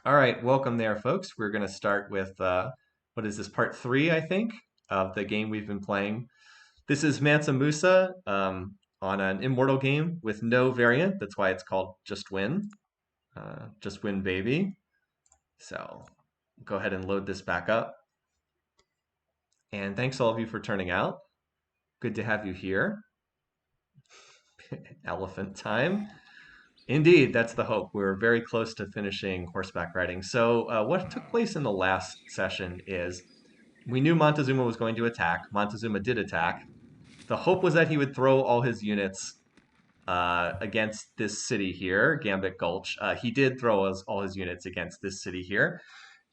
All right, welcome there, folks. We're going to start with what is this, part three, I think, of the game we've been playing. This is Mansa Musa on an immortal game with no variant. That's why it's called Just Win, baby. So go ahead and load this back up. And thanks all of you for turning out. Good to have you here. Elephant time. Indeed, that's the hope. We're very close to finishing horseback riding. So what took place in the last session is we knew Montezuma was going to attack. Montezuma did attack. The hope was that he would throw all his units against this city here, Gambit Gulch. He did throw all his units against this city here.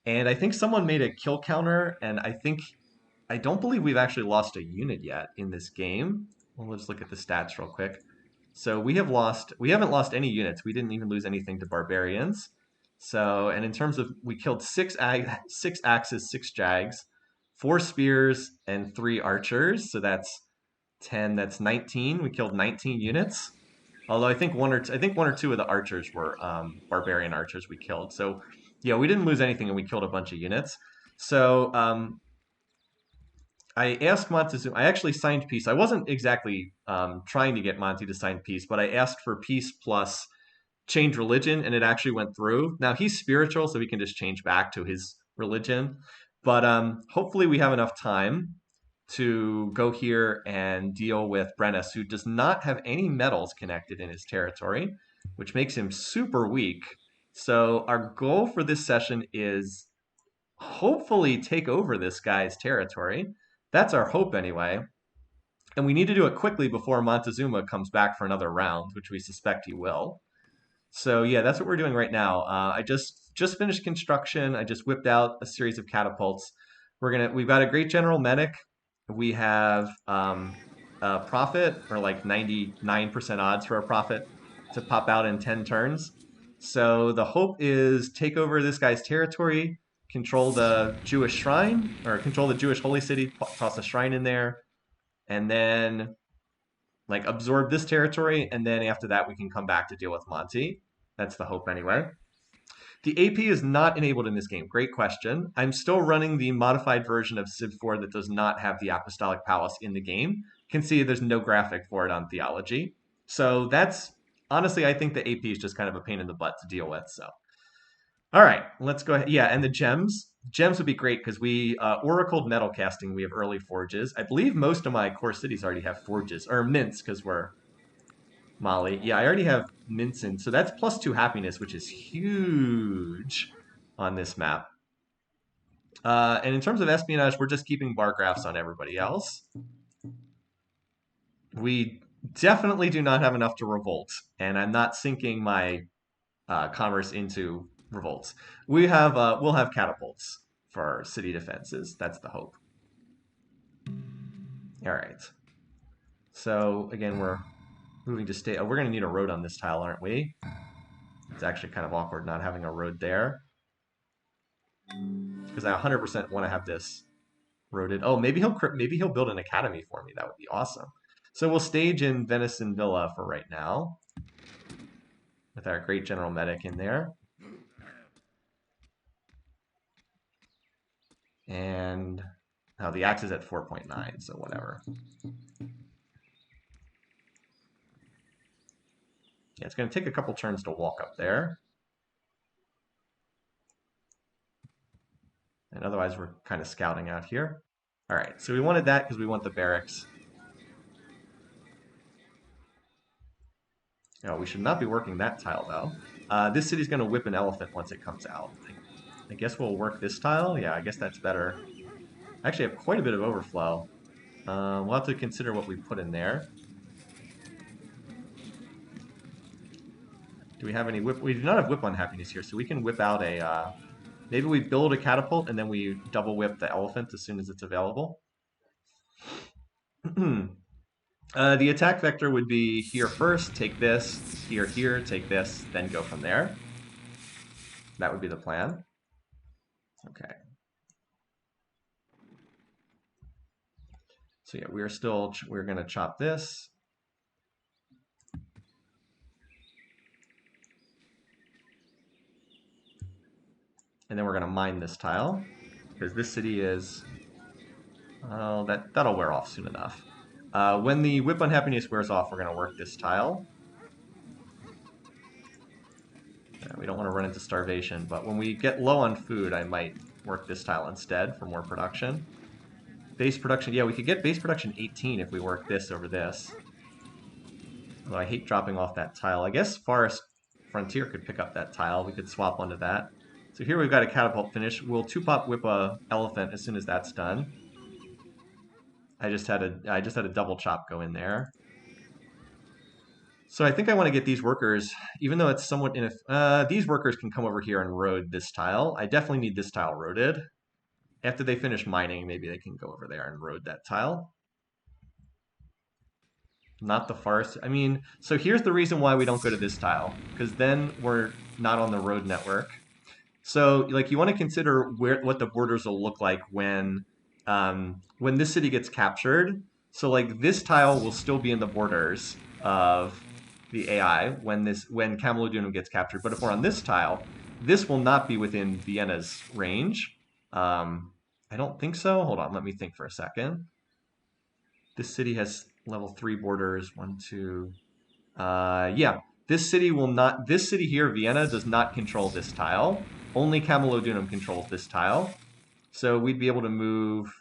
And I think someone made a kill counter, and I don't believe we've actually lost a unit yet in this game. Well, let's look at the stats real quick. So we haven't lost any units. We didn't even lose anything to barbarians. So, and in terms of, we killed six axes, 6 jags, 4 spears, and 3 archers. So that's 10. That's 19. We killed 19 units. Although I think one or two of the archers were barbarian archers we killed. So yeah, we didn't lose anything, and we killed a bunch of units. So I asked Montezuma. I actually signed peace. I wasn't exactly trying to get Monty to sign peace, but I asked for peace plus change religion, and it actually went through. Now he's spiritual, so he can just change back to his religion. But hopefully we have enough time to go here and deal with Brennus, who does not have any metals connected in his territory, which makes him super weak. So our goal for this session is hopefully take over this guy's territory. That's our hope anyway. And we need to do it quickly before Montezuma comes back for another round, which we suspect he will. So yeah, that's what we're doing right now. I just finished construction. I just whipped out a series of catapults. We've got a great general medic. We have a prophet, or like 99% odds for a prophet to pop out in 10 turns. So the hope is take over this guy's territory, control the Jewish shrine, or control the Jewish holy city, toss a shrine in there, and then like absorb this territory, and then after that we can come back to deal with Monty. That's the hope anyway. The AP is not enabled in this game. Great question. I'm still running the modified version of Civ4 that does not have the Apostolic Palace in the game. You can see there's no graphic for it on Theology. So that's, honestly, I think the AP is just kind of a pain in the butt to deal with. So, all right, let's go ahead. Yeah, and the gems. Gems would be great because we oracled metal casting. We have early forges. I believe most of my core cities already have forges, or mints, because we're Molly. Yeah, I already have mints in. So that's +2 happiness, which is huge on this map. And in terms of espionage, we're just keeping bar graphs on everybody else. We definitely do not have enough to revolt, and I'm not sinking my commerce into revolts. We'll have catapults for city defenses. That's the hope. All right. So again, we're moving to state. Oh, we're going to need a road on this tile, aren't we? It's actually kind of awkward not having a road there, because I 100% want to have this roaded. Oh, maybe he'll build an academy for me. That would be awesome. So we'll stage in Venison Villa for right now, with our great general medic in there. And now the axe is at 4.9, so whatever. Yeah, it's going to take a couple turns to walk up there. And otherwise, we're kind of scouting out here. All right, so we wanted that because we want the barracks. No, we should not be working that tile, though. This city's going to whip an elephant once it comes out. I guess we'll work this tile. Yeah, I guess that's better. I actually have quite a bit of overflow. We'll have to consider what we put in there. Do we have any whip? We do not have whip on happiness here, so we can whip out a... maybe we build a catapult and then we double whip the elephant as soon as it's available. The attack vector would be here first, take this, here, take this, then go from there. That would be the plan. Okay. So yeah, we're going to chop this. And then we're going to mine this tile, because this city is... Oh, that'll wear off soon enough. When the whip unhappiness wears off, we're going to work this tile. We don't want to run into starvation, but when we get low on food, I might work this tile instead for more production. Base production, yeah, we could get base production 18 if we work this over this. Although I hate dropping off that tile. I guess Forest Frontier could pick up that tile. We could swap onto that. So here we've got a catapult finish. We'll 2-pop whip a elephant as soon as that's done. I just had a double chop go in there. So I think I want to get these workers, even though it's somewhat these workers can come over here and road this tile. I definitely need this tile roaded. After they finish mining, maybe they can go over there and road that tile. Not the forest. I mean, so here's the reason why we don't go to this tile, because then we're not on the road network. So, like, you want to consider what the borders will look like when this city gets captured. So, like, this tile will still be in the borders of the AI when Camalodunum gets captured. But if we're on this tile, this will not be within Vienna's range. I don't think so. Hold on, let me think for a second. This city has level 3 borders. 1, 2. Yeah, this city will not. This city here, Vienna, does not control this tile. Only Camalodunum controls this tile. So we'd be able to move.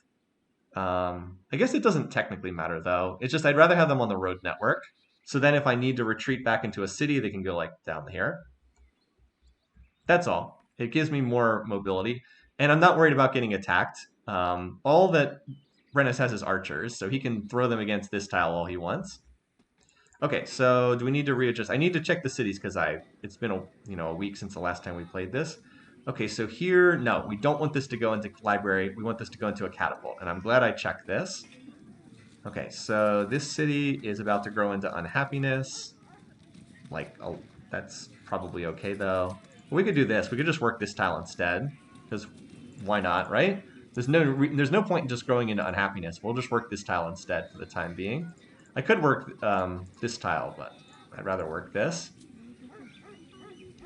I guess it doesn't technically matter though. It's just I'd rather have them on the road network. So then if I need to retreat back into a city, they can go like down here. That's all. It gives me more mobility. And I'm not worried about getting attacked. All that Brennus has is archers, so he can throw them against this tile all he wants. Okay, so do we need to readjust? I need to check the cities because it's been a week since the last time we played this. Okay, so here, no, we don't want this to go into library. We want this to go into a catapult, and I'm glad I checked this. Okay, so this city is about to grow into unhappiness. Like, oh, that's probably okay though. We could do this. We could just work this tile instead, because why not, right? There's no point in just growing into unhappiness. We'll just work this tile instead for the time being. I could work this tile, but I'd rather work this.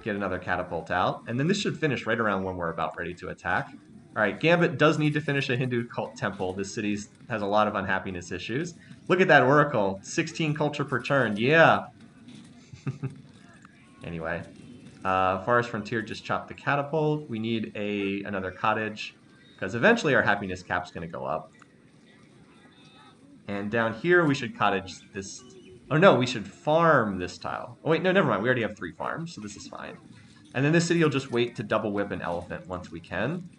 Get another catapult out. And then this should finish right around when we're about ready to attack. All right, Gambit does need to finish a Hindu cult temple. This city has a lot of unhappiness issues. Look at that oracle. 16 culture per turn. Yeah. Anyway. Forest Frontier just chopped the catapult. We need another cottage, because eventually our happiness cap's going to go up. And down here we should cottage this. Oh no, we should farm this tile. Oh wait, no, never mind. We already have 3 farms, so this is fine. And then this city will just wait to double whip an elephant once we can.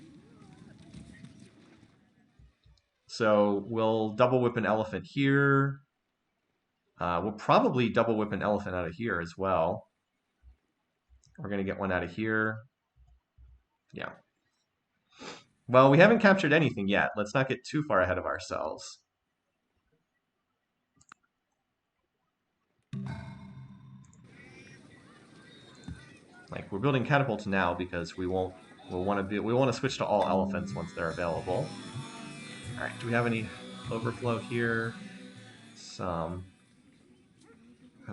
So we'll double whip an elephant here. We'll probably double whip an elephant out of here as well. We're going to get one out of here. Yeah. Well, we haven't captured anything yet. Let's not get too far ahead of ourselves. Like, we're building catapults now because we want to switch to all elephants once they're available. All right, do we have any overflow here? Some.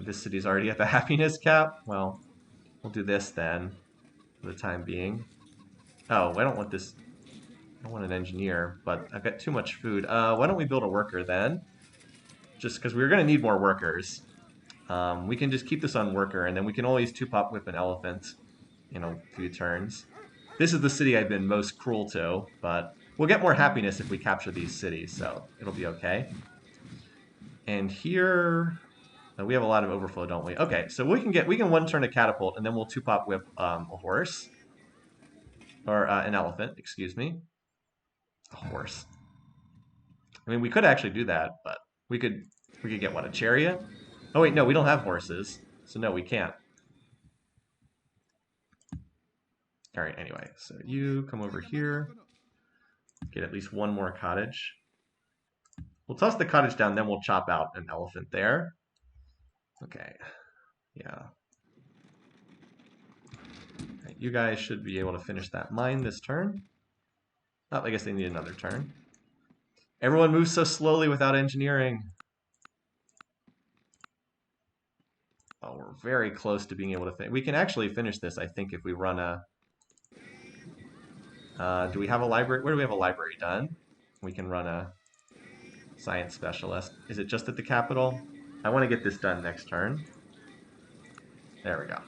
This city's already at the happiness cap. Well, we'll do this then for the time being. Oh, I don't want this. I don't want an engineer, but I've got too much food. Why don't we build a worker then? Just because we're going to need more workers. We can just keep this on worker, and then we can always 2-pop whip an elephant in a few turns. This is the city I've been most cruel to, but we'll get more happiness if we capture these cities, so it'll be okay. And here, we have a lot of overflow, don't we? Okay, so we can 1 turn a catapult, and then we'll 2-pop whip a horse. Or an elephant, excuse me. A horse. I mean, we could actually do that, but we could get, what, a chariot? Oh wait, no, we don't have horses, so no, we can't. All right, anyway, so you come over here, get at least 1 more cottage. We'll toss the cottage down, then we'll chop out an elephant there. Okay, yeah. Right, you guys should be able to finish that mine this turn. Oh, I guess they need another turn. Everyone moves so slowly without engineering. Oh, we're very close to being able to finish. We can actually finish this, I think, if we run a... Do we have a library? Where do we have a library done? We can run a science specialist. Is it just at the capital? I want to get this done next turn. There we go.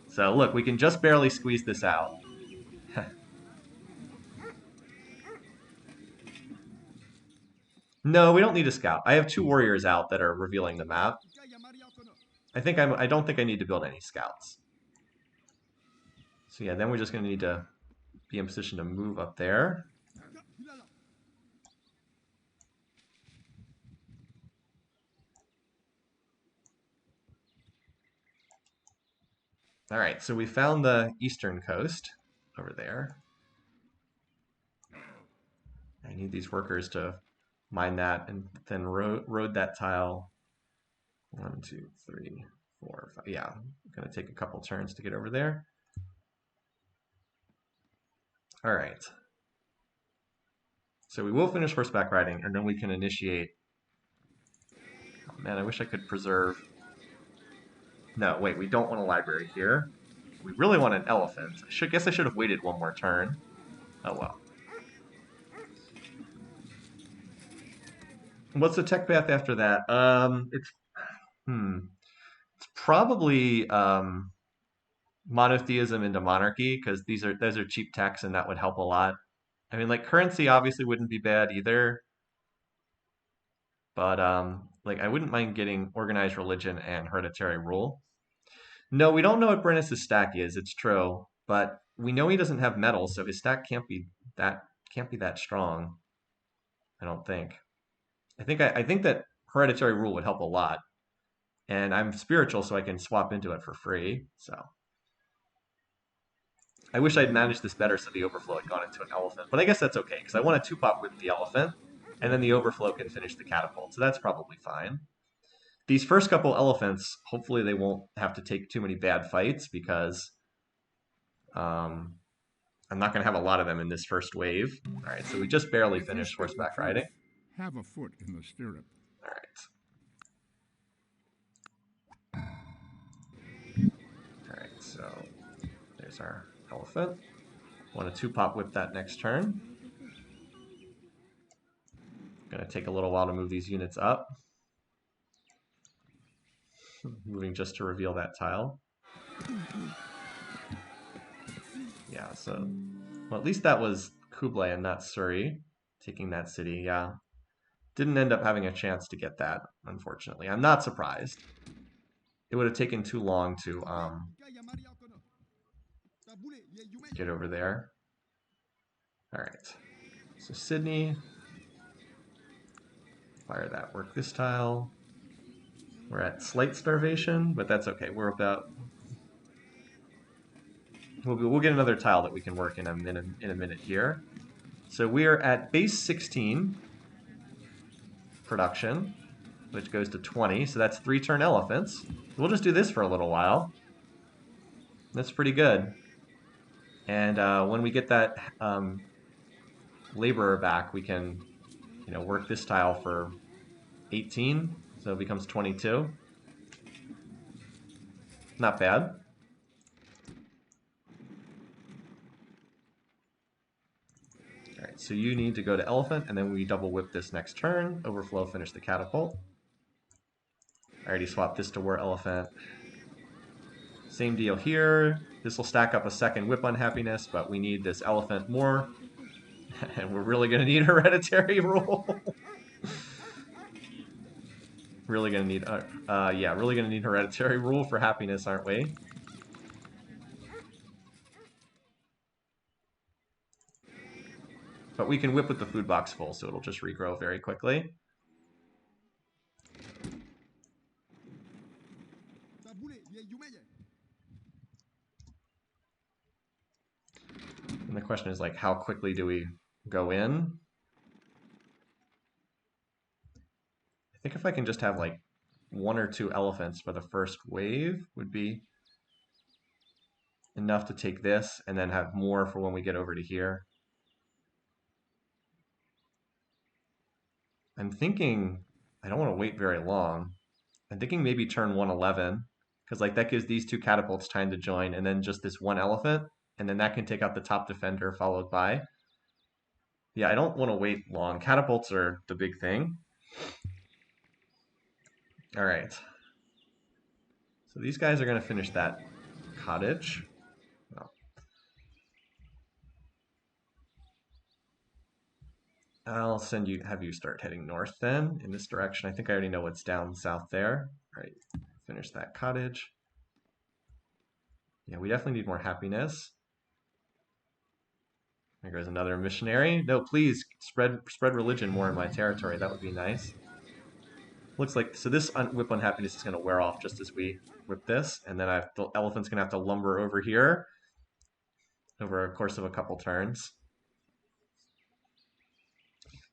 So look, we can just barely squeeze this out. No, we don't need a scout. I have 2 warriors out that are revealing the map. I don't think I need to build any scouts. So yeah, then we're just going to need to be in position to move up there. All right, so we found the eastern coast over there. I need these workers to mine that and then road that tile. 1, 2, 3, 4, 5. Yeah, I'm going to take a couple turns to get over there. All right. So we will finish horseback riding, and then we can initiate. Oh man, I wish I could preserve. No, wait, we don't want a library here. We really want an elephant. Guess I should have waited one more turn. Oh well. What's the tech path after that? It's probably monotheism into monarchy because those are cheap techs and that would help a lot. I mean, like currency obviously wouldn't be bad either, but like I wouldn't mind getting organized religion and hereditary rule. No, we don't know what Brennus' stack is. It's true, but we know he doesn't have metals, so his stack that can't be that strong. I don't think. I think that hereditary rule would help a lot, and I'm spiritual, so I can swap into it for free. So I wish I'd managed this better, so the overflow had gone into an elephant, but I guess that's okay because I want to 2-pop with the elephant, and then the overflow can finish the catapult, so that's probably fine. These first couple elephants, hopefully they won't have to take too many bad fights because um, I'm not going to have a lot of them in this first wave. All right, so we just barely finished horseback riding. Have a foot in the stirrup. All right, so there's our elephant. Want to 2-pop whip that next turn. Going to take a little while to move these units up. Moving just to reveal that tile. Yeah, so well, at least that was Kublai and not Suri taking that city. Yeah, didn't end up having a chance to get that, unfortunately. I'm not surprised. It would have taken too long to get over there. All right, so Sydney, fire that, work this tile. We're at slight starvation, but that's okay. We're about. We'll get another tile that we can work in a minute here. So we are at base 16 production, which goes to 20. So that's 3-turn elephants. We'll just do this for a little while. That's pretty good. And when we get that laborer back, we can, work this tile for 18. So it becomes 22. Not bad. All right, so you need to go to elephant, and then we double whip this next turn. Overflow, finish the catapult. I already swapped this to war elephant. Same deal here. This will stack up a second whip unhappiness, but we need this elephant more. And we're really going to need hereditary rule. Really going to need, really going to need hereditary rule for happiness, aren't we? But we can whip with the food box full, so it'll just regrow very quickly. And the question is, like, how quickly do we go in? I think if I can just have, like, 1 or 2 elephants for the first wave would be enough to take this, and then have more for when we get over to here. I'm thinking I don't want to wait very long. I'm thinking maybe turn 111, because like that gives these 2 catapults time to join, and then just this 1 elephant. and then that can take out the top defender followed by. Yeah, I don't want to wait long. Catapults are the big thing. All right. So these guys are going to finish that cottage. Oh. I'll have you start heading north then in this direction. I think I already know what's down south there. All right, finish that cottage. Yeah, we definitely need more happiness. There goes another missionary. No, please spread religion more in my territory. That would be nice. Looks like so this whip unhappiness is going to wear off just as we whip this, and then the elephant's going to have to lumber over here over a course of a couple turns.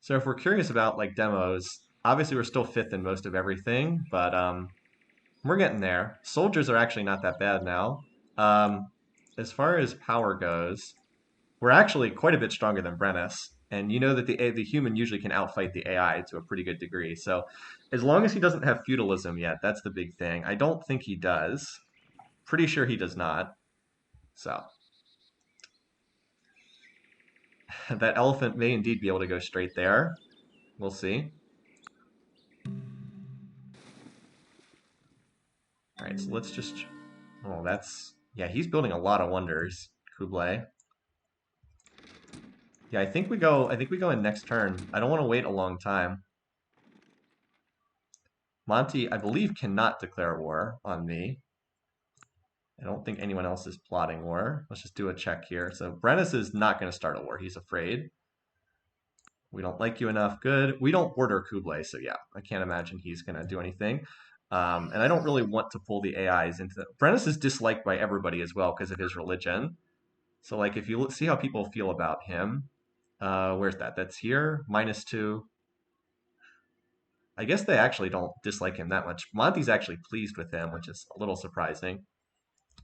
So if we're curious about like demos, obviously we're still fifth in most of everything, but we're getting there. Soldiers are actually not that bad now. Um, as far as power goes, we're actually quite a bit stronger than Brennus. And you know that the human usually can outfight the AI to a pretty good degree. So as long as he doesn't have feudalism yet, that's the big thing. I don't think he does. Pretty sure he does not. So that elephant may indeed be able to go straight there. We'll see. All right, so let's just. Oh, that's yeah. He's building a lot of wonders, Kublai. Yeah, I think we go. I think we go in next turn. I don't want to wait a long time. Monty, I believe, cannot declare war on me. I don't think anyone else is plotting war. Let's just do a check here. So Brennus is not going to start a war. He's afraid. We don't like you enough. Good. We don't border Kublai, so yeah, I can't imagine he's going to do anything. And I don't really want to pull the AIs into the... Brennus is disliked by everybody as well because of his religion. So like if you see how people feel about him, where's that? That's here, -2. I guess they actually don't dislike him that much. Monty's actually pleased with him, which is a little surprising.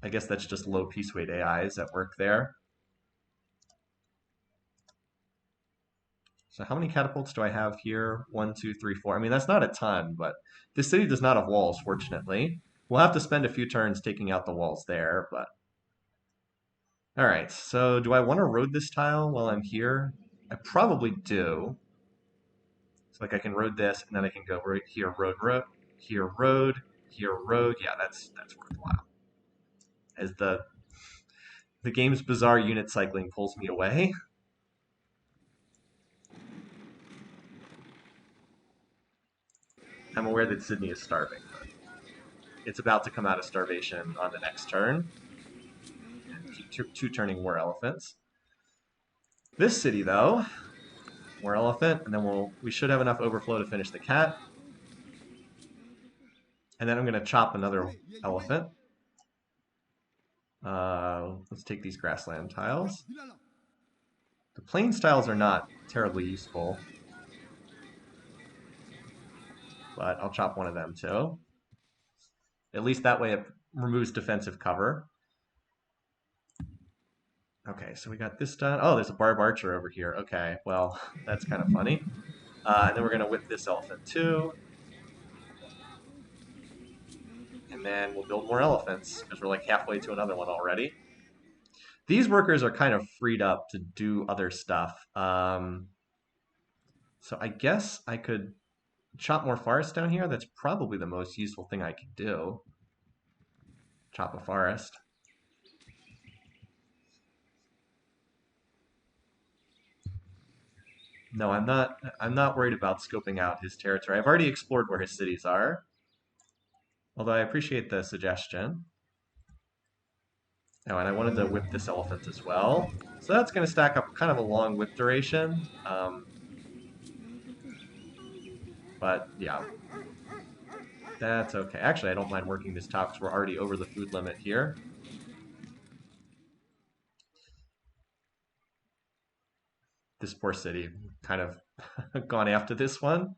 I guess that's just low piece weight AIs at work there. So how many catapults do I have here? 1, 2, 3, 4. I mean, that's not a ton, but this city does not have walls, fortunately. We'll have to spend a few turns taking out the walls there, but... All right, so do I want to road this tile while I'm here? I probably do. So like I can road this, and then I can go right here, road, here, road, here, road. Yeah, that's worthwhile. As the game's bizarre unit cycling pulls me away. I'm aware that Sydney is starving. It's about to come out of starvation on the next turn. And keep two turning war elephants. This city, though, war elephant, and then we should have enough overflow to finish the cat. And then I'm going to chop another elephant. Let's take these grassland tiles. The plains tiles are not terribly useful, but I'll chop one of them too. At least that way it removes defensive cover. Okay, so we got this done. Oh, there's a barb archer over here. Okay, well, that's kind of funny. And then we're going to whip this elephant too. And then we'll build more elephants because we're like halfway to another one already. These workers are kind of freed up to do other stuff. So I guess I could chop more forest down here. That's probably the most useful thing I could do. Chop a forest. No, I'm not. I'm not worried about scoping out his territory. I've already explored where his cities are. Although I appreciate the suggestion. Oh, and I wanted to whip this elephant as well. So that's going to stack up kind of a long whip duration. But yeah, that's okay. Actually, I don't mind working this top because we're already over the food limit here. This poor city kind of gone after this one.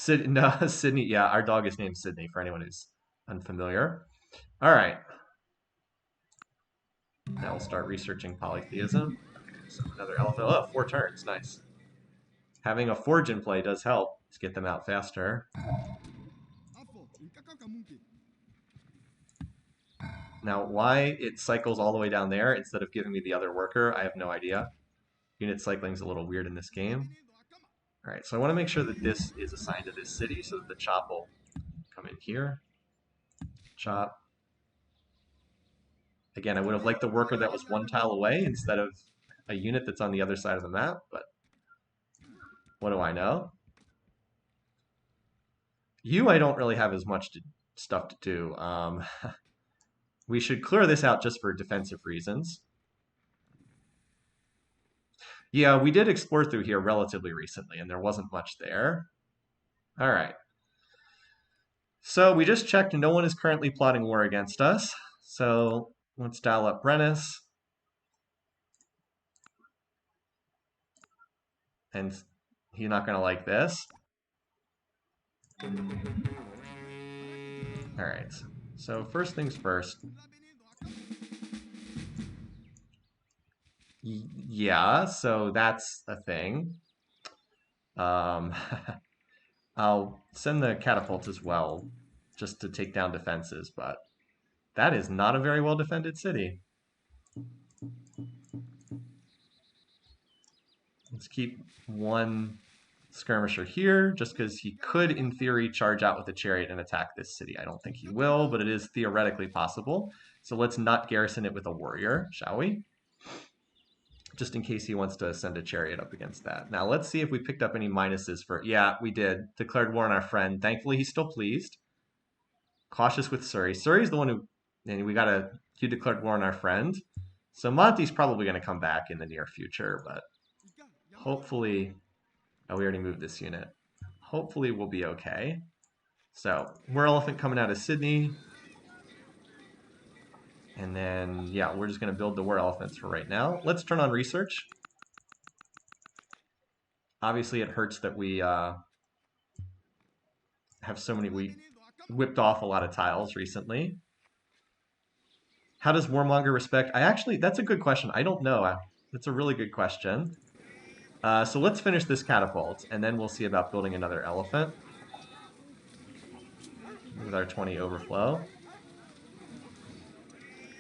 No, Sydney. Yeah, our dog is named Sydney for anyone who's unfamiliar. All right. Now we'll start researching polytheism. Okay, so another elephant. Oh, 4 turns. Nice. Having a forge in play does help to get them out faster. Now, why it cycles all the way down there instead of giving me the other worker, I have no idea. Unit cycling is a little weird in this game. All right, so I want to make sure that this is assigned to this city so that the chop will come in here. Chop. Again, I would have liked the worker that was one tile away instead of a unit that's on the other side of the map, but what do I know? I don't really have as much stuff to do. We should clear this out just for defensive reasons. Yeah, we did explore through here relatively recently, and there wasn't much there. All right. So we just checked no one is currently plotting war against us. So let's dial up Brennus. And he's not going to like this. All right. So first things first. Yeah, so that's a thing. Um, I'll send the catapult as well, just to take down defenses, but that is not a very well defended city. Let's keep one skirmisher here, just because he could, in theory, charge out with a chariot and attack this city. I don't think he will, but it is theoretically possible. So let's not garrison it with a warrior, shall we? Just in case he wants to send a chariot up against that. Now let's see if we picked up any minuses for, yeah, we did. Declared war on our friend. Thankfully, he's still pleased. Cautious with Surrey. Surrey's the one who, and we got a, you declared war on our friend. So Monty's probably going to come back in the near future, but hopefully, oh, we already moved this unit. Hopefully we'll be okay. So, War Elephant coming out of Sydney. And then, yeah, we're just going to build the War Elephants for right now. Let's turn on research. Obviously, it hurts that we have so many, we whipped off a lot of tiles recently. How does Warmonger respect? That's a good question. I don't know. That's a really good question. So let's finish this catapult, and then we'll see about building another elephant with our 20 overflow.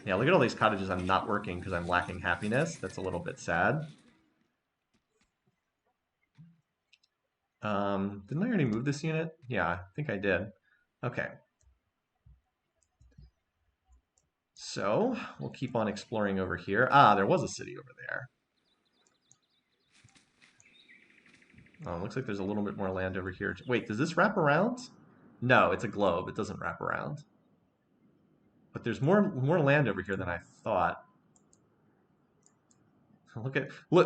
Yeah, look at all these cottages I'm not working because I'm lacking happiness. That's a little bit sad. Didn't I already move this unit? Yeah, I think I did. Okay. So we'll keep on exploring over here. Ah, there was a city over there. Oh, looks like there's a little bit more land over here. Wait, does this wrap around? No, it's a globe. It doesn't wrap around. But there's more land over here than I thought. Look,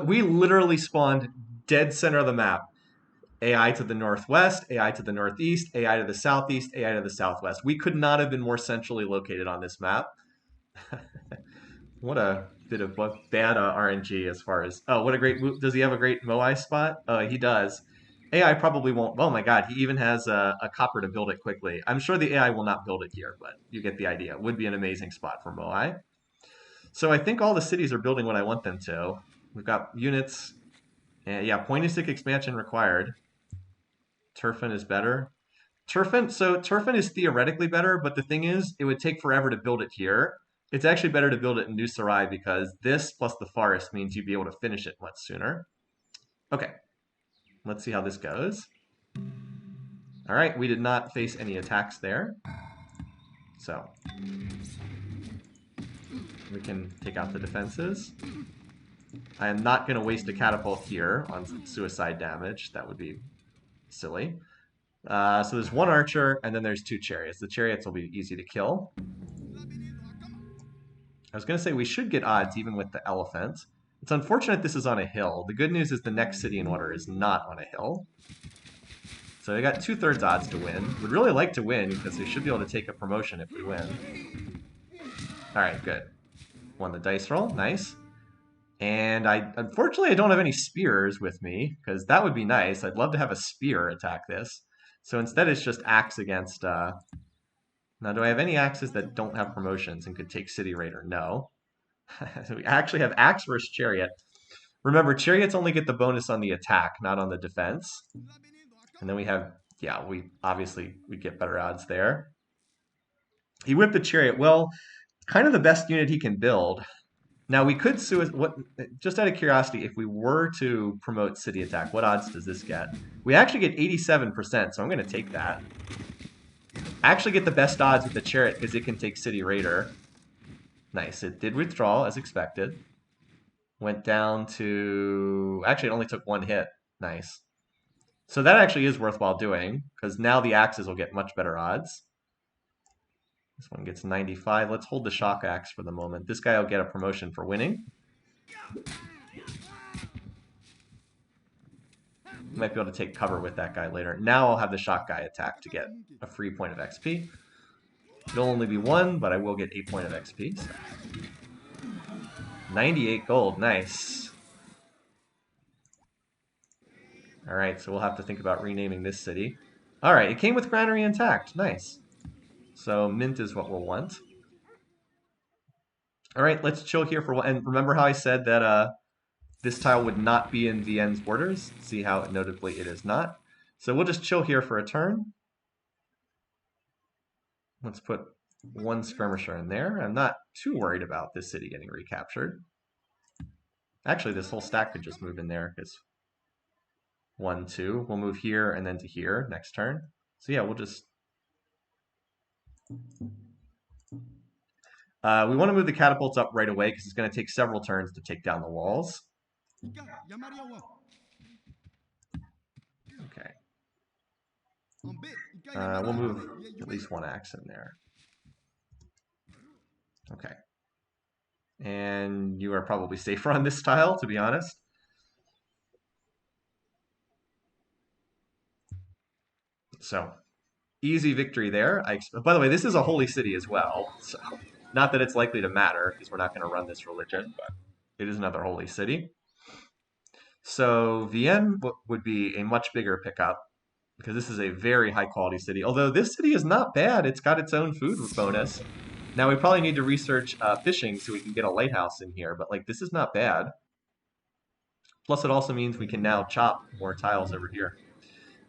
we literally spawned dead center of the map. AI to the northwest, AI to the northeast, AI to the southeast, AI to the southwest. We could not have been more centrally located on this map. What a bit of bad RNG as far as, oh, what a great, does he have a great Moai spot? He does. AI probably won't, oh my god, he even has a copper to build it quickly. I'm sure the AI will not build it here, but you get the idea. It would be an amazing spot for Moai. So I think all the cities are building what I want them to. We've got units, and yeah, point and stick expansion required. Turfin is better. Turfin is theoretically better, but the thing is, it would take forever to build it here. It's actually better to build it in New Sarai because this plus the forest means you'd be able to finish it much sooner. Okay, let's see how this goes. All right, we did not face any attacks there. So we can take out the defenses. I am not going to waste a catapult here on suicide damage. That would be silly. So there's one archer, and then there's two chariots. The chariots will be easy to kill. I was going to say we should get odds even with the elephant. It's unfortunate this is on a hill. The good news is the next city in order is not on a hill. So they got 2/3 odds to win. Would really like to win because they should be able to take a promotion if we win. All right, good. Won the dice roll, nice. And unfortunately I don't have any spears with me because that would be nice. I'd love to have a spear attack this. So instead it's just axe against. Now do I have any axes that don't have promotions and could take City Raider? No. So we actually have axe versus chariot. Remember, chariots only get the bonus on the attack, not on the defense. And then we have, yeah, we get better odds there. He whipped the chariot. Well, kind of the best unit he can build. Now we could what just out of curiosity, if we were to promote city attack, what odds does this get? We actually get 87%, so I'm going to take that. I actually get the best odds with the chariot because it can take city raider. Nice. It did withdraw as expected. Went down to actually it only took one hit. Nice. So that actually is worthwhile doing because now the axes will get much better odds. This one gets 95. Let's hold the shock axe for the moment. This guy will get a promotion for winning. Might be able to take cover with that guy later. Now I'll have the shock guy attack to get a free point of XP. It'll only be one, but I will get 8 point of XP. So. 98 gold, nice. All right, so we'll have to think about renaming this city. All right, it came with granary intact, nice. So mint is what we'll want. All right, let's chill here for one. And remember how I said that this tile would not be in VN's borders? See how notably it is not. So we'll just chill here for a turn. Let's put one skirmisher in there. I'm not too worried about this city getting recaptured. Actually, this whole stack could just move in there because 1, 2. We'll move here and then to here next turn. So yeah, we'll just... we want to move the catapults up right away because it's going to take several turns to take down the walls. Okay. We'll move at least one axe in there. Okay. And you are probably safer on this tile, to be honest. So, easy victory there. By the way, this is a holy city as well. So, not that it's likely to matter, because we're not going to run this religion, but it is another holy city. So, Vienne would be a much bigger pickup, because this is a very high quality city. Although this city is not bad. It's got its own food bonus. Now, we probably need to research fishing so we can get a lighthouse in here, but like this is not bad. Plus, it also means we can now chop more tiles over here.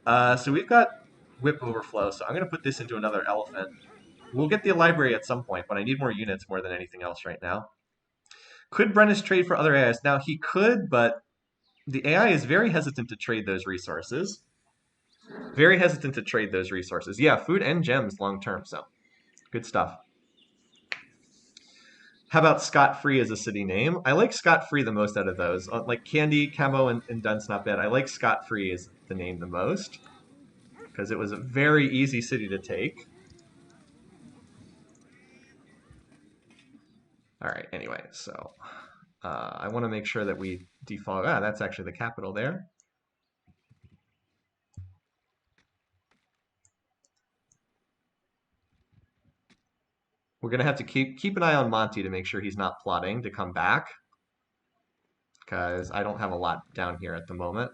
So we've got whip overflow, so I'm going to put this into another elephant. We'll get the library at some point, but I need more units more than anything else right now. Could Brennus trade for other AIs? Now, he could, but the AI is very hesitant to trade those resources. Very hesitant to trade those resources. Yeah, food and gems long term, so good stuff. How about Scot-Free as a city name? I like Scot-Free the most out of those. Like Candy, Camo, and Dun's not bad. I like Scot-Free as the name the most because it was a very easy city to take. All right, anyway, so I want to make sure that we default. That's actually the capital there. We're going to have to keep an eye on Monty to make sure he's not plotting to come back because I don't have a lot down here at the moment.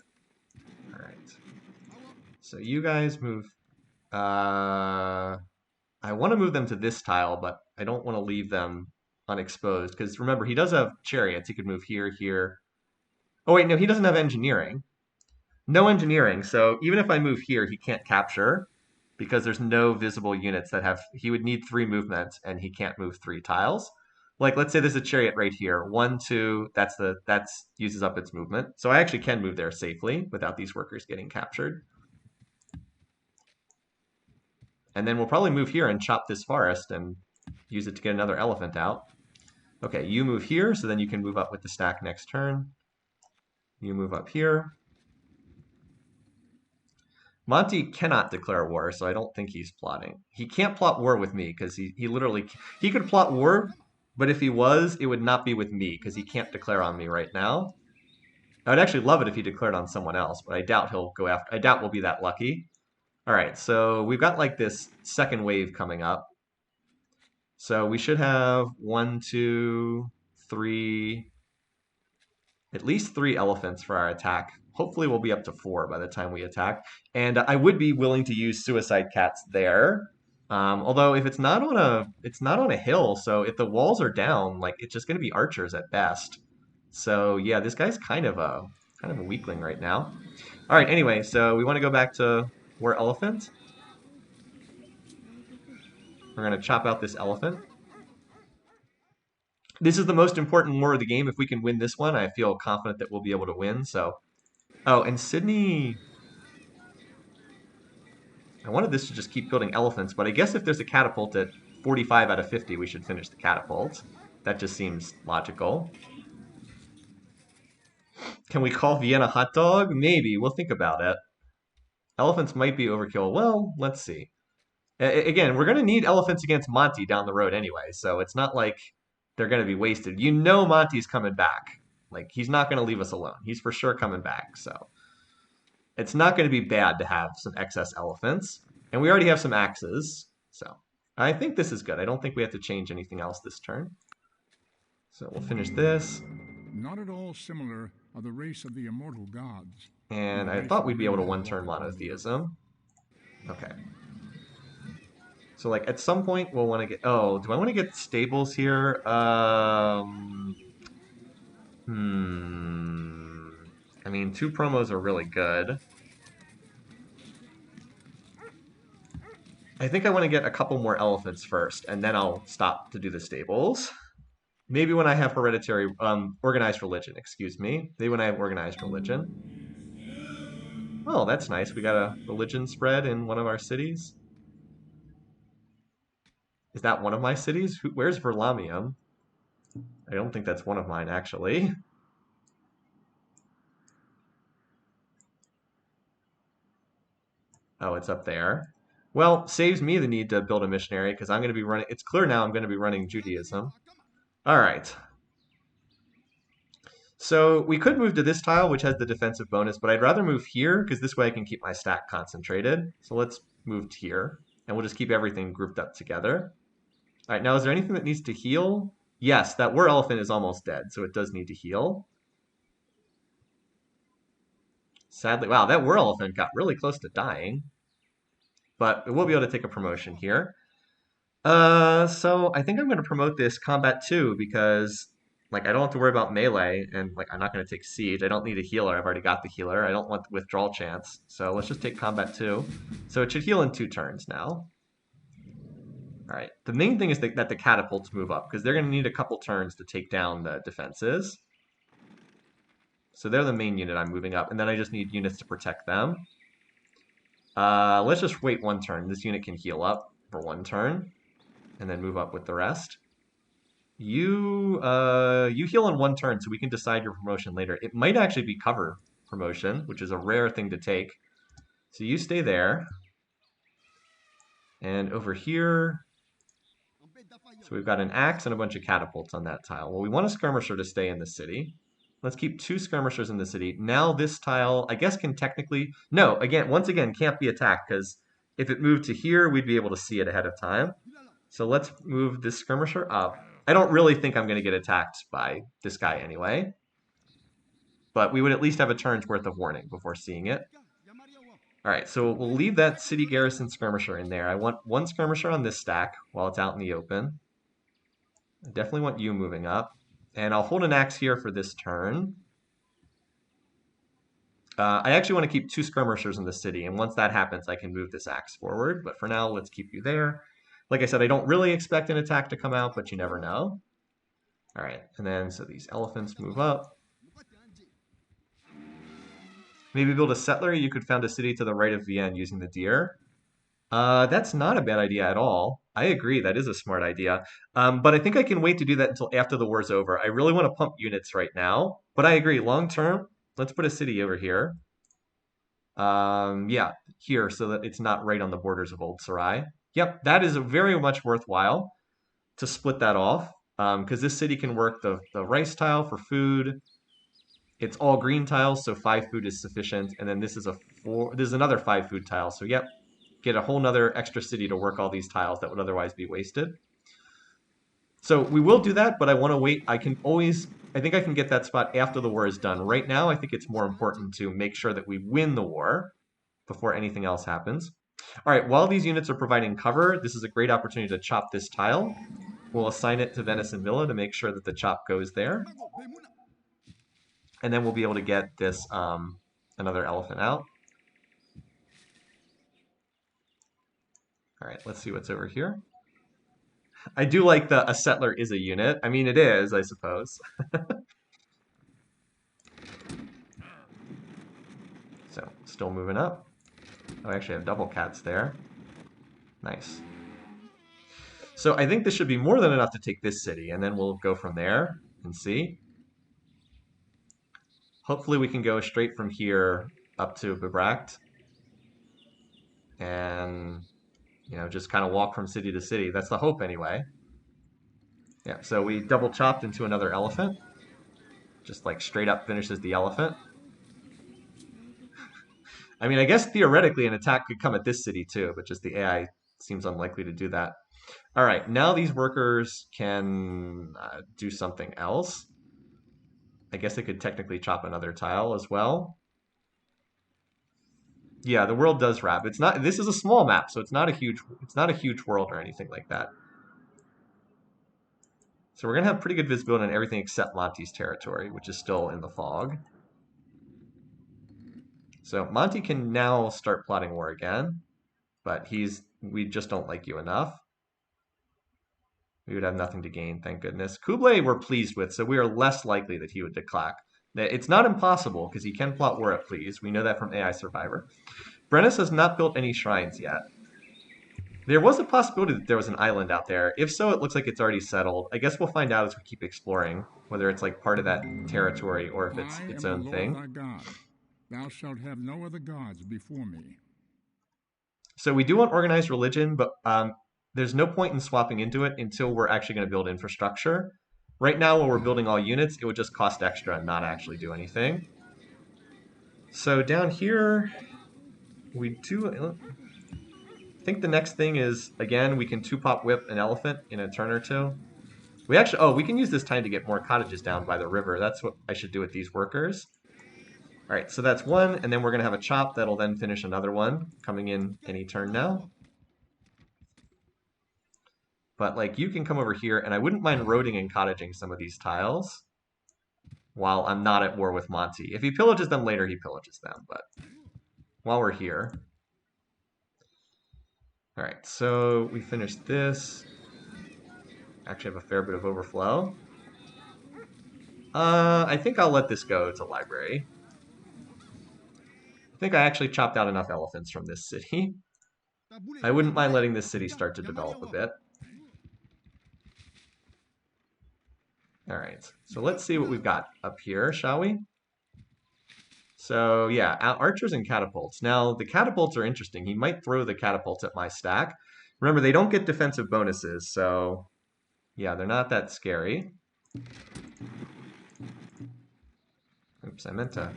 All right. So you guys move. I want to move them to this tile, but I don't want to leave them unexposed because remember, he does have chariots. He could move here, here. Oh, wait, no, he doesn't have engineering. No engineering. So even if I move here, he can't capture because there's no visible units that have, he would need 3 movements and he can't move 3 tiles. Like, let's say there's a chariot right here. 1, 2, that's uses up its movement. So I actually can move there safely without these workers getting captured. And then we'll probably move here and chop this forest and use it to get another elephant out. Okay, you move here, so then you can move up with the stack next turn. You move up here. Monty cannot declare war, so I don't think he's plotting. He can't plot war with me because he literally he could plot war, but if he was, it would not be with me because he can't declare on me right now. I would actually love it if he declared on someone else, but I doubt he'll go after. I doubt we'll be that lucky. All right, so we've got like this second wave coming up. So we should have 1, 2, 3, at least 3 elephants for our attack. Hopefully we'll be up to 4 by the time we attack. And I would be willing to use suicide cats there. Although if it's not on a hill, so if the walls are down, like it's just going to be archers at best. So yeah, this guy's kind of a weakling right now. All right, anyway, so we want to go back to war elephant. We're going to chop out this elephant. This is the most important war of the game. If we can win this one, I feel confident that we'll be able to win. So, oh, and Sydney, I wanted this to just keep building elephants, but I guess if there's a catapult at 45 out of 50, we should finish the catapult. That just seems logical. Can we call Vienna hot dog? Maybe. We'll think about it. Elephants might be overkill. Well, let's see. Again, we're going to need elephants against Monty down the road anyway, so it's not like they're going to be wasted. You know Monty's coming back. Like, he's not going to leave us alone. He's for sure coming back, so it's not going to be bad to have some excess elephants. And we already have some axes, so I think this is good. I don't think we have to change anything else this turn. So we'll finish this. Not at all similar are the race of the immortal gods. And I thought we'd be able to one-turn monotheism. Okay. So, like, at some point, we'll want to get... Oh, do I want to get stables here? I mean, 2 promos are really good. I think I want to get a couple more elephants first, and then I'll stop to do the stables. Maybe when I have hereditary... organized religion, excuse me. Maybe when I have organized religion. Oh, that's nice. We got a religion spread in one of our cities. Is that one of my cities? Where's Verlamium? I don't think that's one of mine, actually. Oh, it's up there. Well, saves me the need to build a missionary because I'm going to be running... It's clear now I'm going to be running Judaism. All right. So we could move to this tile, which has the defensive bonus, but I'd rather move here because this way I can keep my stack concentrated. So let's move here, and we'll just keep everything grouped up together. All right, now is there anything that needs to heal? Yes, that war elephant is almost dead, so it does need to heal. Sadly, wow, that war elephant got really close to dying. But we'll be able to take a promotion here. So I think I'm going to promote this combat 2 because, like, I don't have to worry about melee, and, like, I'm not going to take siege. I don't need a healer. I've already got the healer. I don't want the withdrawal chance. So let's just take combat 2. So it should heal in 2 turns now. All right. The main thing is that the catapults move up because they're going to need a couple turns to take down the defenses. So they're the main unit I'm moving up, and then I just need units to protect them. Let's just wait 1 turn. This unit can heal up for 1 turn, and then move up with the rest. You heal in 1 turn, so we can decide your promotion later. It might actually be cover promotion, which is a rare thing to take. So you stay there. And over here, so we've got an axe and a bunch of catapults on that tile. Well, we want a skirmisher to stay in the city. Let's keep 2 skirmishers in the city. Now this tile, I guess, can technically... No, once again, can't be attacked, because if it moved to here, we'd be able to see it ahead of time. So let's move this skirmisher up. I don't really think I'm going to get attacked by this guy anyway. But we would at least have a turn's worth of warning before seeing it. All right, so we'll leave that city garrison skirmisher in there. I want 1 skirmisher on this stack while it's out in the open. I definitely want you moving up. And I'll hold an axe here for this turn. I actually want to keep 2 skirmishers in the city, and once that happens, I can move this axe forward. But for now, let's keep you there. Like I said, I don't really expect an attack to come out, but you never know. All right, and then so these elephants move up. Maybe build a settler. You could found a city to the right of Vienne using the deer. That's not a bad idea at all. I agree, that is a smart idea. But I think I can wait to do that until after the war's over. I really want to pump units right now. But I agree, long term, let's put a city over here. Yeah, here, so that it's not right on the borders of Old Sarai. Yep, that is very much worthwhile to split that off. Because this city can work the rice tile for food. It's all green tiles, so 5 food is sufficient. And then this is another 5 food tile. So yep, get a whole nother extra city to work all these tiles that would otherwise be wasted. So we will do that, but I want to wait. I think I can get that spot after the war is done. Right now, I think it's more important to make sure that we win the war before anything else happens. All right, while these units are providing cover, this is a great opportunity to chop this tile. We'll assign it to Venice and Villa to make sure that the chop goes there. And then we'll be able to get this another elephant out. All right, let's see what's over here. I do like the a settler is a unit. I mean, it is, I suppose. So, still moving up. Oh, I actually have double cats there. Nice. So I think this should be more than enough to take this city, and then we'll go from there and see. Hopefully we can go straight from here up to Bibracte and, just kind of walk from city to city. That's the hope anyway. Yeah, so we double chopped into another elephant. Just like straight up finishes the elephant. I mean, I guess theoretically an attack could come at this city too, but just the AI seems unlikely to do that. All right, now these workers can do something else. I guess they could technically chop another tile as well. Yeah, the world does wrap. It's not. This is a small map, so it's not a huge. It's not a huge world or anything like that. So we're gonna have pretty good visibility on everything except Monty's territory, which is still in the fog. So Monty can now start plotting war again, but we just don't like you enough. We would have nothing to gain, thank goodness. Kublai we're pleased with, so we are less likely that he would declack. It's not impossible, because he can plot war at please. We know that from AI Survivor. Brennus has not built any shrines yet. There was a possibility that there was an island out there. If so, it looks like it's already settled. I guess we'll find out as we keep exploring, whether it's like part of that territory or if it's I its am the own Lord thing. thy God. Thou shalt have no other gods before me. So we do want organized religion, but there's no point in swapping into it until we're actually going to build infrastructure. Right now, while we're building all units, it would just cost extra and not actually do anything. So down here, we do. I think the next thing is, again, we can two-pop whip an elephant in a turn or two. We can use this time to get more cottages down by the river. That's what I should do with these workers. All right, so that's one, and then we're going to have a chop that'll then finish another one coming in any turn now. But like you can come over here, and I wouldn't mind roading and cottaging some of these tiles while I'm not at war with Monty. If he pillages them later, he pillages them, but while we're here. All right, so we finished this. Actually have a fair bit of overflow. I think I'll let this go to library. I think I actually chopped out enough elephants from this city. I wouldn't mind letting this city start to develop a bit. All right, so let's see what we've got up here, shall we? So yeah, archers and catapults. Now, the catapults are interesting. He might throw the catapults at my stack. Remember, they don't get defensive bonuses, so yeah, they're not that scary. Oops, I meant to...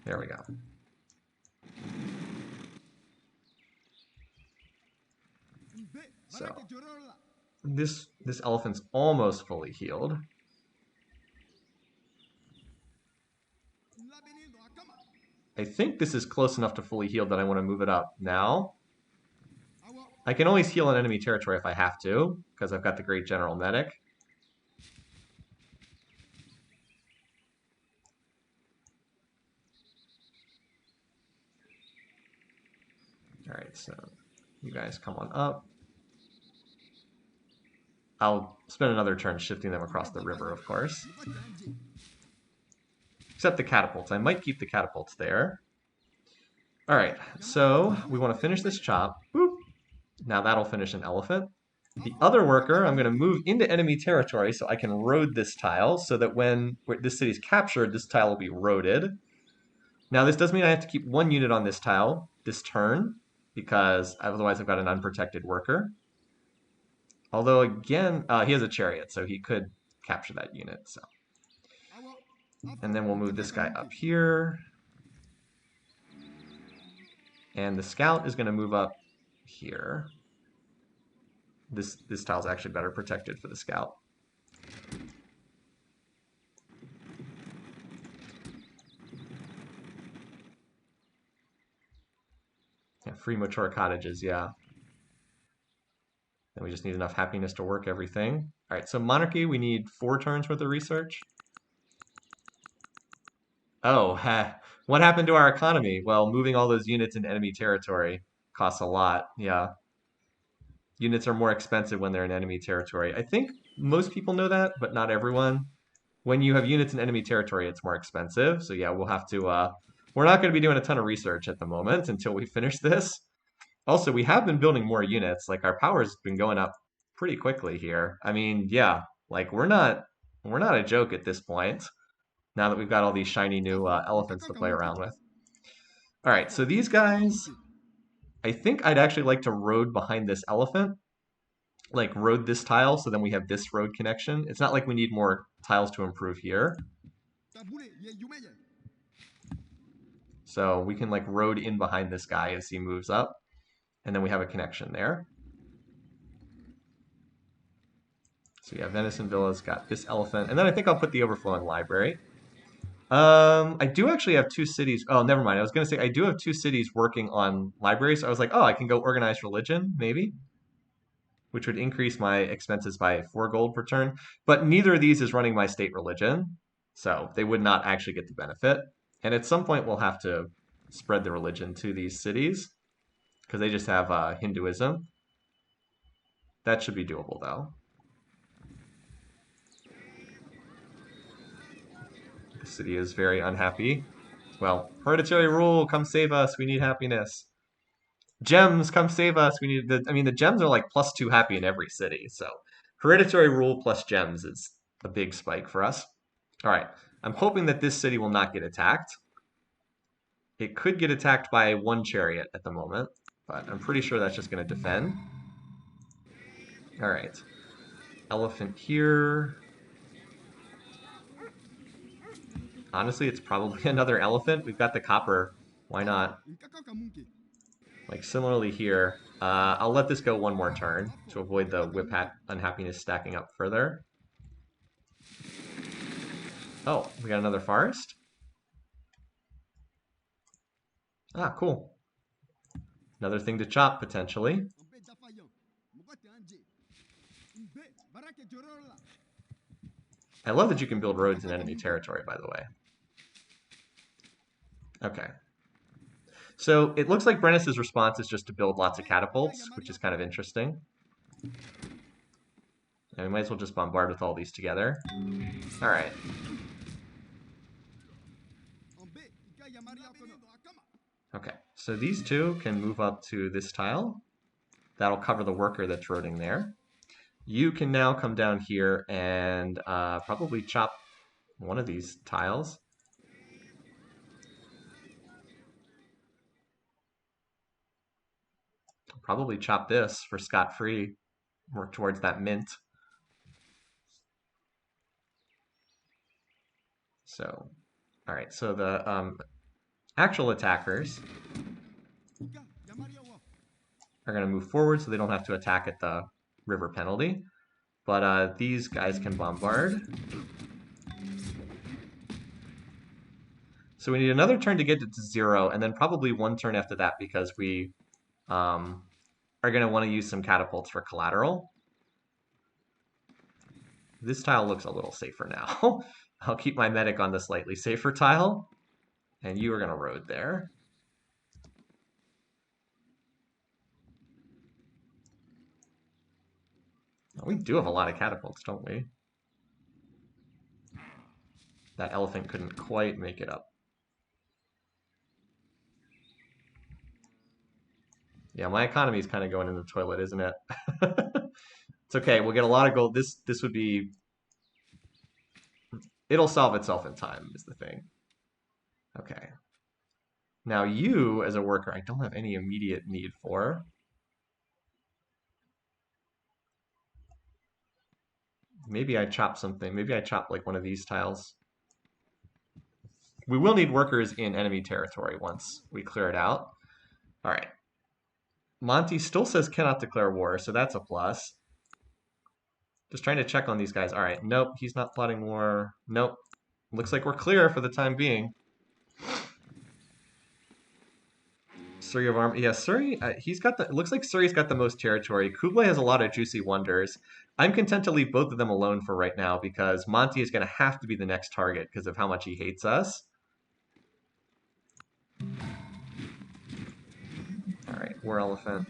There we go. So, this elephant's almost fully healed. I think this is close enough to fully healed that I want to move it up now. I can always heal an enemy territory if I have to, because I've got the Great General Medic. All right, so you guys come on up. I'll spend another turn shifting them across the river, of course. Except the catapults. I might keep the catapults there. All right, so we want to finish this chop. Boop. Now that'll finish an elephant. The other worker, I'm going to move into enemy territory so I can road this tile so that when this city's captured, this tile will be roaded. Now this does mean I have to keep one unit on this tile this turn because otherwise I've got an unprotected worker. Although again, he has a chariot, so he could capture that unit. So, and then we'll move this guy up here. And the scout is going to move up here. This tile's actually better protected for the scout. Yeah, free mature cottages, yeah. And we just need enough happiness to work everything. All right, so monarchy, we need 4 turns worth of research. Oh, what happened to our economy? Well, moving all those units into enemy territory costs a lot, yeah. units are more expensive when they're in enemy territory. I think most people know that, but not everyone. When you have units in enemy territory, it's more expensive. So yeah, we'll have to, we're not going to be doing a ton of research at the moment until we finish this. Also, we have been building more units. Like our power's been going up pretty quickly here. I mean, yeah, like we're not a joke at this point. Now that we've got all these shiny new elephants to play around with. All right, so these guys, I think I'd actually like to road behind this elephant, like road this tile, so then we have this road connection. It's not like we need more tiles to improve here. So we can like road in behind this guy as he moves up, and then we have a connection there. So yeah, Venison Villa's got this elephant, and then I think I'll put the overflow in library. I do actually have two cities. Oh, never mind. I was gonna say I do have two cities working on libraries. I was like, oh, I can go organize religion, maybe, which would increase my expenses by 4 gold per turn. But neither of these is running my state religion, so they would not actually get the benefit. And at some point, we'll have to spread the religion to these cities because they just have Hinduism. That should be doable, though. The city is very unhappy. Well, hereditary rule, come save us. We need happiness. Gems, come save us. We need the. I mean, the gems are like +2 happy in every city. So hereditary rule plus gems is a big spike for us. All right. I'm hoping that this city will not get attacked. It could get attacked by one chariot at the moment, but I'm pretty sure that's just going to defend. All right. Elephant here. Honestly, it's probably another elephant. We've got the copper. Why not? Like similarly here, I'll let this go one more turn to avoid the whip hat unhappiness stacking up further. Oh, we got another forest? Ah, cool. Another thing to chop, potentially. I love that you can build roads in enemy territory, by the way. Okay. So it looks like Brennus's response is just to build lots of catapults, which is kind of interesting. And we might as well just bombard with all these together. All right. Okay, so these two can move up to this tile. That'll cover the worker that's roading there. You can now come down here and probably chop one of these tiles. Probably chop this for scot-free. Work towards that mint. So, all right, so the actual attackers are going to move forward so they don't have to attack at the river penalty. But these guys can bombard. So we need another turn to get it to 0, and then probably one turn after that because we are going to want to use some catapults for collateral. This tile looks a little safer now. I'll keep my medic on the slightly safer tile, and you are going to road there. We do have a lot of catapults, don't we? That elephant couldn't quite make it up. Yeah, my economy is kind of going in the toilet, isn't it? It's okay. We'll get a lot of gold. This would be... It'll solve itself in time, is the thing. Okay. Now you, as a worker, I don't have any immediate need for. Maybe I chop something. Maybe I chop like one of these tiles. We will need workers in enemy territory once we clear it out. All right. Monty still says cannot declare war, so that's a plus. Just trying to check on these guys. All right. Nope, he's not plotting war. Nope. Looks like we're clear for the time being. Surrey of Arm. Yeah, Surrey, he's got the... It looks like Surrey's got the most territory. Kublai has a lot of juicy wonders. I'm content to leave both of them alone for right now because Monty is going to have to be the next target because of how much he hates us. All right, War Elephant.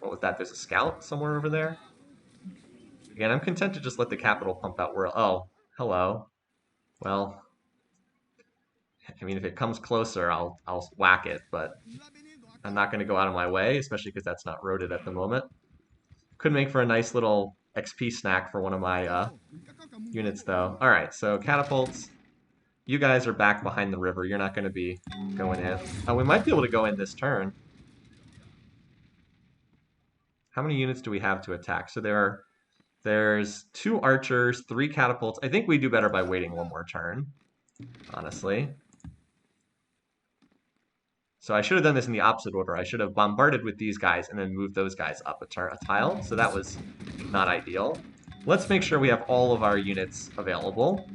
What was that? There's a scout somewhere over there. Again, I'm content to just let the capital pump out where... Oh, hello. Well, I mean, if it comes closer, I'll whack it, but I'm not going to go out of my way, especially because that's not roaded at the moment. Could make for a nice little XP snack for one of my units, though. All right, so catapults. You guys are back behind the river. You're not going to be going in. Oh, we might be able to go in this turn. How many units do we have to attack? So there's 2 archers, 3 catapults. I think we do better by waiting one more turn, honestly. So I should have done this in the opposite order. I should have bombarded with these guys and then moved those guys up a tile. So that was not ideal. Let's make sure we have all of our units available.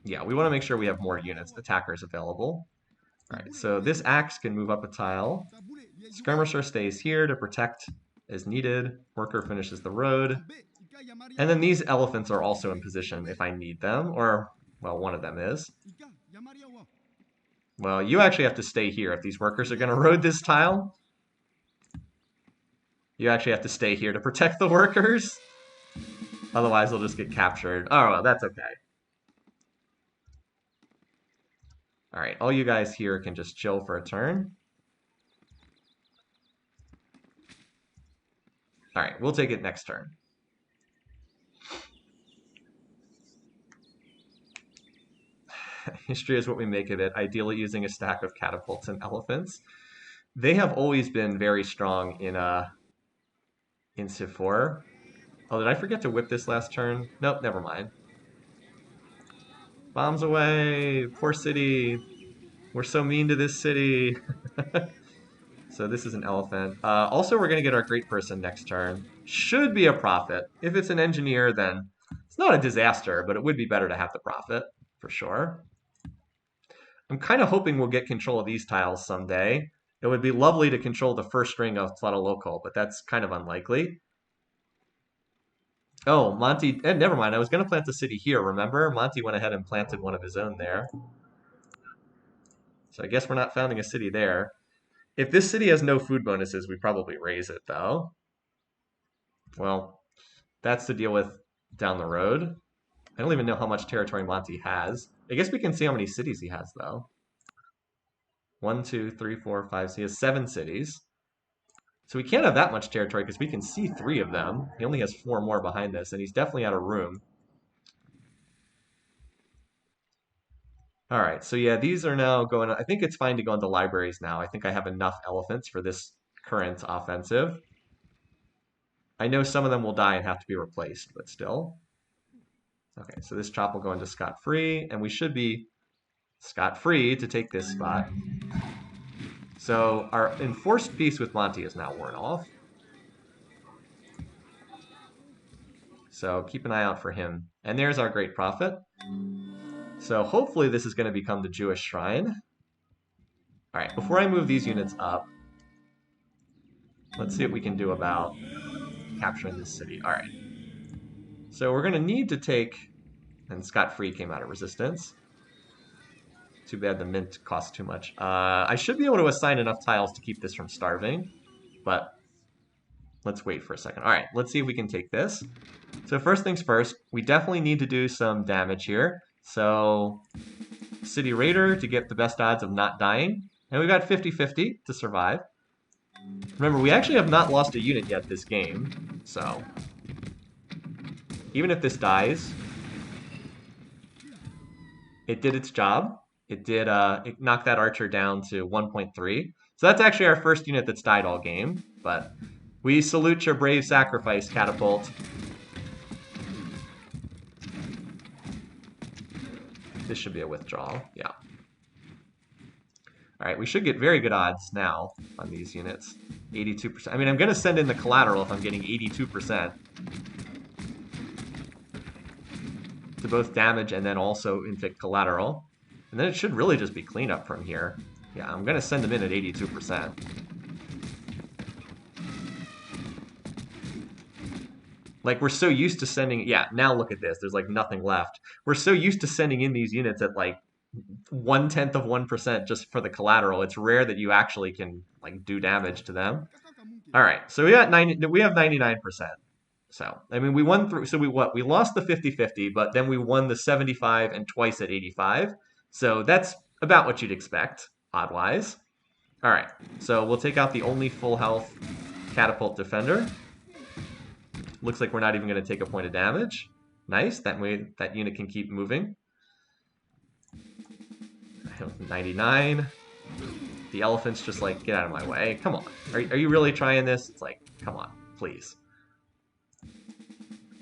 Yeah, we want to make sure we have more units, attackers available. All right, so this axe can move up a tile. Skirmisher stays here to protect as needed. Worker finishes the road. And then these elephants are also in position if I need them, or, well, one of them is. Well, you actually have to stay here if these workers are going to road this tile. You actually have to stay here to protect the workers. Otherwise, they'll just get captured. Oh, well, that's okay. All right, all you guys here can just chill for a turn. All right, we'll take it next turn. History is what we make of it, ideally using a stack of catapults and elephants. They have always been very strong in Civ4. Oh, did I forget to whip this last turn? Nope, never mind. Bombs away! Poor city! We're so mean to this city! So this is an elephant. Also, we're going to get our great person next turn. Should be a profit. If it's an engineer, then it's not a disaster, but it would be better to have the profit, for sure. I'm kind of hoping we'll get control of these tiles someday. It would be lovely to control the first ring of Plata Local, but that's kind of unlikely. Oh, Monty, never mind. I was going to plant the city here, remember? Monty went ahead and planted one of his own there. So I guess we're not founding a city there. If this city has no food bonuses, we probably raise it, though. Well, that's to deal with down the road. I don't even know how much territory Monty has. I guess we can see how many cities he has, though. 1, 2, 3, 4, 5. So he has 7 cities. So we can't have that much territory because we can see 3 of them. He only has 4 more behind this, and he's definitely out of room. All right, so yeah, these are now going... I think it's fine to go into libraries now. I think I have enough elephants for this current offensive. I know some of them will die and have to be replaced, but still. Okay, so this chop will go into scot-free, and we should be scot-free to take this spot. So our enforced peace with Monty is now worn off. So keep an eye out for him. And there's our great prophet. So hopefully this is going to become the Jewish shrine. All right, before I move these units up, let's see what we can do about capturing this city. All right. So we're going to need to take... And scot-free came out of resistance. Too bad the mint costs too much. I should be able to assign enough tiles to keep this from starving, but let's wait for a second. All right, let's see if we can take this. So first things first, we definitely need to do some damage here. So City Raider to get the best odds of not dying. And we got 50-50 to survive. Remember, we actually have not lost a unit yet this game. So even if this dies, it did its job. It did it knocked that archer down to 1.3. So that's actually our first unit that's died all game. But we salute your brave sacrifice, Catapult. This should be a withdrawal, yeah. All right, we should get very good odds now on these units. 82%. I mean, I'm going to send in the collateral if I'm getting 82%. To both damage and then also inflict collateral. And then it should really just be cleanup from here. Yeah, I'm going to send them in at 82%. Like, we're so used to sending... Yeah, now look at this. There's, like, nothing left. We're so used to sending in these units at, like, 0.1% just for the collateral. It's rare that you actually can like do damage to them. All right, so we got 90. We have 99%. So I mean, we won through. So we lost the 50-50, but then we won the 75 and twice at 85. So that's about what you'd expect, odd-wise. All right, so we'll take out the only full health catapult defender. Looks like we're not even going to take a point of damage. Nice. That way that unit can keep moving. 99. The elephant's just like, get out of my way. Come on. Are you really trying this? It's like, come on, please.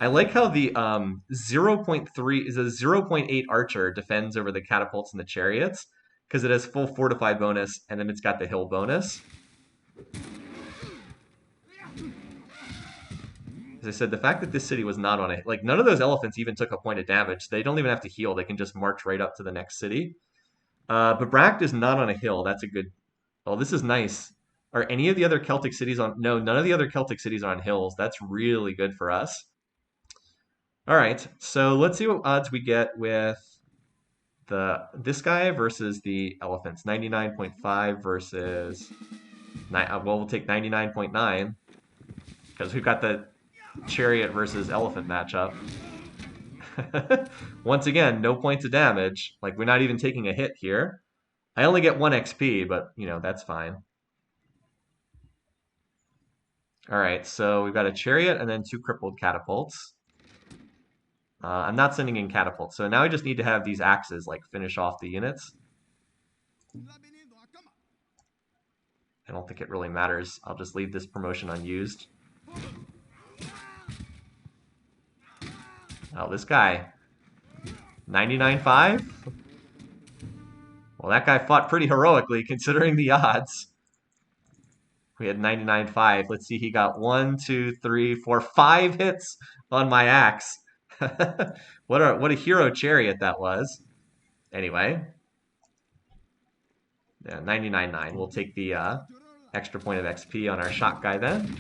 I like how the 0.3 is a 0.8 archer defends over the catapults and the chariots because it has full fortify bonus and then it's got the hill bonus. As I said, the fact that this city was not on it, like none of those elephants even took a point of damage. They don't even have to heal. They can just march right up to the next city. But Bract is not on a hill. That's a good. Oh, this is nice. Are any of the other Celtic cities on? No, none of the other Celtic cities are on hills. That's really good for us. All right, so let's see what odds we get with this guy versus the elephants. 99.5 versus well, we'll take 99.9 because we've got the chariot versus elephant matchup. Once again, no points of damage. Like we're not even taking a hit here. I only get 1 XP, but you know, that's fine. All right, so we've got a chariot and then 2 crippled catapults. I'm not sending in catapults, so now I just need to have these axes like finish off the units. I don't think it really matters. I'll just leave this promotion unused. Oh, this guy. 99.5? Well, that guy fought pretty heroically considering the odds. We had 99.5. Let's see, he got 1, 2, 3, 4, 5 hits on my axe. What a hero chariot that was. Anyway. Yeah, 99.9. We'll take the extra point of XP on our shock guy then.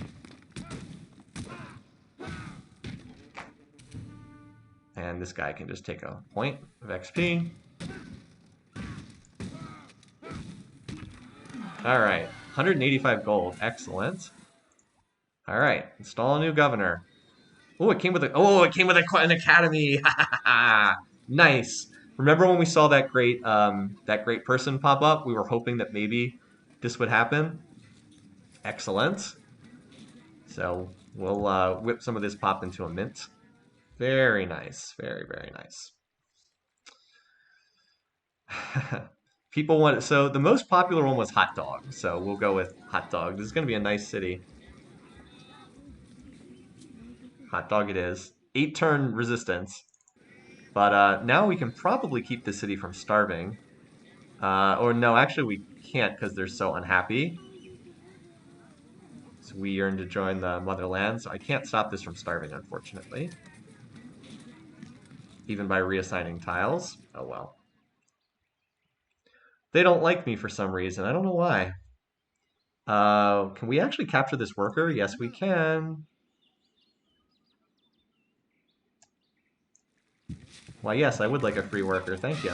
And this guy can just take a point of XP. All right, 185 gold. Excellent. All right, install a new governor. Oh, it came with an academy. Nice. Remember when we saw that great person pop up? We were hoping that maybe this would happen. Excellent. So we'll whip some of this pop into a mint. Very nice. Very, very nice. People want so the most popular one was hot dog. So we'll go with hot dog. This is going to be a nice city. Hot dog it is. 8-turn resistance. But now we can probably keep the city from starving. Or no, actually we can't because they're so unhappy. So we yearn to join the motherland, so I can't stop this from starving, unfortunately. Even by reassigning tiles. Oh well. They don't like me for some reason. I don't know why. Can we actually capture this worker? Yes, we can. Why, yes, I would like a free worker. Thank you.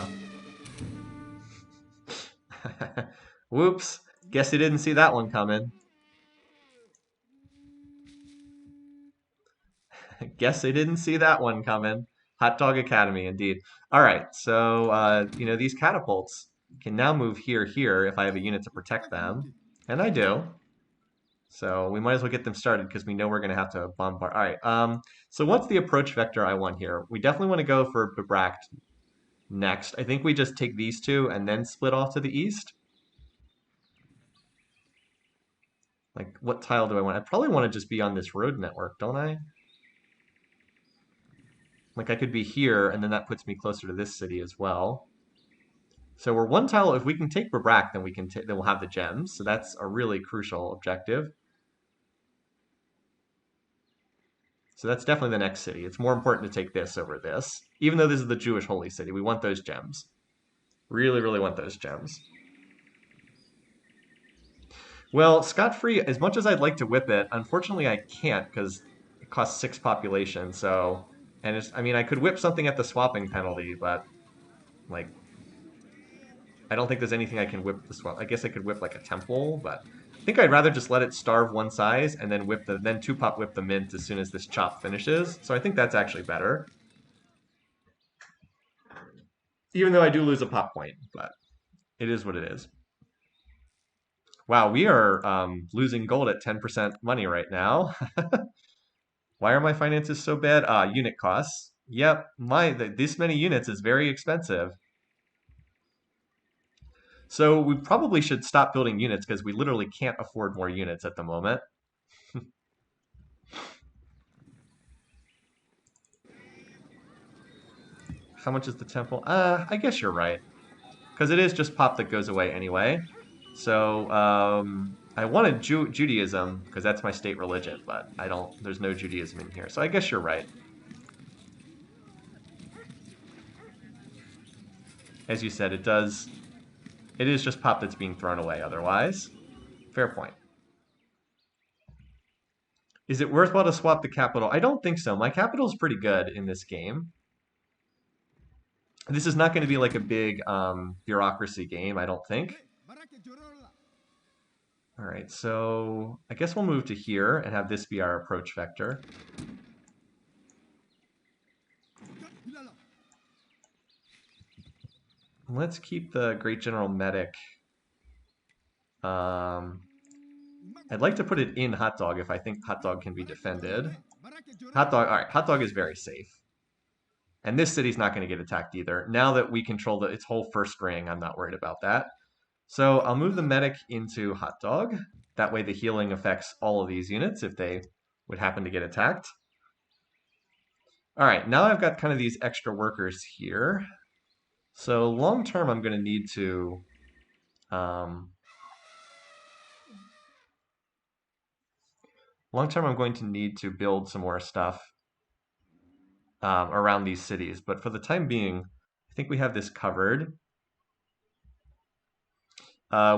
Whoops. Guess you didn't see that one coming. Guess they didn't see that one coming. Hot Dog Academy, indeed. All right, so, these catapults can now move here if I have a unit to protect them. And I do. So we might as well get them started because we know we're going to have to bombard. All right, so what's the approach vector I want here? We definitely want to go for Bebract next. I think we just take these two and then split off to the east. Like, what tile do I want? I probably want to just be on this road network, don't I? Like, I could be here, and then that puts me closer to this city as well. So we're one tile. If we can take Bebract, then then we'll have the gems. So that's a really crucial objective. So that's definitely the next city. It's more important to take this over this. Even though this is the Jewish holy city, we want those gems. Really, really want those gems. Well, scot-free, as much as I'd like to whip it, unfortunately I can't because it costs 6 population. So, and I mean, I could whip something at the swapping penalty, but like, I don't think there's anything I can whip this one. I guess I could whip like a temple, but I think I'd rather just let it starve one size and then then two pop whip the mint as soon as this chop finishes. So I think that's actually better. Even though I do lose a pop point, but it is what it is. Wow, we are losing gold at 10% money right now. Why are my finances so bad? Unit costs. Yep, this many units is very expensive. So we probably should stop building units because we literally can't afford more units at the moment. How much is the temple? I guess you're right. Because it is just pop that goes away anyway. So I wanted Judaism because that's my state religion, but I don't. There's no Judaism in here, so I guess you're right. As you said, it does. It is just pop that's being thrown away. Otherwise, fair point. Is it worthwhile to swap the capital? I don't think so. My capital is pretty good in this game. This is not going to be like a big bureaucracy game, I don't think. All right, so I guess we'll move to here and have this be our approach vector. Let's keep the Great General Medic. I'd like to put it in Hot Dog if I think Hot Dog can be defended. Hot Dog, all right, Hot Dog is very safe. And this city's not going to get attacked either. Now that we control its whole first ring, I'm not worried about that. So I'll move the medic into Hot Dog. That way the healing affects all of these units if they would happen to get attacked. All right, now I've got kind of these extra workers here. So long term, I'm going to need to build some more stuff around these cities. But for the time being, I think we have this covered.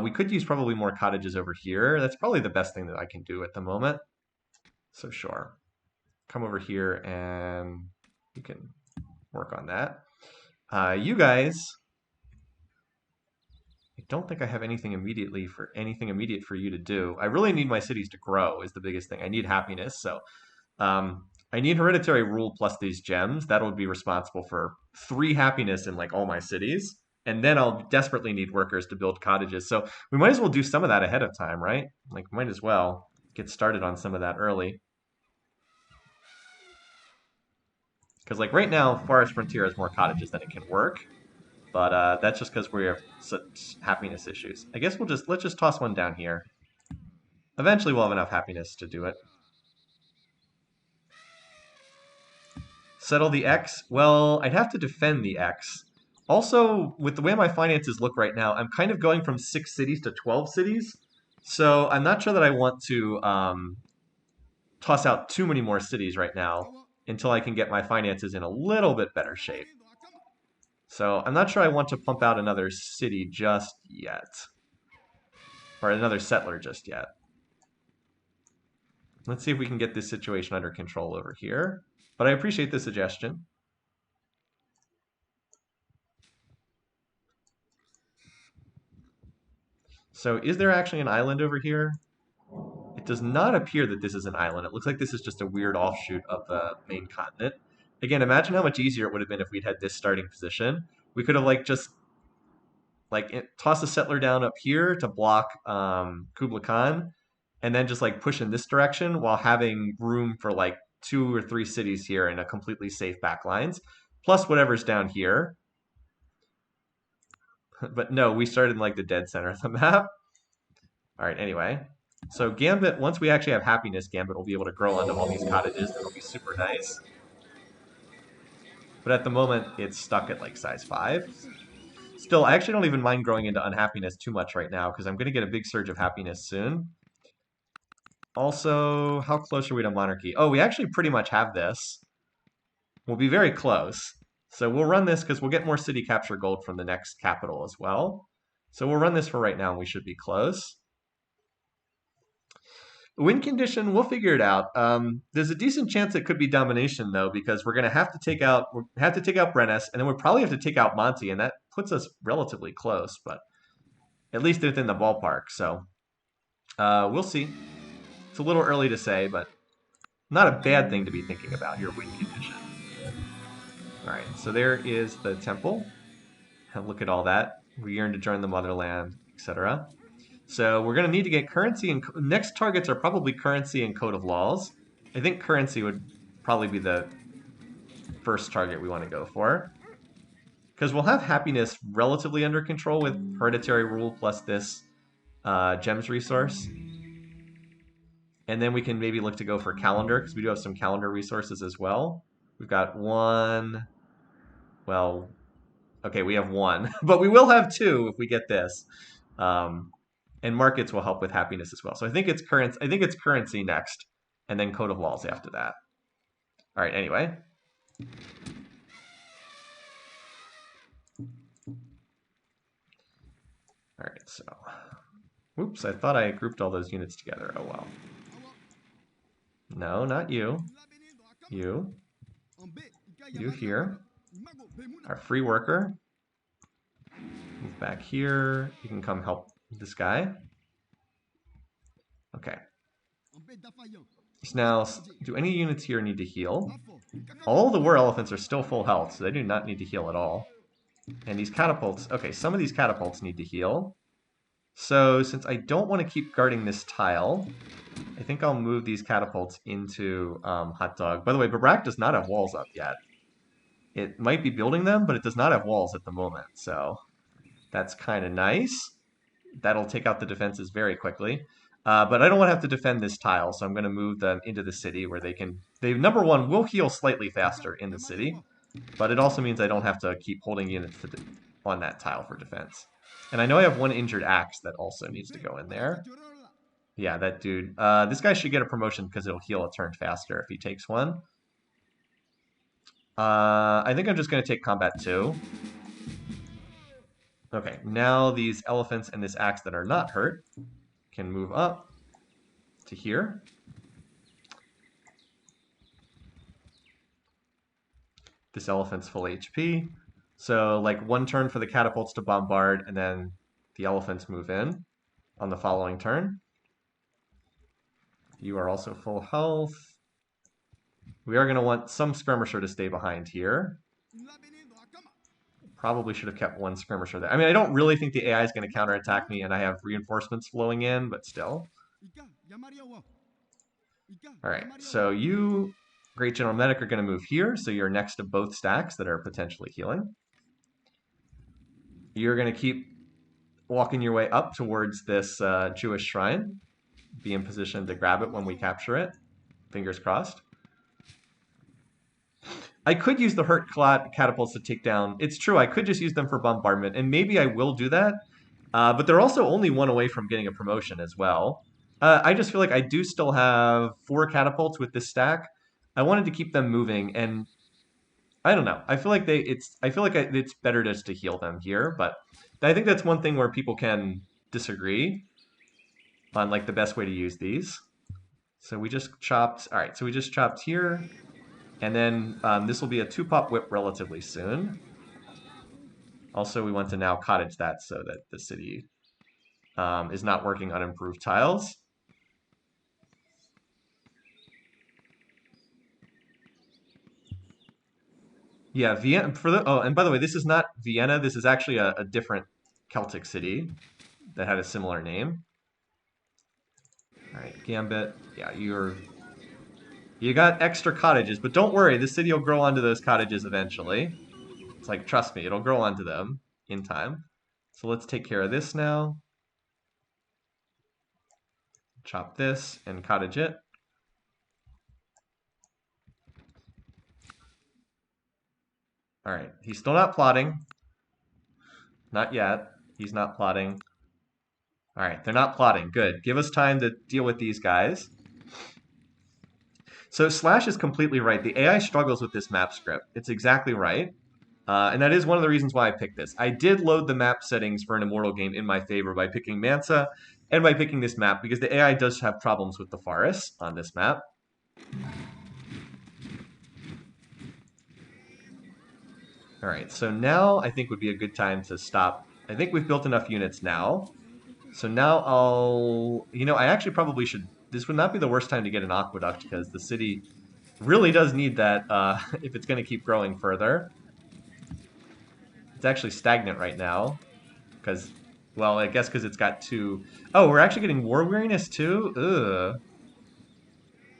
We could use probably more cottages over here. That's probably the best thing that I can do at the moment. So sure. Come over here and you can work on that. You guys, I don't think I have anything immediate for you to do. I really need my cities to grow is the biggest thing. I need happiness. So I need hereditary rule plus these gems. That would be responsible for 3 happiness in like all my cities. And then I'll desperately need workers to build cottages. So we might as well do some of that ahead of time, right? Like might as well get started on some of that early. Because like right now, Forest Frontier has more cottages than it can work. But that's just because we have such happiness issues. I guess let's just toss one down here. Eventually we'll have enough happiness to do it. Settle the X? Well, I'd have to defend the X. Also, with the way my finances look right now, I'm kind of going from 6 cities to 12 cities. So I'm not sure that I want to toss out too many more cities right now until I can get my finances in a little bit better shape. So I'm not sure I want to pump out another city just yet. Or another settler just yet. Let's see if we can get this situation under control over here. But I appreciate the suggestion. So is there actually an island over here? It does not appear that this is an island. It looks like this is just a weird offshoot of the main continent. Again, imagine how much easier it would have been if we'd had this starting position. We could have like just like toss a settler down up here to block Kublai Khan, and then just like push in this direction while having room for like 2 or 3 cities here and a completely safe back lines, plus whatever's down here. But no, we started in like the dead center of the map. All right, anyway. So Gambit, once we actually have happiness, Gambit will be able to grow onto all these cottages. That'll be super nice. But at the moment, it's stuck at like size 5. Still, I actually don't even mind growing into unhappiness too much right now because I'm going to get a big surge of happiness soon. Also, how close are we to monarchy? Oh, we actually pretty much have this. We'll be very close. So we'll run this because we'll get more city capture gold from the next capital as well. So we'll run this for right now and we should be close. Win condition, we'll figure it out. There's a decent chance it could be domination though, because we're gonna have to take out Brennus, and then we'll probably have to take out Monty, and that puts us relatively close, but at least within the ballpark. So we'll see. It's a little early to say, but not a bad thing to be thinking about here, win condition. All right, so there is the temple. Look at all that. We yearn to join the motherland, etc. So we're going to need to get currency, and next targets are probably currency and code of laws. I think currency would probably be the first target we want to go for, because we'll have happiness relatively under control with hereditary rule plus this gems resource. And then we can maybe look to go for calendar, because we do have some calendar resources as well. We've got one. Well, okay, we have one, but we will have two if we get this. And markets will help with happiness as well. So I think it's currency. I think it's currency next, and then code of laws after that. All right. Anyway. All right. So, whoops! I thought I grouped all those units together. Oh well. No, not you. You. You here. Our free worker. Move back here. You can come help this guy. Okay. So now, do any units here need to heal? All the war elephants are still full health, so they do not need to heal at all. And these catapults, okay, some of these catapults need to heal. So since I don't want to keep guarding this tile, I think I'll move these catapults into Hot Dog. By the way, Barak does not have walls up yet. It might be building them, but it does not have walls at the moment. So that's kind of nice. That'll take out the defenses very quickly. But I don't want to have to defend this tile, so I'm going to move them into the city where they can... They, number one, will heal slightly faster in the city, but it also means I don't have to keep holding units on that tile for defense. And I know I have one injured axe that also needs to go in there. Yeah, that dude. This guy should get a promotion because it'll heal a turn faster if he takes one. I think I'm just going to take combat 2. Okay, now these elephants and this axe that are not hurt can move up to here. This elephant's full HP. So like one turn for the catapults to bombard, and then the elephants move in on the following turn. You are also full health. We are going to want some skirmisher to stay behind here. Probably should have kept one skirmisher there. I mean, I don't really think the AI is going to counterattack me, and I have reinforcements flowing in, but still. All right, so you, Great General Medic, are going to move here, so you're next to both stacks that are potentially healing. You're going to keep walking your way up towards this Jewish shrine. Be in position to grab it when we capture it. Fingers crossed. I could use the hurt catapults to take down. It's true, I could just use them for bombardment, and maybe I will do that. But they're also only one away from getting a promotion as well. I just feel like I do still have 4 catapults with this stack. I wanted to keep them moving, and I don't know. I feel like it's better just to heal them here, but I think that's one thing where people can disagree on like the best way to use these. So we just chopped. All right, so we just chopped here. And then this will be a 2-pop whip relatively soon. Also, we want to now cottage that so that the city is not working on improved tiles. Yeah, Vienna. And by the way, this is not Vienna. This is actually a different Celtic city that had a similar name. All right, Gambit. Yeah, you got extra cottages, but don't worry, the city will grow onto those cottages eventually. It's like, trust me, it'll grow onto them in time. So let's take care of this now. Chop this and cottage it. All right, he's still not plotting. Not yet. He's not plotting. All right, they're not plotting. Good. Give us time to deal with these guys. So Slash is completely right. The AI struggles with this map script. It's exactly right. And that is one of the reasons why I picked this. I did load the map settings for an Immortal game in my favor by picking Mansa and by picking this map, because the AI does have problems with the forests on this map. All right, so now I think would be a good time to stop. I think we've built enough units now. So now I actually probably should, this would not be the worst time to get an aqueduct because the city really does need that if it's going to keep growing further. It's actually stagnant right now because, well, I guess because it's got two. Oh, we're actually getting war weariness too? Ugh.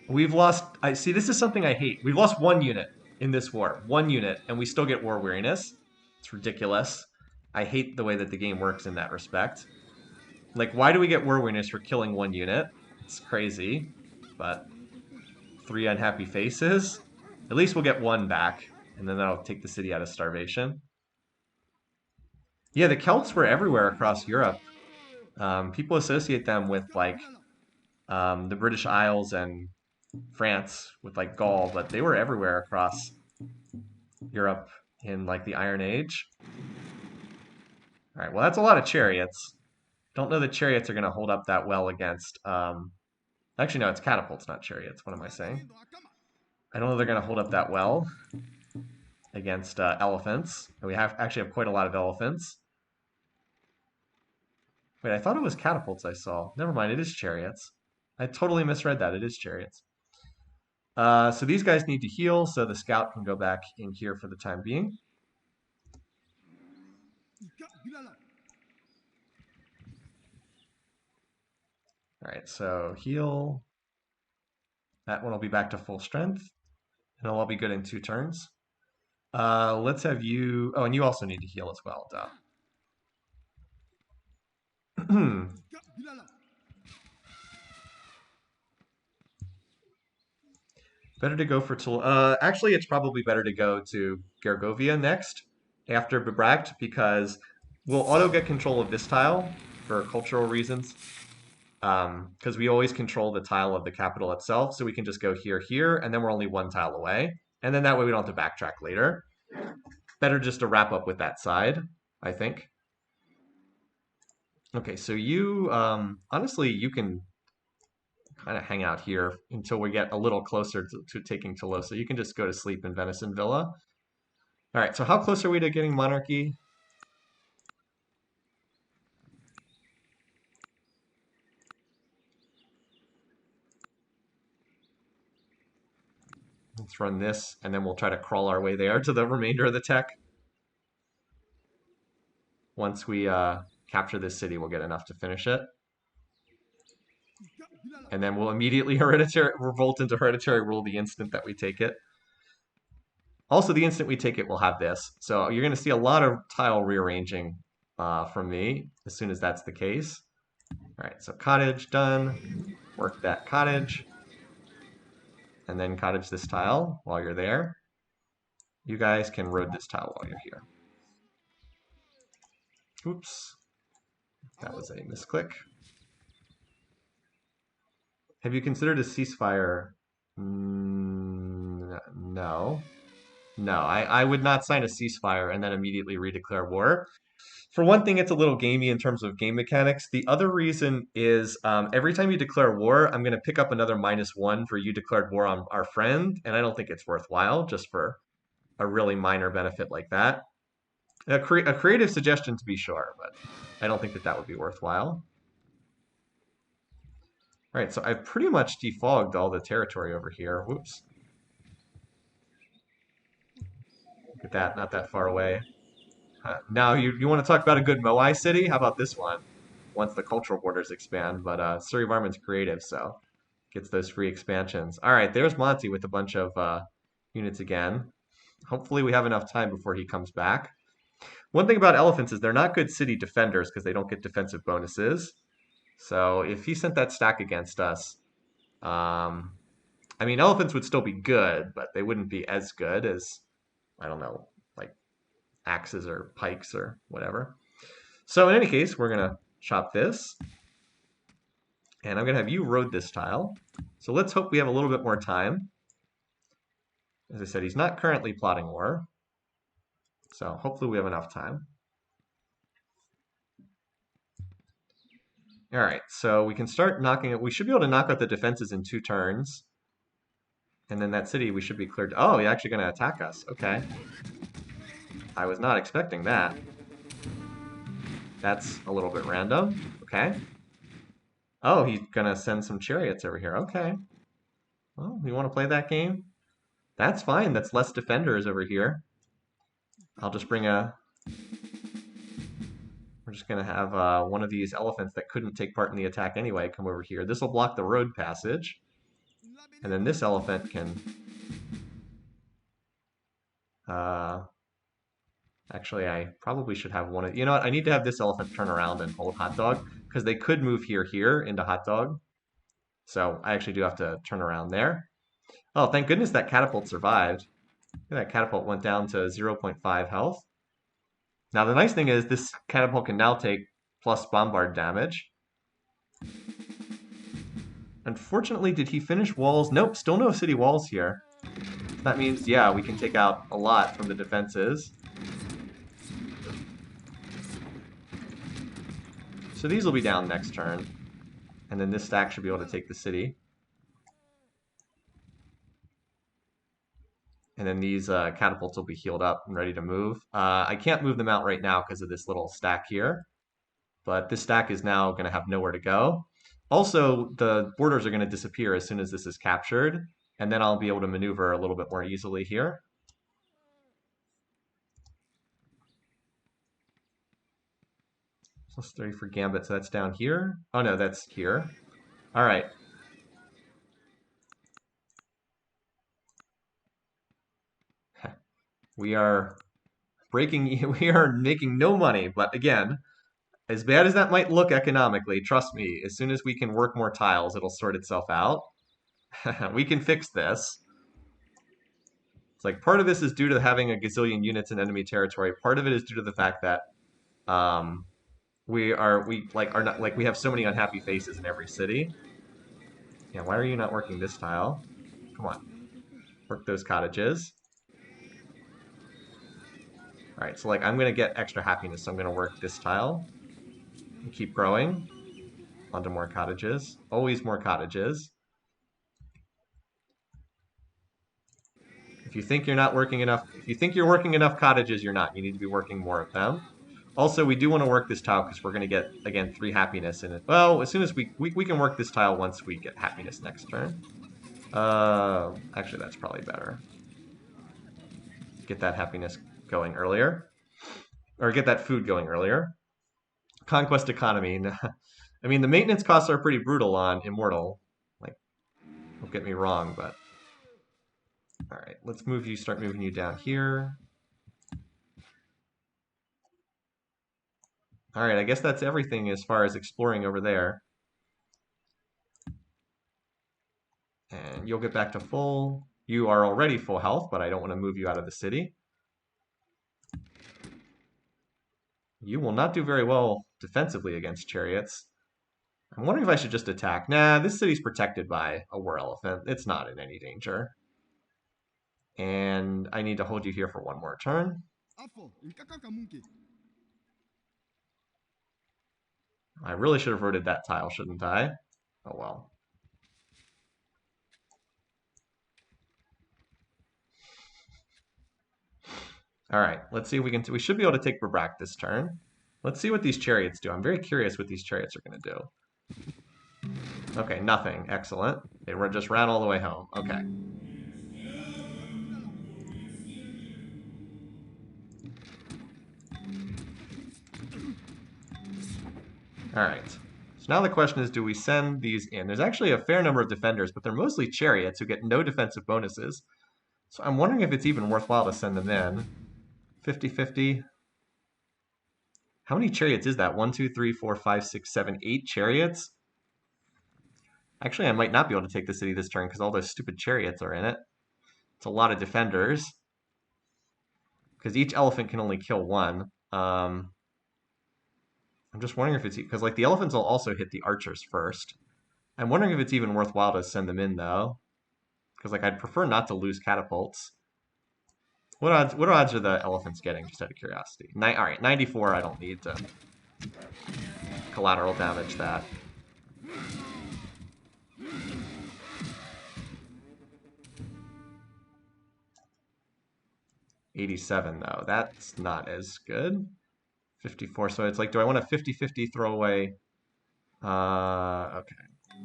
We've lost, I see, this is something I hate. We've lost one unit in this war, one unit, and we still get war weariness. It's ridiculous. I hate the way that the game works in that respect. Like, why do we get war weariness for killing one unit? It's crazy, but three unhappy faces. At least we'll get one back, and then that'll take the city out of starvation. Yeah, the Celts were everywhere across Europe. People associate them with like the British Isles and France with like Gaul, but they were everywhere across Europe in like the Iron Age. All right, well that's a lot of chariots. Don't know that chariots are going to hold up that well against. Actually, no, it's catapults, not chariots. What am I saying? I don't know they're going to hold up that well against elephants. And we actually have quite a lot of elephants. Wait, I thought it was catapults I saw. Never mind, it is chariots. I totally misread that. It is chariots. So these guys need to heal, so the scout can go back in here for the time being. All right, so heal. That one will be back to full strength, and it'll all be good in 2 turns. Let's have you. Oh, and you also need to heal as well, duh. Better to go for actually, it's probably better to go to Gergovia next after Bebracht because we'll auto get control of this tile for cultural reasons. Because we always control the tile of the capital itself, so we can just go here, here, and then we're only 1 tile away. And then that way we don't have to backtrack later. Better just to wrap up with that side, I think. Okay, so you, honestly, you can kind of hang out here until we get a little closer to taking Tolosa. You can just go to sleep in Venison Villa. All right, so how close are we to getting monarchy? Let's run this, and then we'll try to crawl our way there to the remainder of the tech. Once we capture this city, we'll get enough to finish it. And then we'll immediately revolt into hereditary rule the instant that we take it. Also, the instant we take it, we'll have this. So you're going to see a lot of tile rearranging from me as soon as that's the case. All right, so cottage done. Work that cottage. And then cottage this tile while you're there. You guys can road this tile while you're here. Oops. That was a misclick. Have you considered a ceasefire? No. No, I would not sign a ceasefire and then immediately redeclare war. For one thing, it's a little gamey in terms of game mechanics. The other reason is every time you declare war, I'm going to pick up another -1 for you declared war on our friend, and I don't think it's worthwhile just for a really minor benefit like that. A creative suggestion to be sure, but I don't think that that would be worthwhile. All right, so I've pretty much defogged all the territory over here. Whoops. Look at that, not that far away. Now, you want to talk about a good Moai city? How about this one? Once the cultural borders expand, but Surrey Varmin's creative, so gets those free expansions. All right, there's Monty with a bunch of units again. Hopefully we have enough time before he comes back. One thing about elephants is they're not good city defenders because they don't get defensive bonuses. So if he sent that stack against us, I mean, elephants would still be good, but they wouldn't be as good as, I don't know, like axes or pikes or whatever. So in any case, we're going to chop this. And I'm going to have you road this tile. So let's hope we have a little bit more time. As I said, he's not currently plotting war. So hopefully we have enough time. All right, so we can start knocking it. We should be able to knock out the defenses in 2 turns. And then that city, we should be cleared. Oh, you're actually going to attack us. Okay. I was not expecting that. That's a little bit random. Okay. Oh, he's gonna send some chariots over here. Okay. Well, you want to play that game? That's fine. That's less defenders over here. I'll just bring a... We're just gonna have one of these elephants that couldn't take part in the attack anyway come over here. This will block the road passage. And then this elephant can... Actually, I probably should have one of... You know what? I need to have this elephant turn around and hold hot dog, because they could move here into hot dog. So I actually do have to turn around there. Oh, thank goodness that catapult survived. That catapult went down to 0.5 health. Now the nice thing is this catapult can now take plus bombard damage. Unfortunately, did he finish walls? Nope, still no city walls here. That means, yeah, we can take out a lot from the defenses. So these will be down next turn. And then this stack should be able to take the city. And then these catapults will be healed up and ready to move. I can't move them out right now because of this little stack here. But this stack is now going to have nowhere to go. Also, the borders are going to disappear as soon as this is captured. And then I'll be able to maneuver a little bit more easily here. Plus 30 for Gambit, so that's down here. Oh no, that's here. All right. We are we are making no money, but again, as bad as that might look economically, trust me, as soon as we can work more tiles, it'll sort itself out. We can fix this. It's like part of this is due to having a gazillion units in enemy territory. Part of it is due to the fact that we have so many unhappy faces in every city. Yeah, why are you not working this tile? Come on. Work those cottages. All right, so like I'm gonna get extra happiness, so I'm gonna work this tile and keep growing onto more cottages. Always more cottages. If you think you're not working enough, if you think you're working enough cottages, you're not. You need to be working more of them. Also, we do want to work this tile because we're going to get, again, 3 happiness in it. Well, as soon as we can work this tile once we get happiness next turn. Actually, that's probably better. Get that happiness going earlier. Or get that food going earlier. Conquest economy. I mean, the maintenance costs are pretty brutal on Immortal. Like, don't get me wrong, but... Alright, let's move you, start moving you down here. Alright, I guess that's everything as far as exploring over there. And you'll get back to full. You are already full health, but I don't want to move you out of the city. You will not do very well defensively against chariots. I'm wondering if I should just attack. Nah, this city's protected by a war elephant. It's not in any danger. And I need to hold you here for one more turn. I really should have voted that tile, shouldn't I? Oh well. All right, let's see if we can. We should be able to take Babrak this turn. Let's see what these chariots do. I'm very curious what these chariots are going to do. Okay, nothing. Excellent. They just ran all the way home. Okay. All right. So now the question is, do we send these in? There's actually a fair number of defenders, but they're mostly chariots who get no defensive bonuses. So I'm wondering if it's even worthwhile to send them in. 50-50. How many chariots is that? 1, 2, 3, 4, 5, 6, 7, 8 chariots? Actually, I might not be able to take the city this turn because all those stupid chariots are in it. It's a lot of defenders. Because each elephant can only kill one. I'm just wondering if it's... Because like the elephants will also hit the archers first. I'm wondering if it's even worthwhile to send them in, though. Because like I'd prefer not to lose catapults. What odds are the elephants getting, just out of curiosity? All right, 94, I don't need to collateral damage that. 87 though. That's not as good. 54. So it's like, do I want a 50-50 throwaway? Okay.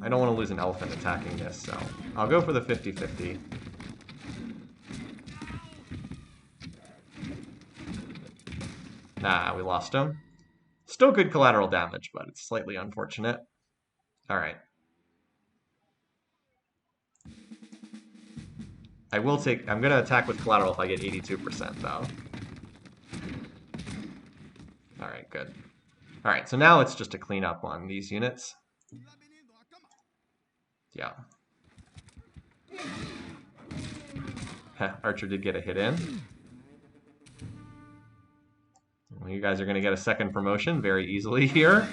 I don't want to lose an elephant attacking this, so I'll go for the 50-50. Nah, we lost him. Still good collateral damage, but it's slightly unfortunate. All right. I'm going to attack with collateral if I get 82% though. All right, good. All right, so now it's just a cleanup on these units. Yeah. Archer did get a hit in. Well, you guys are going to get a second promotion very easily here.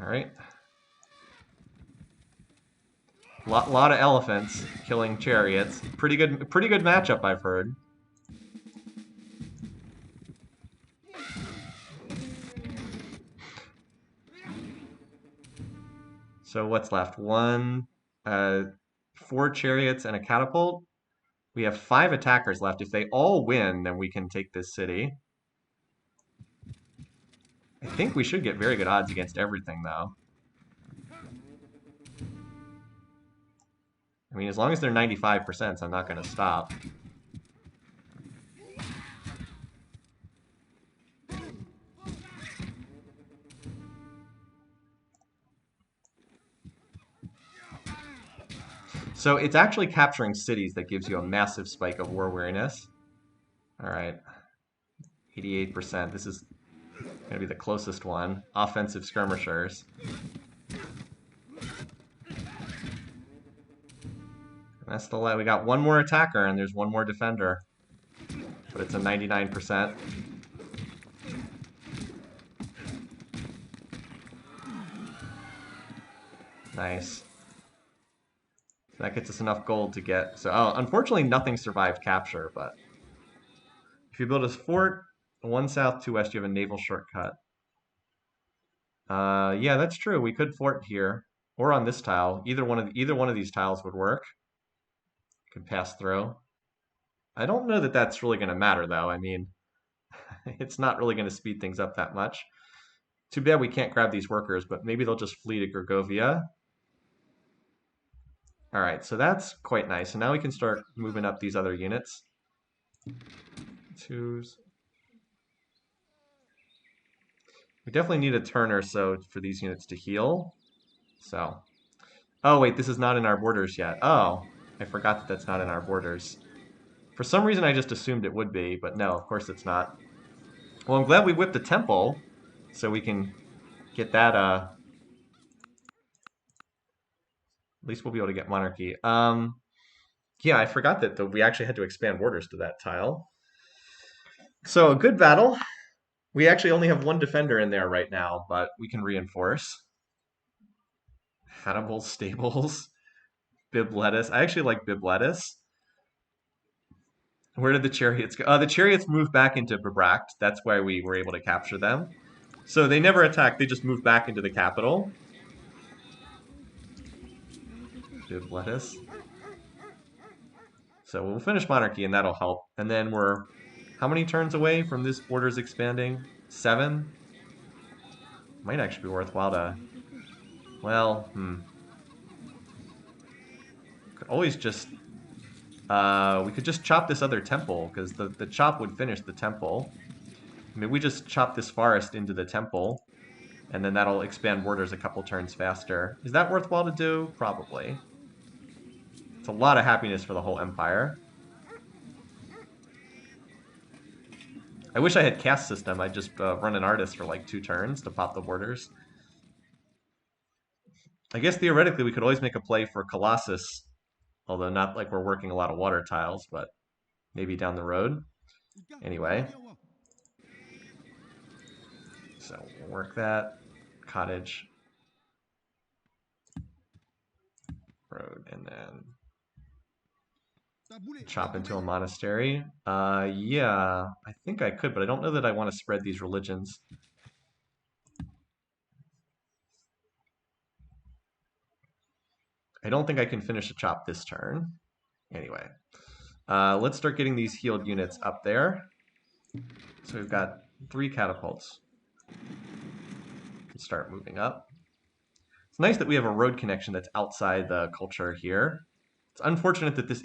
All right. Lot of elephants killing chariots. Pretty good matchup, I've heard. So what's left? 4 chariots and a catapult. We have 5 attackers left. If they all win, then we can take this city. I think we should get very good odds against everything, though. I mean, as long as they're 95%, I'm not going to stop. So it's actually capturing cities that gives you a massive spike of war weariness. All right. 88%. This is going to be the closest one. Offensive skirmishers. That's the we got one more attacker and there's one more defender. But it's a 99%. Nice. So that gets us enough gold to get. So, unfortunately, nothing survived capture, but if you build a fort, 1 south, 2 west, you have a naval shortcut. Yeah, that's true. We could fort here or on this tile. Either one of these tiles would work. Could pass through. I don't know that that's really going to matter, though. I mean, it's not really going to speed things up that much. Too bad we can't grab these workers, but maybe they'll just flee to Gergovia. All right, so that's quite nice. So now we can start moving up these other units. 2s. We definitely need a turn or so for these units to heal. So, oh wait, this is not in our borders yet. Oh, I forgot that that's not in our borders. For some reason, I just assumed it would be, but no, of course it's not. Well, I'm glad we whipped the temple, so we can get that. At least we'll be able to get monarchy. Yeah, I forgot that we actually had to expand borders to that tile. So a good battle. We actually only have 1 defender in there right now, but we can reinforce. Hannibal's stables. Bib lettuce. I actually like bib lettuce. Where did the chariots go? The chariots moved back into Bibract. That's why we were able to capture them. So they never attacked. They just moved back into the capital. Bib lettuce. So we'll finish monarchy, and that'll help. And then we're how many turns away from this borders expanding? 7? Might actually be worthwhile to. Well, could always just. We could just chop this other temple, because the chop would finish the temple. I mean, we just chop this forest into the temple, and then that'll expand borders a couple turns faster. Is that worthwhile to do? Probably. It's a lot of happiness for the whole empire. I wish I had caste system. I'd just run an artist for like 2 turns to pop the borders. I guess theoretically we could always make a play for Colossus, although not like we're working a lot of water tiles, but maybe down the road. Anyway. So we'll work that. Cottage. Road, and then chop into a monastery. Yeah, I think I could, but I don't know that I want to spread these religions. I don't think I can finish a chop this turn. Anyway, let's start getting these healed units up there. So we've got 3 catapults. Let's start moving up. It's nice that we have a road connection that's outside the culture here. It's unfortunate that this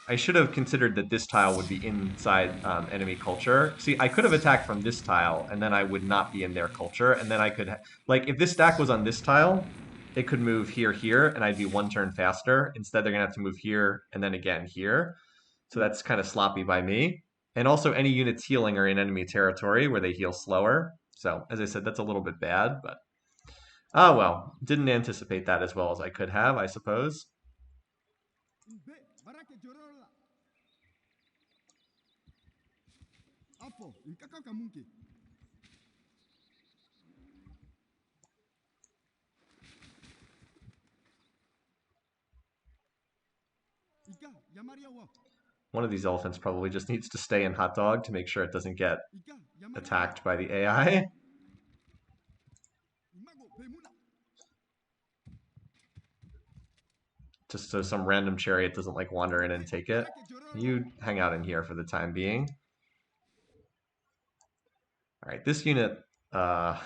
I should have considered that this tile would be inside enemy culture. See, I could have attacked from this tile, and then I would not be in their culture, and then I could... Like, if this stack was on this tile, it could move here, here, and I'd be 1 turn faster. Instead, they're going to have to move here, and then again here. So that's kind of sloppy by me. And also, any units healing are in enemy territory, where they heal slower. So, as I said, that's a little bit bad, but... Ah, well, didn't anticipate that as well as I could have, I suppose. One of these elephants probably just needs to stay in hot dog to make sure it doesn't get attacked by the AI. Just so some random chariot doesn't like wander in and take it. You hang out in here for the time being. All right, this unit I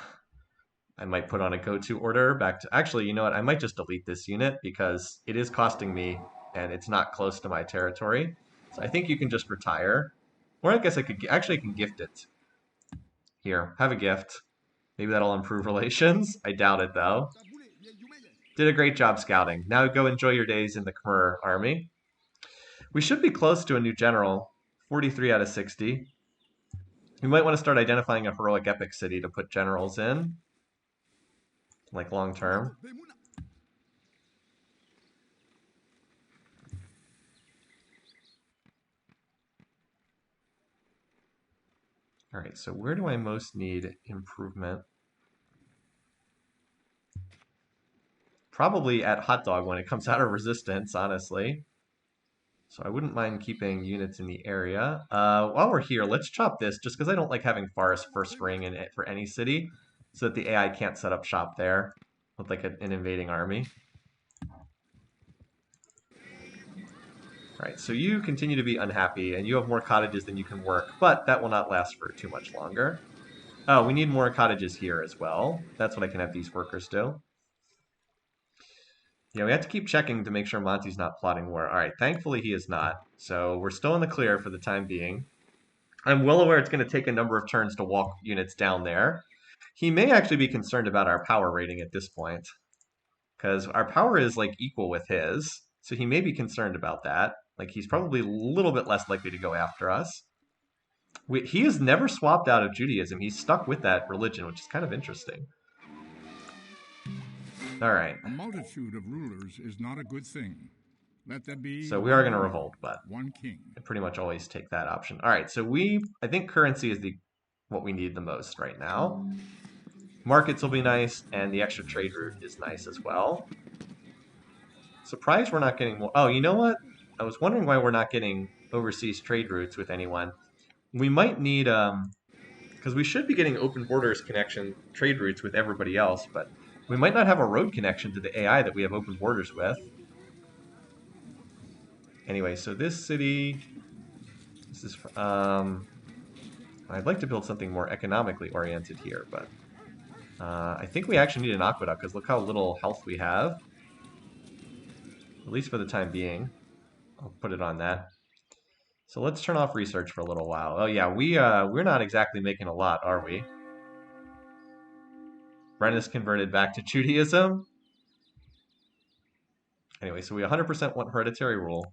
might put on a go-to order back to... Actually, you know what? I might just delete this unit because it is costing me and it's not close to my territory. So I think you can just retire. Or I guess I could... Actually, I can gift it. Here, have a gift. Maybe that'll improve relations. I doubt it, though. Did a great job scouting. Now go enjoy your days in the Khmer army. We should be close to a new general. 43 out of 60. We might want to start identifying a heroic epic city to put generals in. Like long term. All right, so where do I most need improvement? Probably at hot dog when it comes out of resistance, honestly. So I wouldn't mind keeping units in the area. While we're here, let's chop this, just because I don't like having forest first ring in it for any city, so that the AI can't set up shop there with like an invading army. All right, so you continue to be unhappy, and you have more cottages than you can work, but that will not last for too much longer. Oh, we need more cottages here as well. That's what I can have these workers do. Yeah, we have to keep checking to make sure Monty's not plotting war. All right, thankfully he is not. So we're still in the clear for the time being. I'm well aware it's going to take a number of turns to walk units down there. He may actually be concerned about our power rating at this point, because our power is like equal with his. So he may be concerned about that. Like he's probably a little bit less likely to go after us. He has never swapped out of Judaism. He's stuck with that religion, which is kind of interesting. All right. A multitude of rulers is not a good thing. Let there be so we are going to revolt, but one king. I pretty much always take that option. All right, so I think currency is what we need the most right now. Markets will be nice, and the extra trade route is nice as well. Surprised we're not getting more. Oh, you know what? I was wondering why we're not getting overseas trade routes with anyone. We might need, because we should be getting open borders connection trade routes with everybody else, but we might not have a road connection to the AI that we have open borders with. Anyway, so this city, this is, I'd like to build something more economically oriented here, but I think we actually need an aqueduct because look how little health we have. At least for the time being. I'll put it on that. So let's turn off research for a little while. Oh yeah, we're not exactly making a lot, are we? Brennus converted back to Judaism. Anyway, so we 100% want hereditary rule.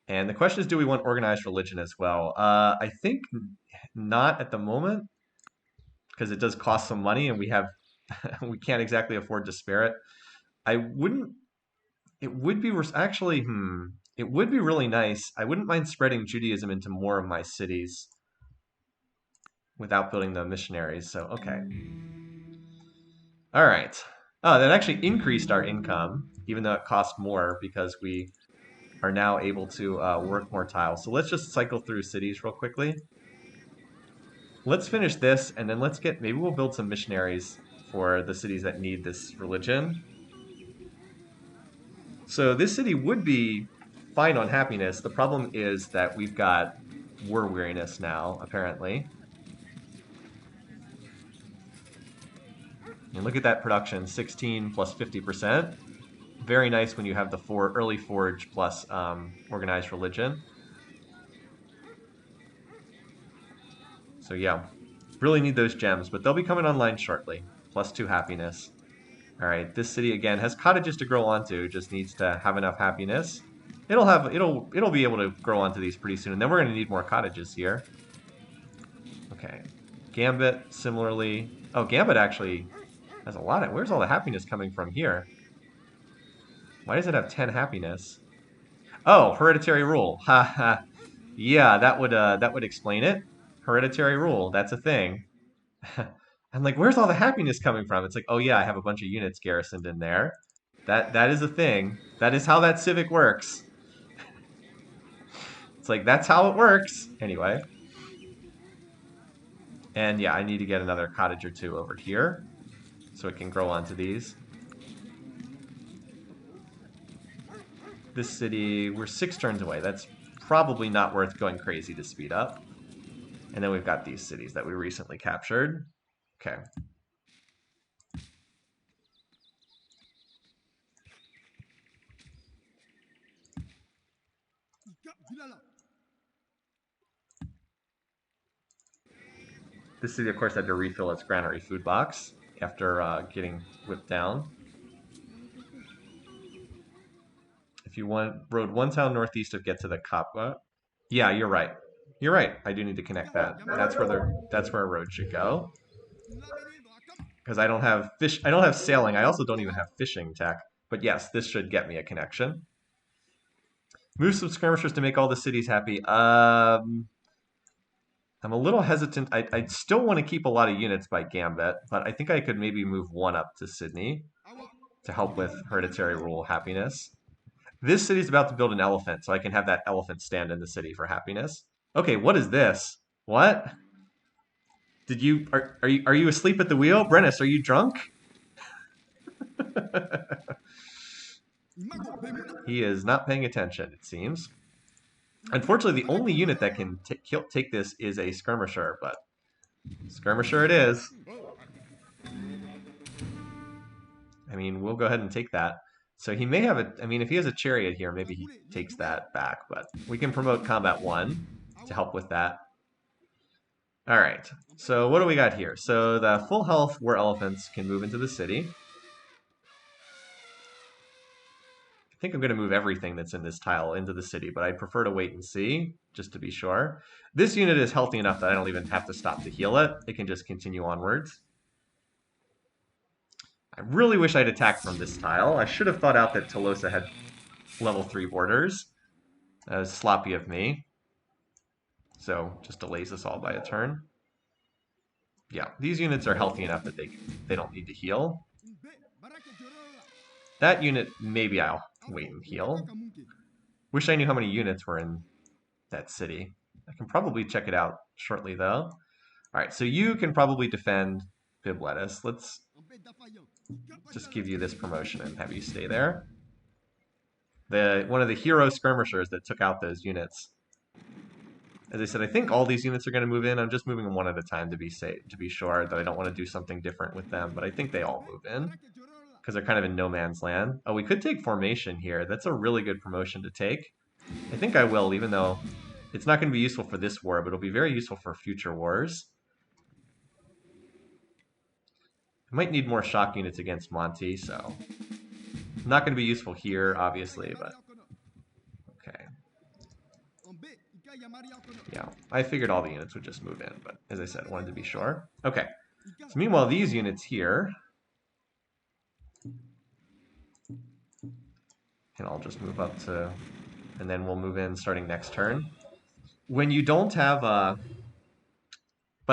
And the question is, do we want organized religion as well? I think not at the moment, because it does cost some money, and we have we can't exactly afford to spare it. I wouldn't. It would be actually. It would be really nice. I wouldn't mind spreading Judaism into more of my cities without building the missionaries. So okay. All right. Oh, that actually increased our income, even though it cost more because we are now able to work more tiles. So let's just cycle through cities real quickly. Let's finish this, and then let's get, maybe we'll build some missionaries for the cities that need this religion. So this city would be fine on happiness. The problem is that we've got war weariness now, apparently. And look at that production, 16 plus 50%. Very nice when you have the early forge plus organized religion. So yeah, really need those gems, but they'll be coming online shortly. Plus 2 happiness. All right, this city again has cottages to grow onto. Just needs to have enough happiness. It'll be able to grow onto these pretty soon, and then we're going to need more cottages here. Okay, Gambit similarly. Oh, Gambit actually has a lot of. Where's all the happiness coming from here? Why does it have 10 happiness? Oh, hereditary rule. Ha ha. Yeah, that would explain it. Hereditary rule. That's a thing. I'm like, where's all the happiness coming from? It's like, oh yeah, I have a bunch of units garrisoned in there. That is a thing. That is how that civic works. It's like that's how it works. Anyway. And yeah, I need to get another cottage or two over here so it can grow onto these. This city, we're 6 turns away. That's probably not worth going crazy to speed up. And then we've got these cities that we recently captured. Okay. This city, of course, had to refill its granary food box after getting whipped down. If you rode 1 town northeast of get to the Kapwa. Yeah, you're right. You're right. I do need to connect that. That's where a road should go. Because I don't have fish. I don't have sailing. I also don't even have fishing tech. But yes, this should get me a connection. Move some skirmishers to make all the cities happy. I'm a little hesitant. I still want to keep a lot of units by Gambit, but I think I could maybe move 1 up to Sydney to help with hereditary rule happiness. This city's about to build an elephant, so I can have that elephant stand in the city for happiness. Okay, what is this? What? Did you are you asleep at the wheel? Brennus, are you drunk? He is not paying attention, it seems. Unfortunately, the only unit that can take this is a skirmisher, but skirmisher it is. I mean, we'll go ahead and take that. So he may have a, I mean, if he has a chariot here, maybe he takes that back, but we can promote combat 1 to help with that. All right, so what do we got here? So the full health war elephants can move into the city. I think I'm going to move everything that's in this tile into the city, but I'd prefer to wait and see, just to be sure. This unit is healthy enough that I don't even have to stop to heal it. It can just continue onwards. I really wish I'd attacked from this tile. I should have thought out that Tolosa had level 3 borders. That was sloppy of me. So just delays us all by a turn. Yeah, these units are healthy enough that they don't need to heal. That unit, maybe I'll wait and heal. Wish I knew how many units were in that city. I can probably check it out shortly, though. All right, so you can probably defend Biblettus. Let's just give you this promotion and have you stay there. One of the hero skirmishers that took out those units. As I said, I think all these units are going to move in. I'm just moving them 1 at a time to be safe, to be sure that I don't want to do something different with them. But I think they all move in because they're kind of in no man's land. Oh, we could take formation here. That's a really good promotion to take. I think I will, even though it's not going to be useful for this war, but it'll be very useful for future wars. I might need more shock units against Monty, so not going to be useful here, obviously, but okay. Yeah, I figured all the units would just move in, but as I said, I wanted to be sure. Okay, so meanwhile, these units here, and I'll just move up to, and then we'll move in starting next turn. When you don't have, by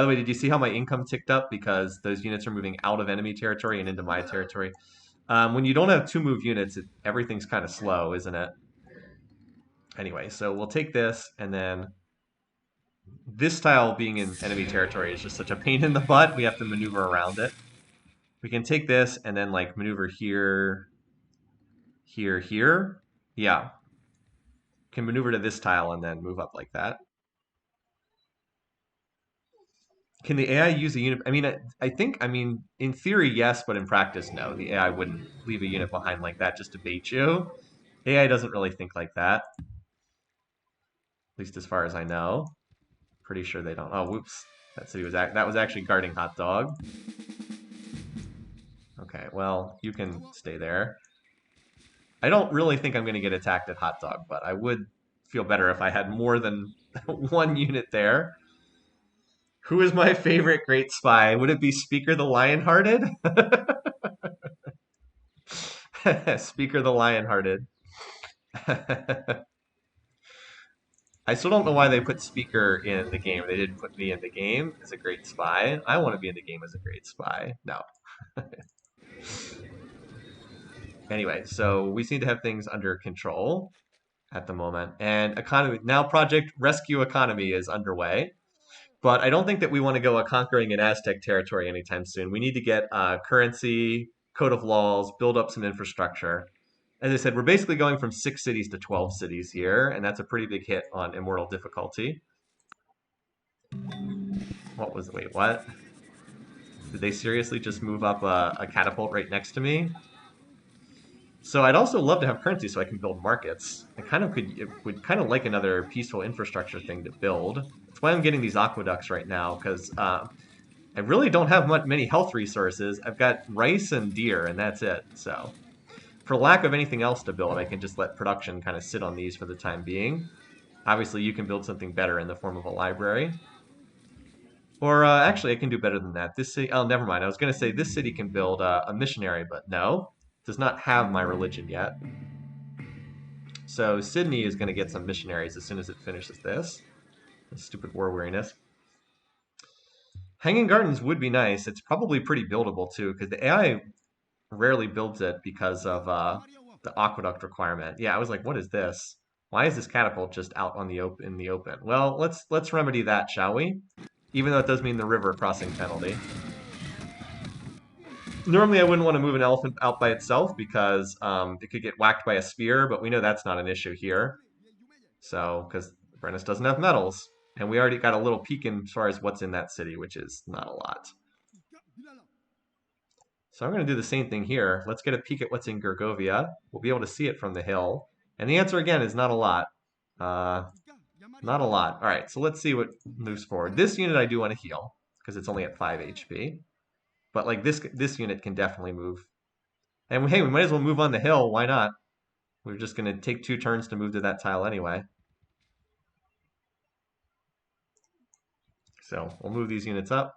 the way, did you see how my income ticked up? Because those units are moving out of enemy territory and into my territory. When you don't have 2 move units, everything's kind of slow, isn't it? Anyway, so we'll take this, and then this tile being in enemy territory is just such a pain in the butt. We have to maneuver around it. We can take this and then like maneuver here, here, here. Yeah, can maneuver to this tile and then move up like that. Can the AI use a unit? I mean, I think, I mean, in theory, yes, but in practice, no. The AI wouldn't leave a unit behind like that just to bait you. AI doesn't really think like that, at least as far as I know. Pretty sure they don't. Oh, whoops. That was actually guarding hot dog. Okay, well, you can stay there. I don't really think I'm going to get attacked at hot dog, but I would feel better if I had more than one unit there. Who is my favorite great spy? Would it be Speaker the Lionhearted? Speaker the Lionhearted. I still don't know why they put Speaker in the game. They didn't put me in the game as a great spy. I want to be in the game as a great spy. No. Anyway, so we seem to have things under control at the moment. And economy now Project Rescue Economy is underway. But I don't think that we want to go conquering an Aztec territory anytime soon. We need to get currency, code of laws, build up some infrastructure. As I said, we're basically going from 6 cities to 12 cities here, and that's a pretty big hit on immortal difficulty. Wait, what? Did they seriously just move up a catapult right next to me? So I'd also love to have currency so I can build markets. Would kind of like another peaceful infrastructure thing to build. That's why I'm getting these aqueducts right now, because I really don't have many health resources. I've got rice and deer, and that's it. So for lack of anything else to build, I can just let production kind of sit on these for the time being. Obviously, you can build something better in the form of a library. Or actually, I can do better than that. This city, oh, never mind. I was going to say this city can build a missionary, but no, does not have my religion yet. So Sydney is going to get some missionaries as soon as it finishes this. Stupid war weariness. Hanging Gardens would be nice. It's probably pretty buildable too, because the AI rarely builds it because of the aqueduct requirement. Yeah, I was like, what is this? Why is this catapult just out on the open in the open? Well, let's remedy that, shall we? Even though it does mean the river crossing penalty. Normally, I wouldn't want to move an elephant out by itself because it could get whacked by a spear, but we know that's not an issue here. So, because Brennus doesn't have metals, and we already got a little peek in as far as what's in that city, which is not a lot. So I'm going to do the same thing here. Let's get a peek at what's in Gergovia. We'll be able to see it from the hill. And the answer again is not a lot. Not a lot. All right, so let's see what moves forward. This unit I do want to heal because it's only at 5 HP. But like this unit can definitely move. And hey, we might as well move on the hill. Why not? We're just going to take 2 turns to move to that tile anyway. So we'll move these units up.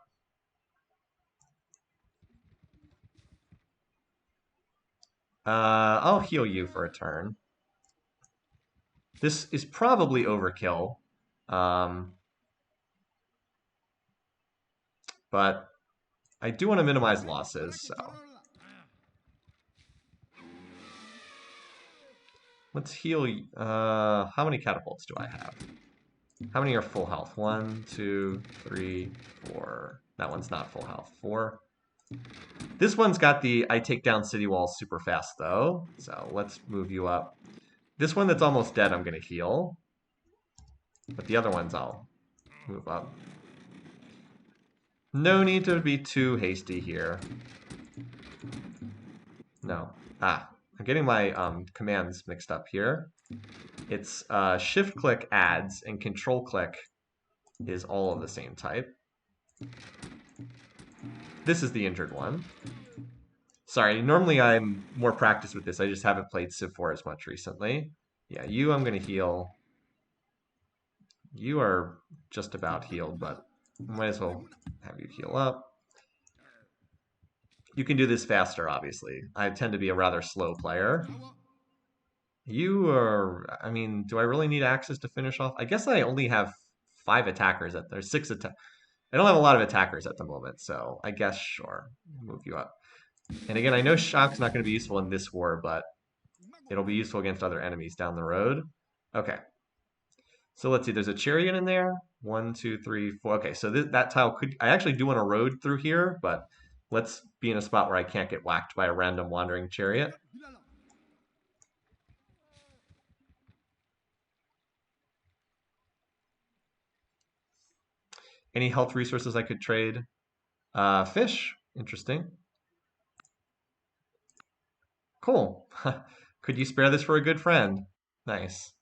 I'll heal you for a turn. This is probably overkill. But I do want to minimize losses, so. Let's heal. How many catapults do I have? How many are full health? 1, 2, 3, 4. That one's not full health. 4. This one's got the I take down city walls super fast, though. So let's move you up. This one that's almost dead, I'm going to heal. But the other ones I'll move up. No need to be too hasty here. No. Ah, I'm getting my commands mixed up here. It's shift click adds and control click is all of the same type. This is the injured one. Sorry, normally I'm more practiced with this. I just haven't played Civ4 as much recently. Yeah, you I'm going to heal. You are just about healed, but might as well have you heal up. You can do this faster, obviously. I tend to be a rather slow player. You are, I mean, do I really need access to finish off? I guess I only have 5 attackers there's 6 attack. I don't have a lot of attackers at the moment, so I guess sure, move you up. And again, I know shock's not going to be useful in this war, but it'll be useful against other enemies down the road. Okay, So let's see, there's a chariot in there. One, two, three, four. Okay, so that tile could, I actually do want a road through here, but let's be in a spot where I can't get whacked by a random wandering chariot. Any health resources I could trade? Fish, interesting. Cool. Could you spare this for a good friend? Nice.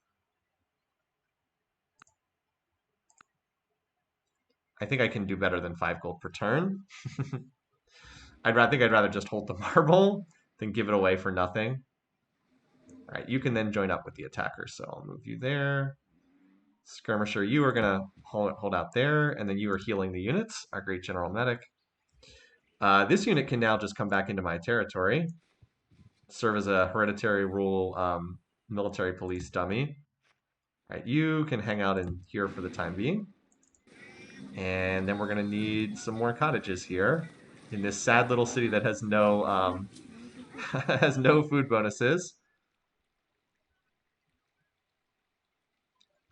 I think I can do better than 5 gold per turn. I think I'd rather just hold the marble than give it away for nothing. All right, you can then join up with the attacker. So I'll move you there. Skirmisher, you are gonna hold out there, and then you are healing the units. Our great general medic. This unit can now just come back into my territory, serve as a hereditary rule military police dummy. All right, you can hang out in here for the time being. And then we're going to need some more cottages here in this sad little city that has no has no food bonuses.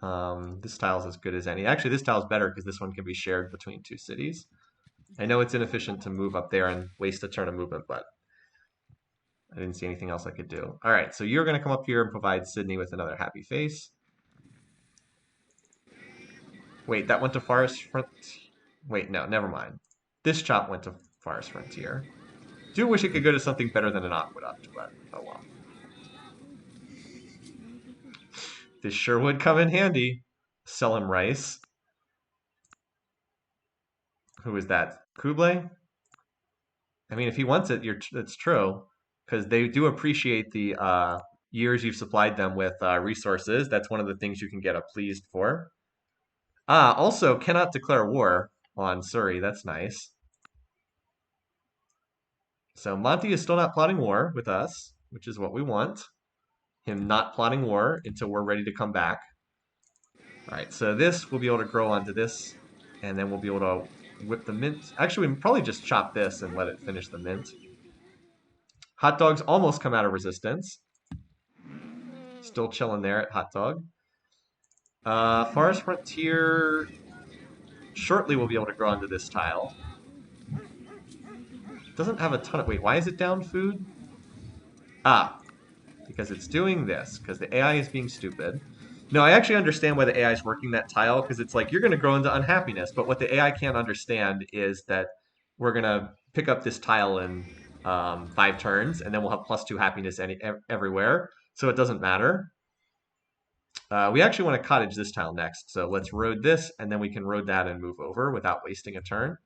This tile is as good as any. Actually, this tile is better because this one can be shared between 2 cities. I know it's inefficient to move up there and waste a turn of movement, but I didn't see anything else I could do. All right, so you're going to come up here and provide Sydney with another happy face. Wait, that went to Forest Front. Wait, no, never mind. This chop went to Forest Frontier. Do wish it could go to something better than an aqueduct, but oh well. This sure would come in handy. Sell him rice. Who is that? Kublai? I mean, if he wants it, it's true. Because they do appreciate the years you've supplied them with resources. That's one of the things you can get a pleased for. Also, cannot declare war on Surrey. That's nice. So Monty is still not plotting war with us, which is what we want. Him not plotting war until we're ready to come back. All right, so this we'll be able to grow onto this, and then we'll be able to whip the mint. Actually, we can probably just chop this and let it finish the mint. Hot dogs almost come out of resistance. Still chilling there at hot dog. Forest Frontier shortly we'll be able to grow onto this tile. Doesn't have a ton of... Wait, why is it down food? Ah, because it's doing this, because the AI is being stupid. No, I actually understand why the AI is working that tile, because it's like, you're going to grow into unhappiness, but what the AI can't understand is that we're going to pick up this tile in 5 turns, and then we'll have +2 happiness everywhere, so it doesn't matter. We actually want to cottage this tile next, so let's road this, and then we can road that and move over without wasting a turn.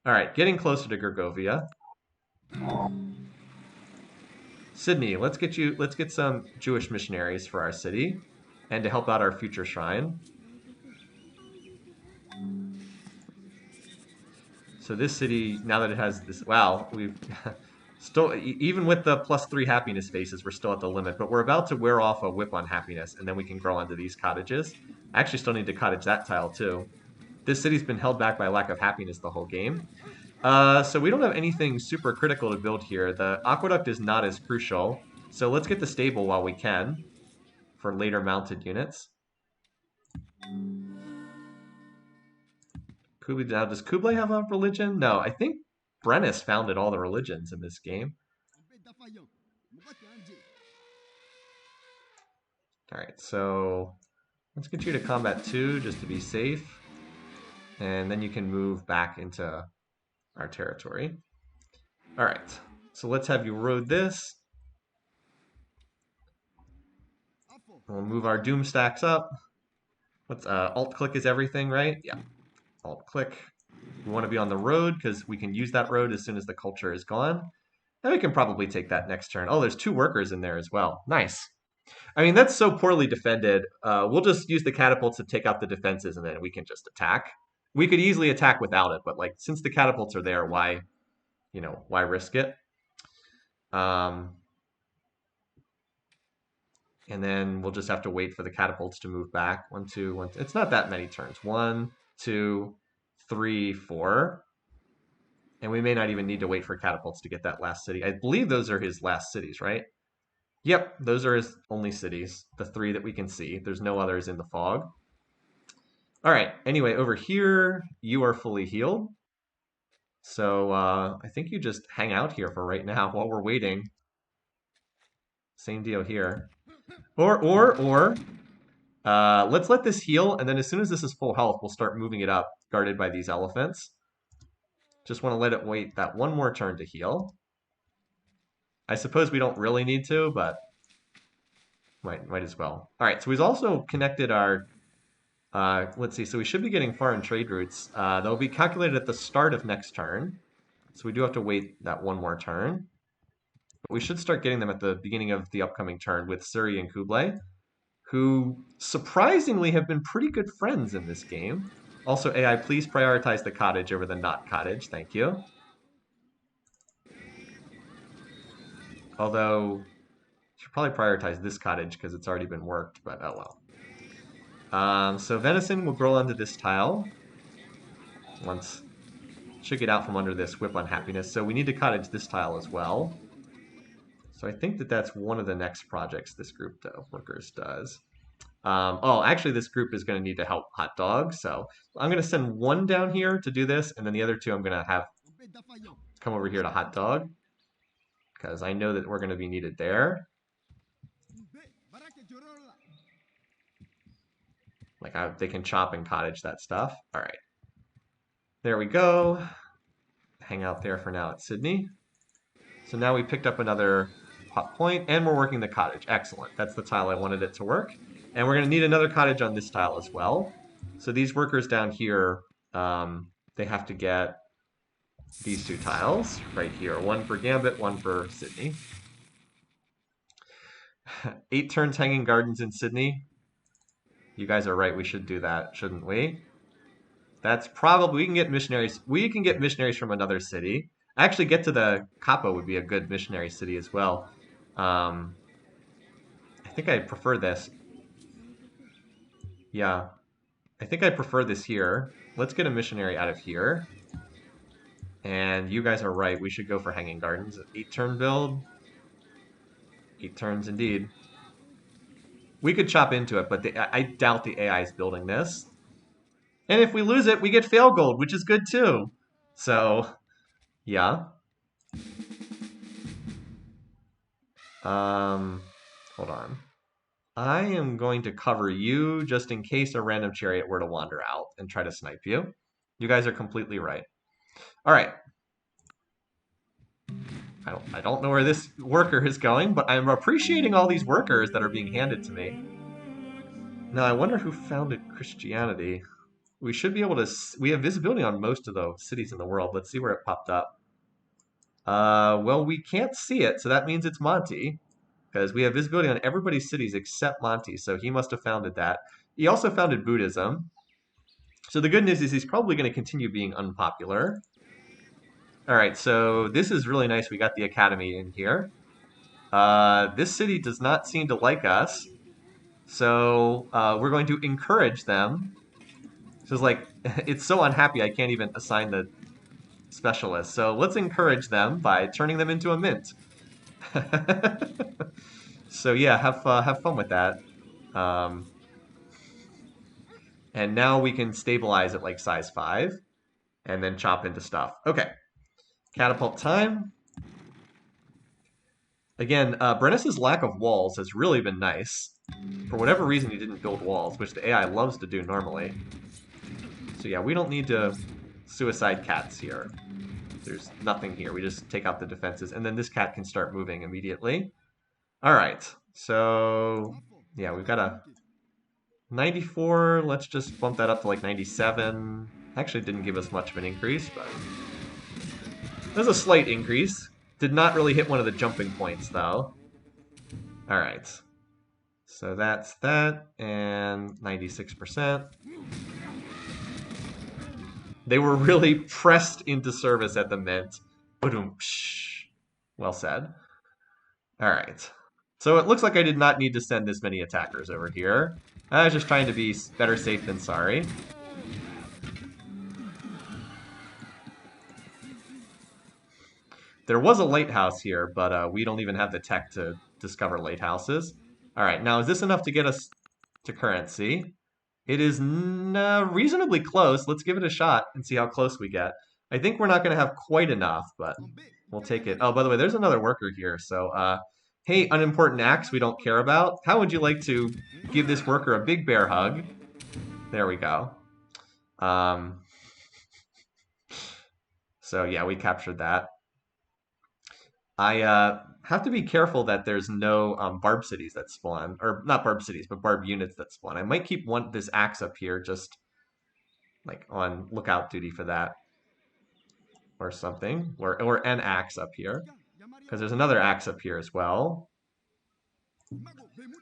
All right, getting closer to Gergovia. Sydney, let's get some Jewish missionaries for our city and to help out our future shrine. So this city, now that it has this, wow, we've still, even with the +3 happiness faces, we're still at the limit, but we're about to wear off a whip on happiness, and then we can grow onto these cottages. I actually still need to cottage that tile too. This city's been held back by lack of happiness the whole game. So we don't have anything super critical to build here. The aqueduct is not as crucial, so let's get the stable while we can for later mounted units. Now, does Kublai have a religion? No, I think Brennus founded all the religions in this game. All right, so let's get you to combat 2 just to be safe. And then you can move back into our territory. All right, so let's have you road this. We'll move our doom stacks up. What's alt click is everything, right? Yeah, alt click. We want to be on the road because we can use that road as soon as the culture is gone. And we can probably take that next turn. Oh, there's 2 workers in there as well. Nice. I mean, that's so poorly defended. We'll just use the catapults to take out the defenses, and then we can just attack. We could easily attack without it, but like since the catapults are there, why risk it? And then we'll just have to wait for the catapults to move back. 1, 2, 1. It's not that many turns. 1, 2, 3, 4. And we may not even need to wait for catapults to get that last city. I believe those are his last cities, right? Yep, those are his only cities, the 3 that we can see. There's no others in the fog. All right, anyway, over here, you are fully healed. So I think you just hang out here for right now while we're waiting. Same deal here. Or let's let this heal, and then as soon as this is full health, we'll start moving it up, guarded by these elephants. Just want to let it wait that one more turn to heal. I suppose we don't really need to, but might as well. All right, so we've also connected our, let's see, so we should be getting foreign trade routes. They'll be calculated at the start of next turn. So we do have to wait that one more turn. But we should start getting them at the beginning of the upcoming turn with Suri and Kublai, who surprisingly have been pretty good friends in this game. Also, AI, please prioritize the cottage over the not cottage. Thank you. Although, should probably prioritize this cottage because it's already been worked, but oh well. So venison will grow onto this tile. Once should get out from under this whip unhappiness. So we need to cottage this tile as well. So I think that that's one of the next projects this group of workers does. Oh, actually, this group is going to need to help hot dog. So I'm going to send one down here to do this, and then the other two I'm going to have come over here to hot dog because I know that we're going to be needed there. Like they can chop and cottage that stuff. All right. There we go. Hang out there for now at Sydney. So now we picked up another hot point, and we're working the cottage. Excellent. That's the tile I wanted it to work. And we're going to need another cottage on this tile as well. So these workers down here, they have to get these 2 tiles right here. One for Gambit, one for Sydney. 8 turns hanging gardens in Sydney. You guys are right. We should do that, shouldn't we? That's probably, we can get missionaries. We can get missionaries from another city. Actually, get to the Kappa would be a good missionary city as well. I think I prefer this. Yeah, I think I prefer this here. Let's get a missionary out of here. And you guys are right. We should go for Hanging Gardens. 8-turn build. 8 turns indeed. We could chop into it, but I doubt the AI is building this. And if we lose it, we get fail gold, which is good too. So, yeah. Hold on. I am going to cover you just in case a random chariot were to wander out and try to snipe you. You guys are completely right. All right. I don't know where this worker is going, but I'm appreciating all these workers that are being handed to me. Now, I wonder who founded Christianity. We should be able to... We have visibility on most of the cities in the world. Let's see where it popped up. Well, we can't see it, so that means it's Monty. Because we have visibility on everybody's cities except Monty, so he must have founded that. He also founded Buddhism. So the good news is he's probably going to continue being unpopular. All right, so this is really nice. We got the academy in here. This city does not seem to like us, so we're going to encourage them. So it's like, it's so unhappy I can't even assign the specialist. So let's encourage them by turning them into a mint. So yeah, have fun with that. And now we can stabilize at like size 5 and then chop into stuff. Okay, catapult time. Again, Brennus's lack of walls has really been nice. For whatever reason, he didn't build walls, which the AI loves to do normally. So yeah, we don't need to suicide cats here. There's nothing here. We just take out the defenses, and then this cat can start moving immediately. All right, so yeah, we've got a 94. Let's just bump that up to like 97. Actually, didn't give us much of an increase, but there's a slight increase. Did not really hit one of the jumping points, though. All right, so that's that, and 96%. They were really pressed into service at the mint. Well said. All right. So it looks like I did not need to send this many attackers over here. I was just trying to be better safe than sorry. There was a lighthouse here, but we don't even have the tech to discover lighthouses. All right, now is this enough to get us to currency? It is reasonably close. Let's give it a shot and see how close we get. I think we're not going to have quite enough, but we'll take it. Oh, by the way, there's another worker here. So, hey, unimportant acts we don't care about. How would you like to give this worker a big bear hug? There we go. So yeah, we captured that. I have to be careful that there's no barb cities that spawn, or not barb cities, but barb units that spawn. I might keep this axe up here, just like on lookout duty for that, or something, or an axe up here, because there's another axe up here as well. All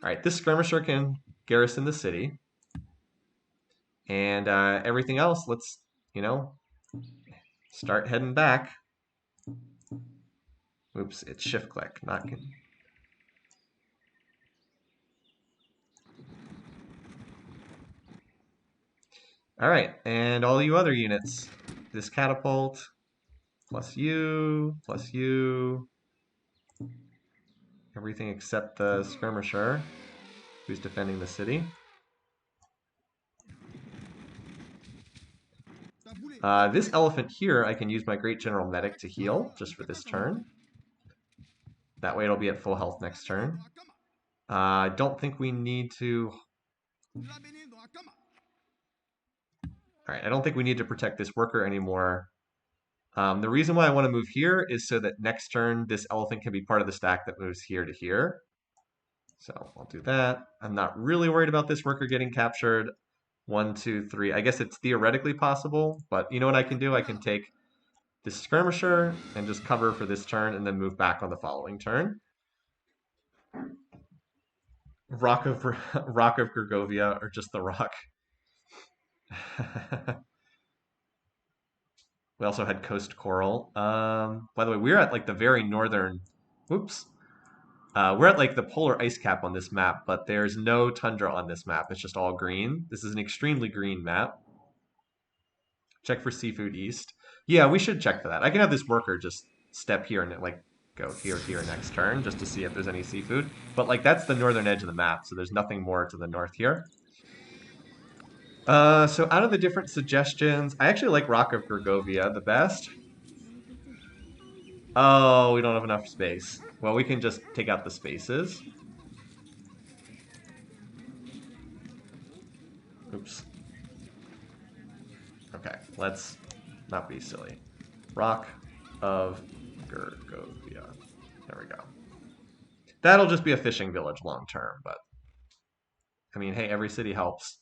right, this skirmisher can garrison the city, and everything else. Let's start heading back. Oops, it's shift click, not. All right, and all you other units, this catapult, plus you, everything except the skirmisher, who's defending the city. This elephant here, I can use my Great General Medic to heal, just for this turn. That way it'll be at full health next turn. I don't think we need to... Alright, I don't think we need to protect this worker anymore. The reason why I want to move here is so that next turn this elephant can be part of the stack that moves here to here. So I'll do that. I'm not really worried about this worker getting captured. 1, 2, 3. I guess it's theoretically possible, but you know what I can do? I can take this skirmisher and just cover for this turn and then move back on the following turn. Rock of Gergovia, or just the rock. We also had Coast Coral. By the way, we're at like the very northern. Whoops. We're at like the polar ice cap on this map, but there's no tundra on this map. It's just all green. This is an extremely green map. Check for seafood east. Yeah, we should check for that. I can have this worker just step here and like go here next turn just to see if there's any seafood. But like that's the northern edge of the map, so there's nothing more to the north here. So out of the different suggestions, I actually like Rock of Gergovia the best. Oh, we don't have enough space. Well, we can just take out the spaces. Oops. Okay, let's not be silly. Rock of Gergovia. There we go. That'll just be a fishing village long term, but I mean, hey, every city helps.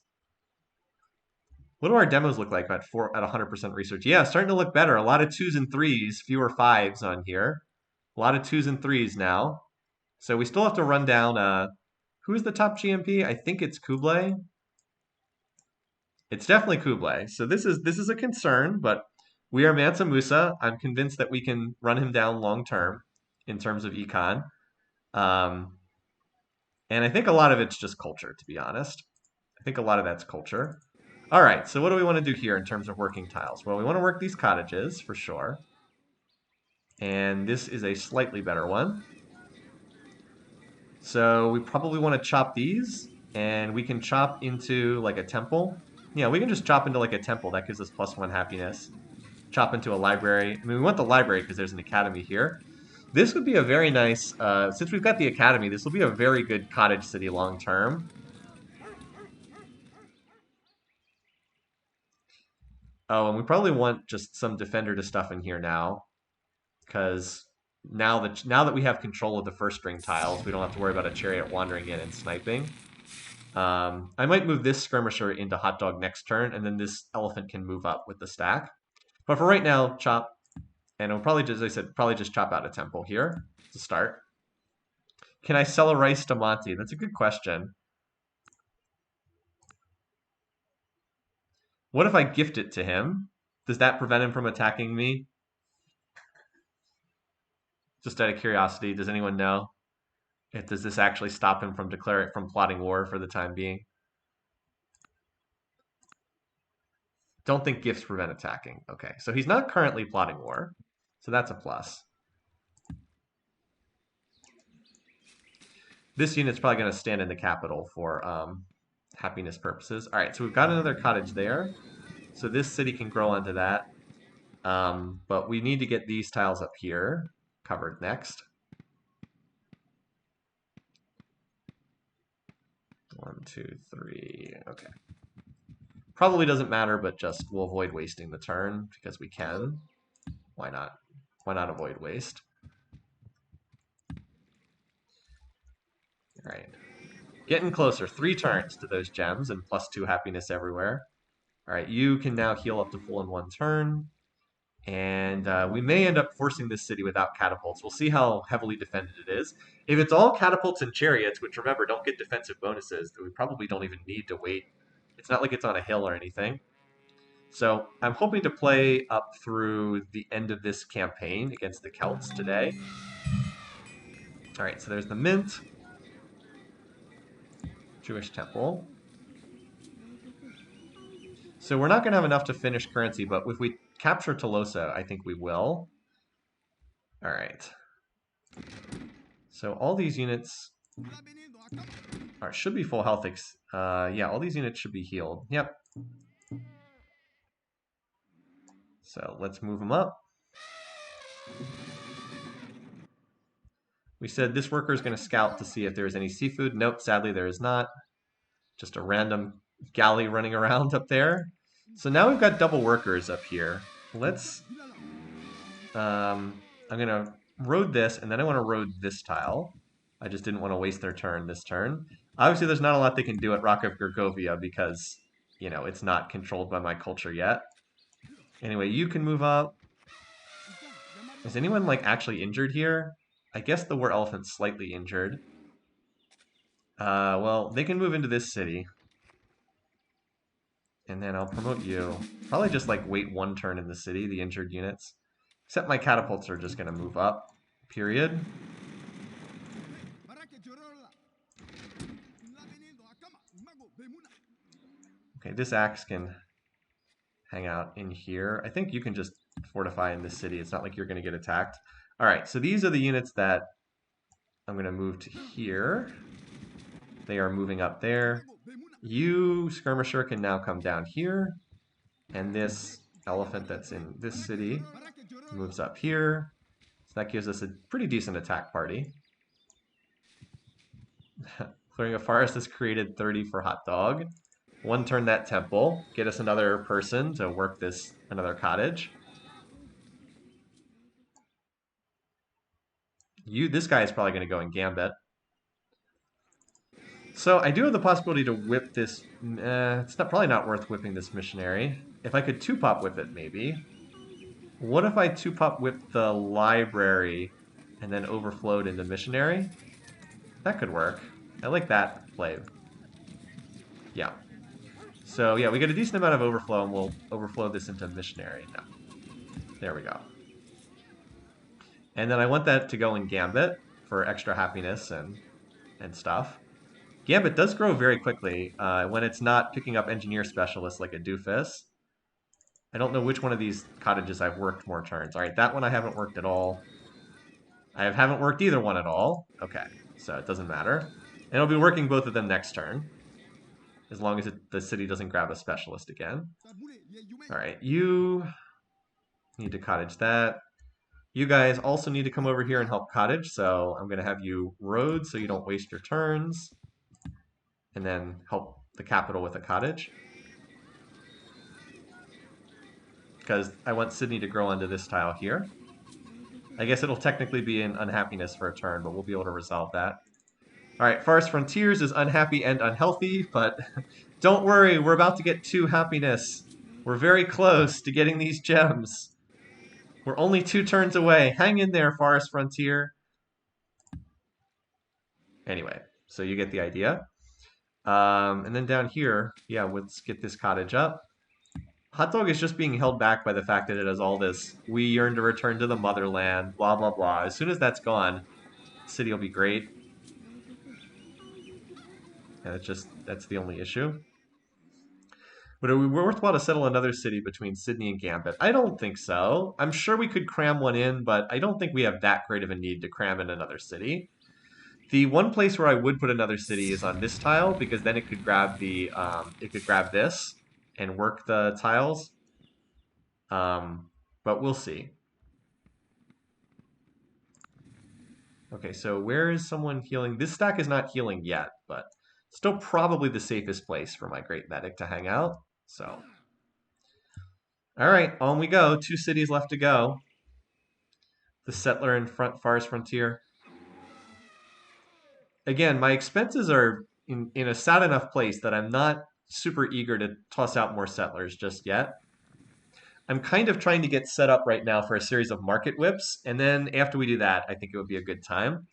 What do our demos look like at 100% research? Yeah, starting to look better. A lot of 2s and 3s, fewer 5s on here. A lot of 2s and 3s now. So we still have to run down who's the top GMP? I think it's Kublai. It's definitely Kublai. So this is a concern, but we are Mansa Musa. I'm convinced that we can run him down long term in terms of econ. And I think a lot of it's just culture, to be honest. I think a lot of that's culture. All right, so what do we want to do here in terms of working tiles? Well, we want to work these cottages for sure. And this is a slightly better one. So we probably want to chop these, and we can chop into like a temple. Yeah, we can just chop into like a temple. That gives us +1 happiness. Chop into a library. I mean, we want the library because there's an academy here. This would be a very nice, since we've got the academy, this will be a very good cottage city long term. Oh, and we probably want just some defender to stuff in here now, because now that we have control of the first string tiles, we don't have to worry about a chariot wandering in and sniping. I might move this skirmisher into hot dog next turn, and then this elephant can move up with the stack. But for right now, chop, and we'll probably, as I said, probably just chop out a temple here to start. Can I sell a rice to Monty? That's a good question. What if I gift it to him? Does that prevent him from attacking me? Just out of curiosity, does anyone know? Does this actually stop him from plotting war for the time being? Don't think gifts prevent attacking. Okay, so he's not currently plotting war, so that's a plus. this unit's probably going to stand in the capital for happiness purposes. All right, so we've got another cottage there. So this city can grow onto that. But we need to get these tiles up here covered next. 1, 2, 3. Okay. Probably doesn't matter, but just we'll avoid wasting the turn because we can. Why not? Why not avoid waste? All right. Getting closer. 3 turns to those gems and +2 happiness everywhere. All right, you can now heal up to full in 1 turn. And we may end up forcing this city without catapults. We'll see how heavily defended it is. If it's all catapults and chariots, which remember don't get defensive bonuses, we probably don't even need to wait. It's not like it's on a hill or anything. So I'm hoping to play up through the end of this campaign against the Celts today. All right, so there's the Mint. Jewish Temple. So we're not going to have enough to finish currency, but if we capture Tolosa, I think we will. All right. So all these units should be full health. Yeah, all these units should be healed. Yep. So let's move them up. We said this worker is going to scout to see if there's any seafood. Nope, sadly there is not. Just a random galley running around up there. So now we've got double workers up here. Let's... I'm going to road this, and then I want to road this tile. I just didn't want to waste their turn this turn. Obviously, there's not a lot they can do at Rock of Gergovia because, you know, it's not controlled by my culture yet. Anyway, you can move up. Is anyone, like, actually injured here? I guess the War Elephant's slightly injured. Well, they can move into this city. And then I'll promote you. Probably just, like, wait 1 turn in the city, the injured units. Except my catapults are just going to move up. Period. Okay, this axe can hang out in here. I think you can just fortify in this city. It's not like you're going to get attacked. All right, so these are the units that I'm going to move to here. They are moving up there. You, Skirmisher, can now come down here. And this elephant that's in this city moves up here. So that gives us a pretty decent attack party. Clearing a forest has created 30 for hot dog. 1 turn that temple. Get us another person to work this, another cottage. This guy is probably going to go in Gambit. So I do have the possibility to whip this. It's probably not worth whipping this missionary. If I could 2-pop whip it, maybe. What if I 2-pop whip the library and then overflowed into missionary? That could work. I like that play. Yeah. So yeah, we get a decent amount of overflow, and we'll overflow this into missionary. No. There we go. And then I want that to go in Gambit for extra happiness and stuff. Gambit does grow very quickly when it's not picking up engineer specialists like a doofus. I don't know which one of these cottages I've worked more turns. All right, that one I haven't worked at all. I haven't worked either one at all. Okay, so it doesn't matter. And I'll be working both of them next turn, as long as the city doesn't grab a specialist again. All right, you need to cottage that. You guys also need to come over here and help cottage, so I'm going to have you road so you don't waste your turns. And then help the capital with a cottage. Because I want Sydney to grow onto this tile here. I guess it'll technically be an unhappiness for a turn, but we'll be able to resolve that. All right, Forest Frontiers is unhappy and unhealthy, but don't worry, we're about to get 2 happiness. We're very close to getting these gems. We're only 2 turns away. Hang in there, Forest Frontier. Anyway, so you get the idea. And then down here, yeah, let's get this cottage up. Hot Dog is just being held back by the fact that it has all this, we yearn to return to the motherland, blah, blah, blah. As soon as that's gone, the city will be great. And that's the only issue. Would it be worthwhile to settle another city between Sydney and Gambit? I don't think so. I'm sure we could cram one in, but I don't think we have that great of a need to cram in another city. The one place where I would put another city is on this tile because then it could grab this and work the tiles. But we'll see. Okay, so where is someone healing? This stack is not healing yet, but still probably the safest place for my great medic to hang out. So, all right, on we go. 2 cities left to go. The settler and forest frontier. Again, my expenses are in a sad enough place that I'm not super eager to toss out more settlers just yet. I'm kind of trying to get set up right now for a series of market whips, and then after we do that, I think it would be a good time.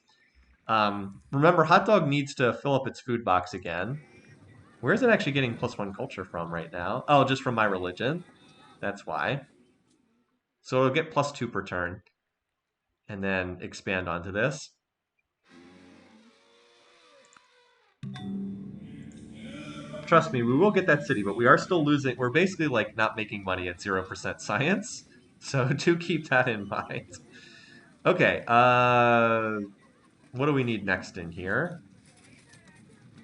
Remember, Hot Dog needs to fill up its food box again. Where is it actually getting +1 culture from right now? Oh, just from my religion. That's why. So it'll get +2 per turn, and then expand onto this. Trust me, we will get that city, but we are still losing. We're basically like not making money at 0% science. So do keep that in mind. Okay, what do we need next in here?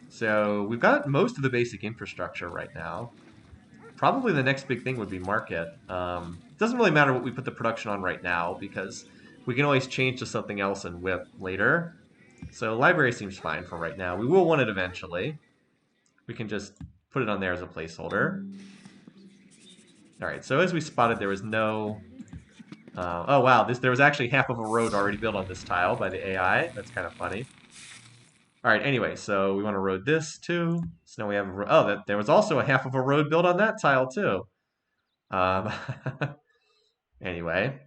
So we've got most of the basic infrastructure right now. Probably the next big thing would be market. It doesn't really matter what we put the production on right now because we can always change to something else and whip later. So library seems fine for right now. We will want it eventually. We can just put it on there as a placeholder. All right, so as we spotted, there was no... oh, wow, there was actually half of a road already built on this tile by the AI. That's kind of funny. All right, anyway, so we want to road this too. So now we have... there was also a half of a road built on that tile too. Um, anyway,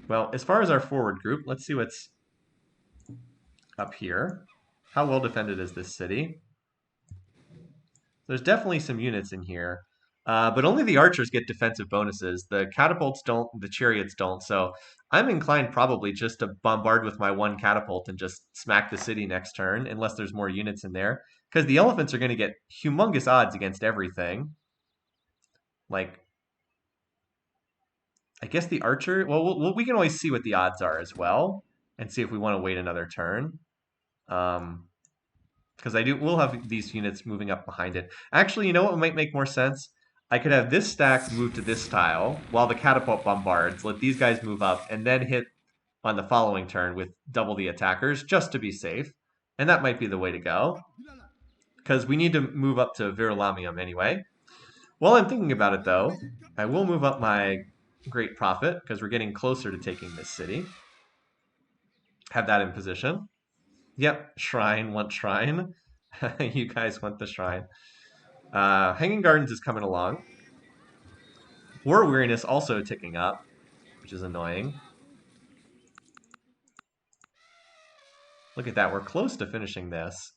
well, as far as our forward group, let's see what's up here. How well defended is this city? There's definitely some units in here, but only the archers get defensive bonuses. The catapults don't, the chariots don't. So I'm inclined probably just to bombard with my 1 catapult and just smack the city next turn, unless there's more units in there. Because the elephants are going to get humongous odds against everything. Like, I guess the archer, well, we can always see what the odds are as well and see if we want to wait another turn. Because we'll have these units moving up behind it. Actually, you know what might make more sense? I could have this stack move to this tile while the catapult bombards, let these guys move up, and then hit on the following turn with double the attackers just to be safe. And that might be the way to go. Because we need to move up to Virulamium anyway. While I'm thinking about it, though, I will move up my Great Prophet, because we're getting closer to taking this city. Have that in position. Yep, shrine, want shrine. You guys want the shrine. Hanging Gardens is coming along. War Weariness also ticking up, which is annoying. Look at that, we're close to finishing this.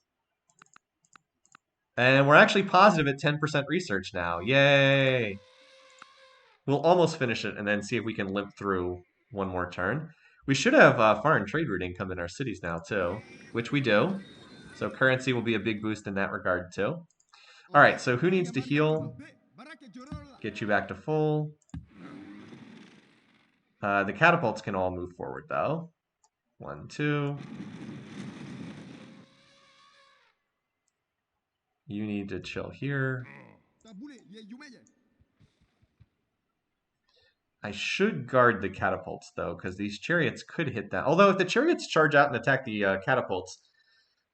And we're actually positive at 10% research now. Yay! We'll almost finish it and then see if we can limp through one more turn. We should have foreign trade route income in our cities now too, which we do. So currency will be a big boost in that regard too. All right, so who needs to heal? Get you back to full. The catapults can all move forward though. 1, 2. You need to chill here. I should guard the catapults though, because these chariots could hit that. Although if the chariots charge out and attack the catapults,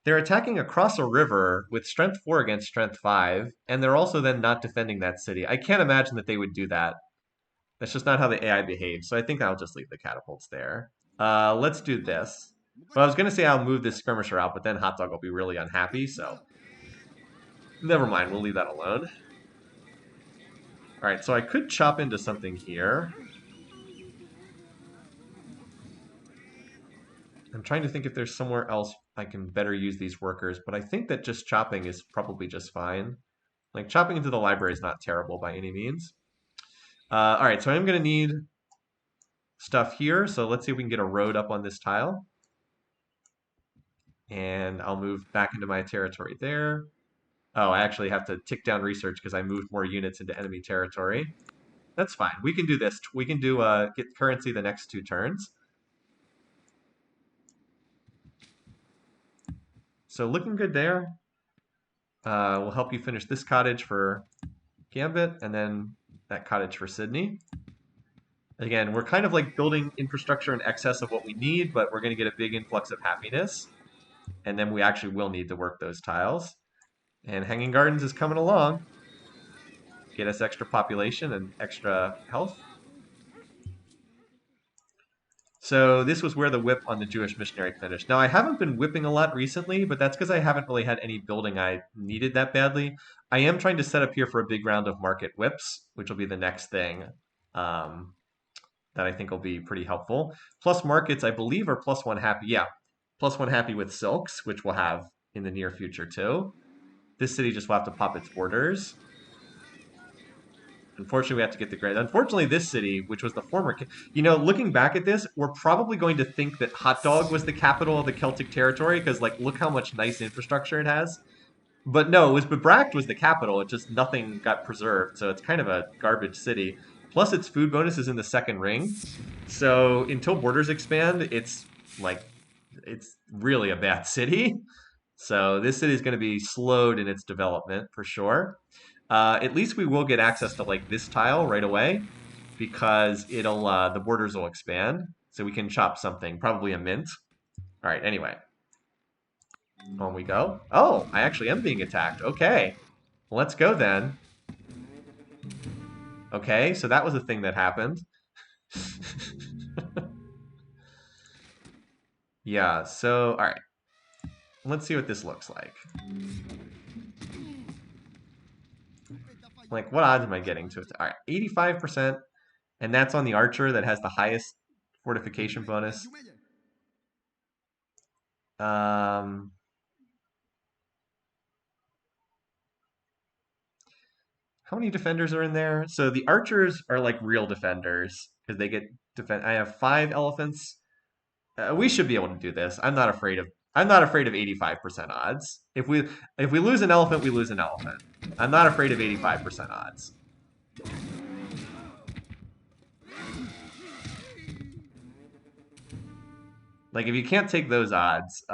they're attacking across a river with strength 4 against strength 5, and they're also then not defending that city. I can't imagine that they would do that. That's just not how the AI behaves, so I think I'll just leave the catapults there. Let's do this. Well, I was going to say I'll move this skirmisher out, but then Hot Dog will be really unhappy, so never mind, we'll leave that alone. All right, so I could chop into something here. I'm trying to think if there's somewhere else I can better use these workers, but I think that just chopping is probably just fine. Like, chopping into the library is not terrible by any means. All right, so I'm going to need stuff here. So let's see if we can get a road up on this tile. And I'll move back into my territory there. Oh, I actually have to tick down research because I moved more units into enemy territory. That's fine. We can do this. We can do get currency the next 2 turns. So looking good there. We'll help you finish this cottage for Gambit, and then that cottage for Sydney. Again, we're kind of like building infrastructure in excess of what we need, but we're going to get a big influx of happiness. And then we actually will need to work those tiles. And Hanging Gardens is coming along. Get us extra population and extra health. So this was where the whip on the Jewish missionary finished. Now I haven't been whipping a lot recently, but that's because I haven't really had any building I needed that badly. I am trying to set up here for a big round of market whips, which will be the next thing um, that I think will be pretty helpful. Plus markets, I believe, are plus one happy. Yeah, plus one happy with silks, which we'll have in the near future too. This city just will have to pop its borders. Unfortunately, we have to get the grade. Unfortunately, this city, which was the former, looking back at this, we're probably going to think that Hot Dog was the capital of the Celtic territory because, like, look how much nice infrastructure it has. But no, it was Bebract was the capital. It just nothing got preserved, so it's kind of a garbage city. Plus, its food bonus is in the second ring, so until borders expand, it's really a bad city. So this city is going to be slowed in its development for sure. At least we will get access to like this tile right away because it'll the borders will expand, so we can chop something, probably a mint. All right. Anyway, on we go. Oh, I actually am being attacked. Okay, let's go then. Okay, so that was a thing that happened. Yeah. So all right, let's see what this looks like. Like, what odds am I getting to it? All right, 85%, and that's on the archer that has the highest fortification bonus. Um, how many defenders are in there? So the archers are like real defenders because they get defend. I have 5 elephants. We should be able to do this. I'm not afraid of 85% odds. If we lose an elephant, we lose an elephant. I'm not afraid of 85% odds. Like if you can't take those odds,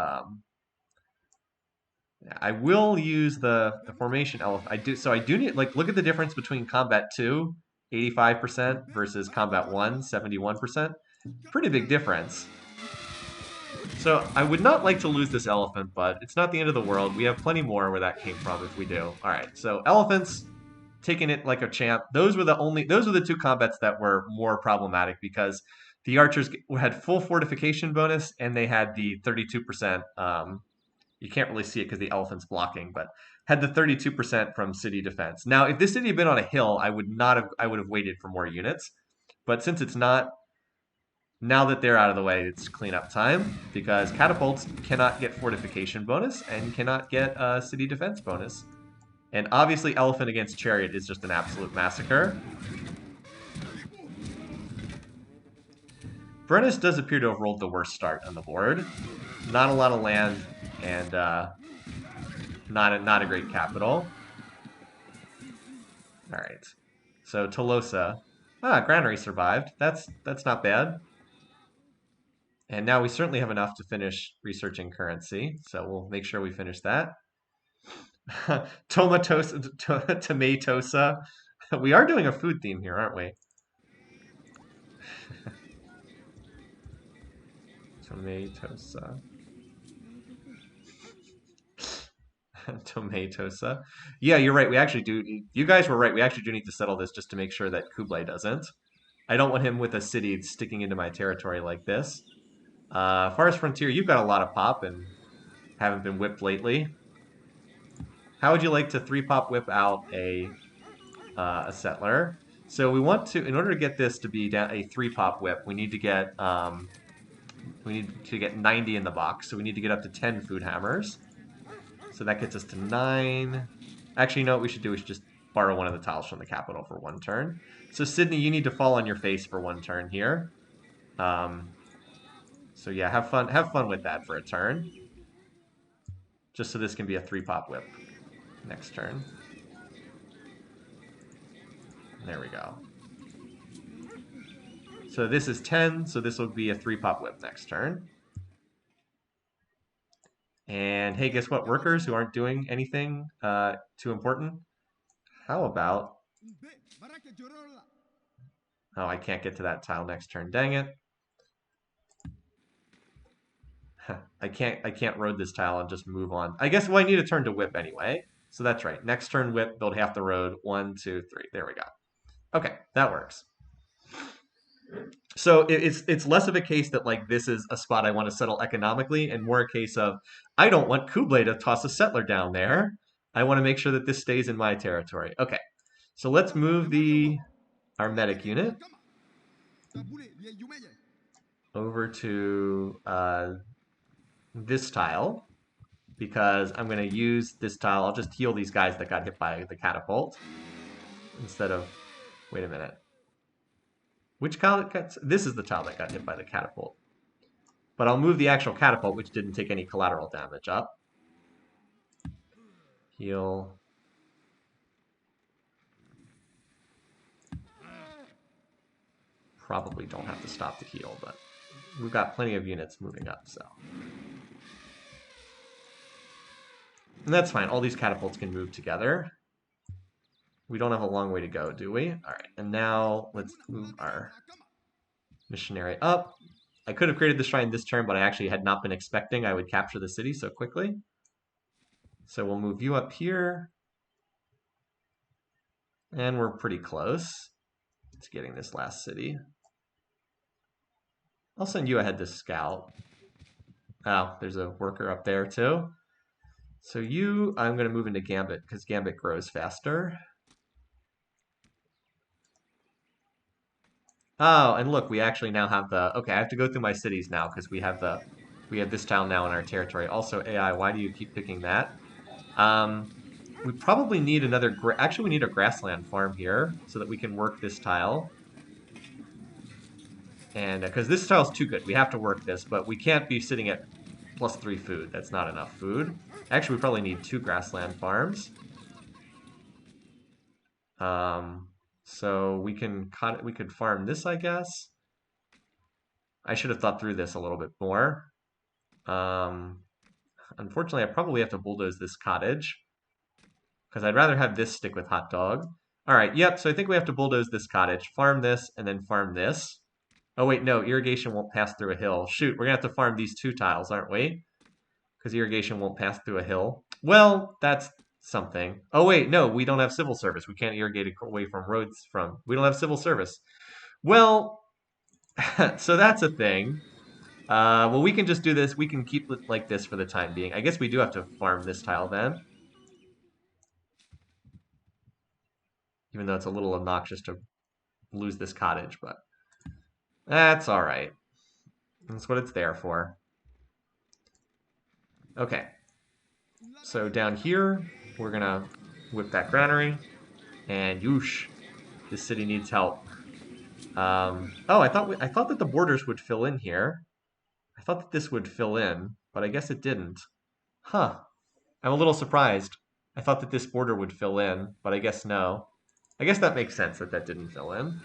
I will use the formation elephant. I do need like look at the difference between combat 2, 85% versus combat 1, 71%. Pretty big difference. So I would not like to lose this elephant, but it's not the end of the world. We have plenty more where that came from if we do. All right, so elephants taking it like a champ. Those were the 2 combats that were more problematic because the archers had full fortification bonus and they had the 32%. You can't really see it because the elephant's blocking, but had the 32% from city defense. Now, if this city had been on a hill, I would not have. I would have waited for more units, but since it's not, now that they're out of the way, it's cleanup time because catapults cannot get fortification bonus and cannot get a city defense bonus. And obviously, elephant against chariot is just an absolute massacre. Brennus does appear to have rolled the worst start on the board. Not a lot of land and not a great capital. All right. So Tolosa. Granary survived. That's not bad. And now we certainly have enough to finish researching currency. So we'll make sure we finish that. Tomatosa. We are doing a food theme here, aren't we? Tomatosa. Tomatosa. Yeah, you're right. We actually do. You guys were right. We actually do need to settle this just to make sure that Kublai doesn't. I don't want him with a city sticking into my territory like this. Forest Frontier, you've got a lot of pop and haven't been whipped lately. How would you like to 3-pop whip out a settler? So we want to, in order to get this to be a 3-pop whip, we need to get 90 in the box. So we need to get up to 10 food hammers. So that gets us to 9. Actually, you know what we should do? We should just borrow one of the tiles from the capital for 1 turn. So Sydney, you need to fall on your face for 1 turn here. So yeah, have fun with that for a turn. Just so this can be a 3-pop whip next turn. There we go. So this is 10, so this will be a 3-pop whip next turn. And hey, guess what? Workers who aren't doing anything too important. How about... Oh, I can't get to that tile next turn. Dang it. I can't road this tile and just move on. I guess, well, I need a turn to whip anyway. So that's right. Next turn whip, build half the road. 1, 2, 3. There we go. Okay, that works. So it's less of a case that like this is a spot I want to settle economically, and more a case of I don't want Kublai to toss a settler down there. I want to make sure that this stays in my territory. Okay, so let's move our medic unit over to this tile because I'm going to use this tile. I'll just heal these guys that got hit by the catapult instead of... Wait a minute. Which tile? This is the tile that got hit by the catapult. But I'll move the actual catapult, which didn't take any collateral damage, up. Heal. Probably don't have to stop the heal, but we've got plenty of units moving up, so. And that's fine. All these catapults can move together. We don't have a long way to go, do we? All right, and now let's move our missionary up. I could have created the shrine this turn, but I actually had not been expecting I would capture the city so quickly. So we'll move you up here. And we're pretty close to getting this last city. I'll send you ahead to scout. Oh, there's a worker up there too. So I'm going to move into Gambit because Gambit grows faster. Oh, and look, we actually now have okay, I have to go through my cities now because we have this town now in our territory. Also, AI, why do you keep picking that? We probably need actually we need a grassland farm here so that we can work this tile. And because this tile's too good, we have to work this, but we can't be sitting at +3 food. That's not enough food. Actually, we probably need 2 grassland farms. So we could farm this, I guess. I should have thought through this a little bit more. Unfortunately, I probably have to bulldoze this cottage because I'd rather have this stick with hot dog. All right, yep, so I think we have to bulldoze this cottage, farm this, and then farm this. Oh, wait, no, irrigation won't pass through a hill. Shoot, we're going to have to farm these 2 tiles, aren't we? Because irrigation won't pass through a hill. Well, that's something. Oh, wait, no, we don't have civil service. We can't irrigate away from roads we don't have civil service. Well, so that's a thing. Well, we can just do this. We can keep it like this for the time being. I guess we do have to farm this tile then. Even though it's a little obnoxious to lose this cottage, but that's all right. That's what it's there for. Okay. So down here, we're going to whip that granary. And yoosh, this city needs help. Oh, I thought that the borders would fill in here. I thought that this would fill in, but I guess it didn't. Huh. I'm a little surprised. I thought that this border would fill in, but I guess no. I guess that makes sense that didn't fill in.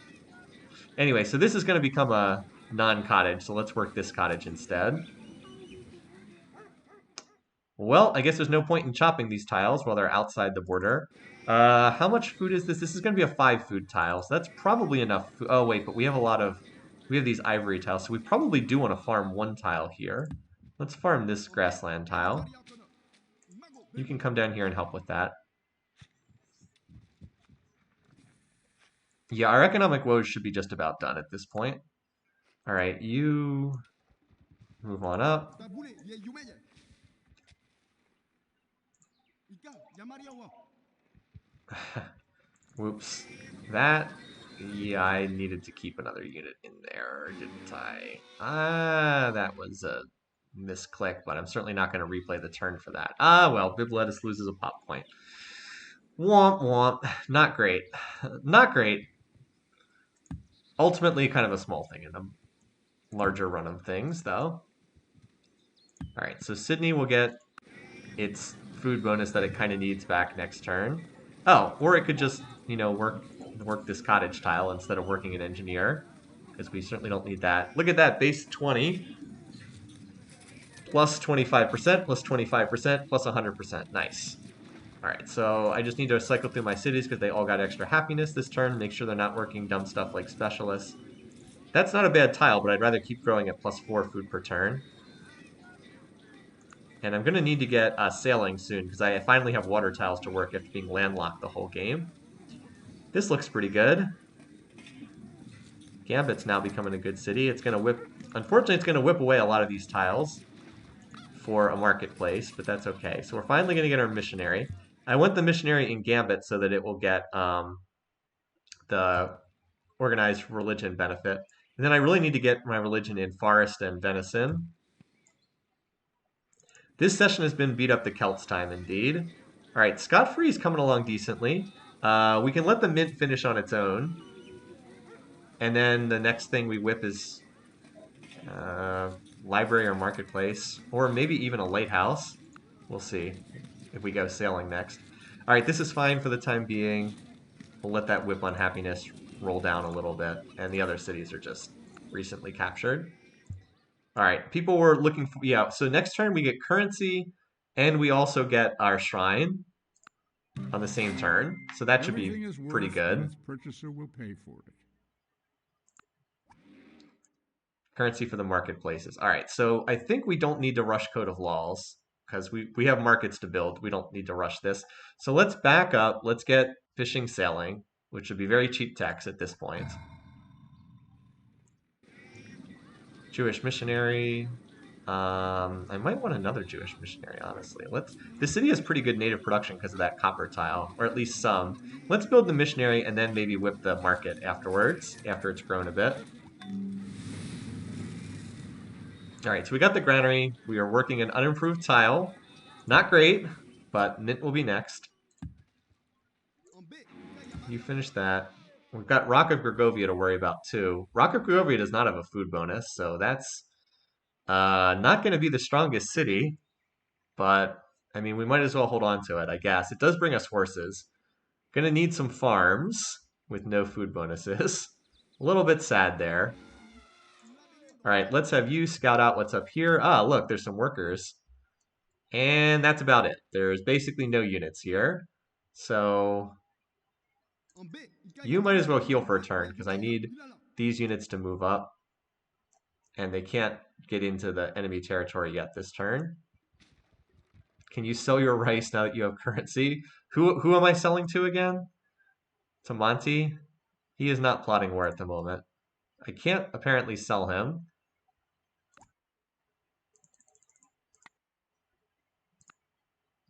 Anyway, so this is going to become a non-cottage, so let's work this cottage instead. Well, I guess there's no point in chopping these tiles while they're outside the border. How much food is this? This is going to be a 5 food tile, so that's probably enough. Oh, wait, but we have these ivory tiles, so we probably do want to farm 1 tile here. Let's farm this grassland tile. You can come down here and help with that. Yeah, our economic woes should be just about done at this point. All right, you move on up. Whoops. Yeah, I needed to keep another unit in there, didn't I? That was a misclick, but I'm certainly not going to replay the turn for that. Well, Bibletus loses a pop point. Womp womp. Not great. Not great. Ultimately, kind of a small thing in a larger run of things, though. All right, so Sydney will get its food bonus that it kind of needs back next turn. Oh, or it could just, work this cottage tile instead of working an engineer, because we certainly don't need that. Look at that, base 20. plus 25%, plus 25%, plus 100%. Nice. All right, so I just need to cycle through my cities because they all got extra happiness this turn. Make sure they're not working dumb stuff like specialists. That's not a bad tile, but I'd rather keep growing at +4 food per turn. And I'm going to need to get sailing soon because I finally have water tiles to work after being landlocked the whole game. This looks pretty good. Gambit's now becoming a good city. It's going to whip... Unfortunately, it's going to whip away a lot of these tiles for a marketplace, but that's okay. So we're finally going to get our missionary. I want the missionary in Gambit so that it will get the organized religion benefit. And then I really need to get my religion in Forest and Venison. This session has been beat up the Celts time, indeed. All right, Scot-free is coming along decently. We can let the mint finish on its own. And then the next thing we whip is library or marketplace, or maybe even a lighthouse. We'll see if we go sailing next. All right, this is fine for the time being. We'll let that whip unhappiness roll down a little bit, and the other cities are just recently captured. All right, people were looking for, yeah, so next turn we get currency, and we also get our shrine on the same turn, so that should be pretty good. Its purchaser will pay for it. Currency for the marketplaces. All right, so I think we don't need to rush Code of Laws because we have markets to build. We don't need to rush this. So let's back up. Let's get fishing sailing, which would be very cheap tax at this point. Jewish missionary. I might want another Jewish missionary, honestly. This city has pretty good native production because of that copper tile, or at least some. Let's build the missionary and then maybe whip the market afterwards, after it's grown a bit. All right, so we got the granary. We are working an unimproved tile. Not great, but mint will be next. You finish that. We've got Rock of Gergovia to worry about too. Rock of Gergovia does not have a food bonus, so that's not going to be the strongest city. But, I mean, we might as well hold on to it, I guess. It does bring us horses. Going to need some farms with no food bonuses. A little bit sad there. All right, let's have you scout out what's up here. Ah, look, there's some workers. And that's about it. There's basically no units here. So you might as well heal for a turn because I need these units to move up. And they can't get into the enemy territory yet this turn. Can you sell your rice now that you have currency? Who am I selling to again? To Monty? He is not plotting war at the moment. I can't apparently sell him.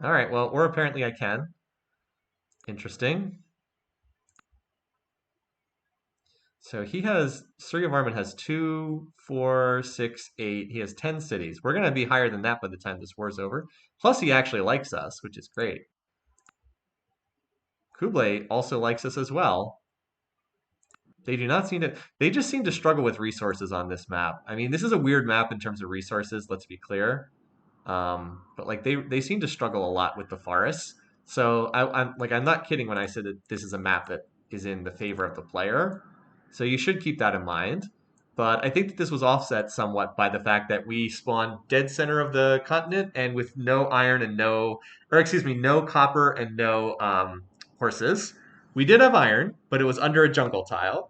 All right, well, or apparently I can. Interesting. So he has, Surya Varman has 2, 4, 6, 8. He has 10 cities. We're going to be higher than that by the time this war's over. Plus, he actually likes us, which is great. Kublai also likes us as well. They do not seem to, they just seem to struggle with resources on this map. I mean, this is a weird map in terms of resources, let's be clear. But like they seem to struggle a lot with the forests. So I'm not kidding when I said that this is a map that is in the favor of the player. So you should keep that in mind. But I think that this was offset somewhat by the fact that we spawned dead center of the continent and with no iron and no copper and no horses. We did have iron, but it was under a jungle tile.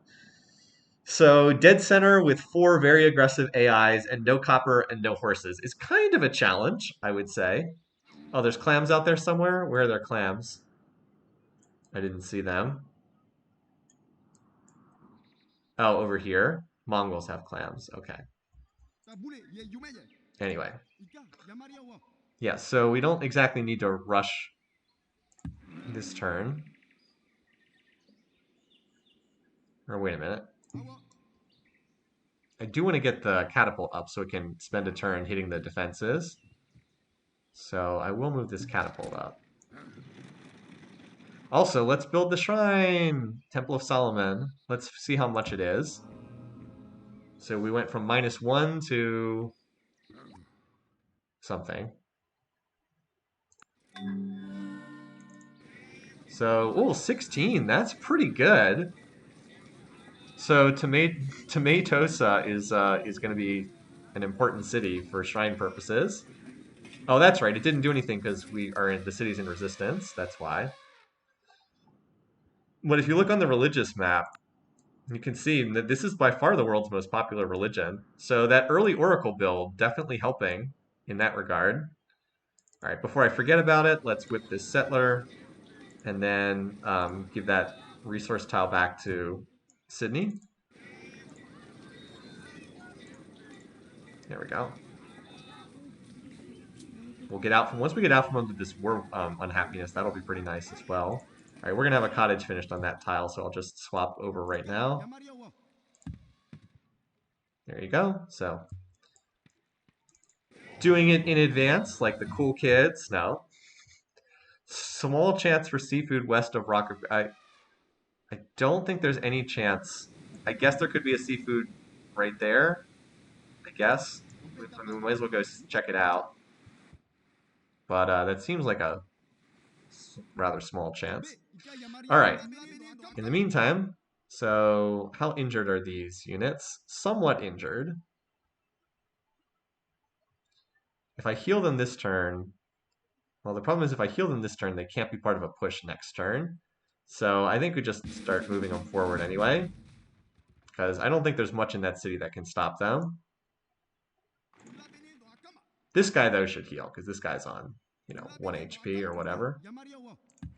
So dead center with 4 very aggressive AIs and no copper and no horses is kind of a challenge, I would say. Oh, there's clams out there somewhere? Where are there clams? I didn't see them. Oh, over here. Mongols have clams. Okay. Anyway. Yeah, so we don't exactly need to rush this turn. Or wait a minute. I do want to get the catapult up so it can spend a turn hitting the defenses. So I will move this catapult up. Also, let's build the shrine! Temple of Solomon. Let's see how much it is. So we went from -1 to something. So, oh, 16. That's pretty good. So Tomatosa is going to be an important city for shrine purposes. Oh, that's right. It didn't do anything because we are in the city's in resistance. That's why. But if you look on the religious map, you can see that this is by far the world's most popular religion. So that early Oracle build definitely helping in that regard. All right, before I forget about it, let's whip this settler and then give that resource tile back to Sydney. There we go. We'll get out from once we get out from under this war unhappiness. That'll be pretty nice as well. All right, we're gonna have a cottage finished on that tile, so I'll just swap over right now. There you go. So doing it in advance, like the cool kids. No, small chance for seafood west of Rock. I don't think there's any chance. I guess there could be a seafood right there. I guess. I mean, we might as well go check it out. But that seems like a rather small chance. All right. In the meantime, so how injured are these units? Somewhat injured. If I heal them this turn, well, the problem is if I heal them this turn, they can't be part of a push next turn. So I think we just start moving them forward anyway, because I don't think there's much in that city that can stop them. This guy, though, should heal, because this guy's on, 1 HP or whatever.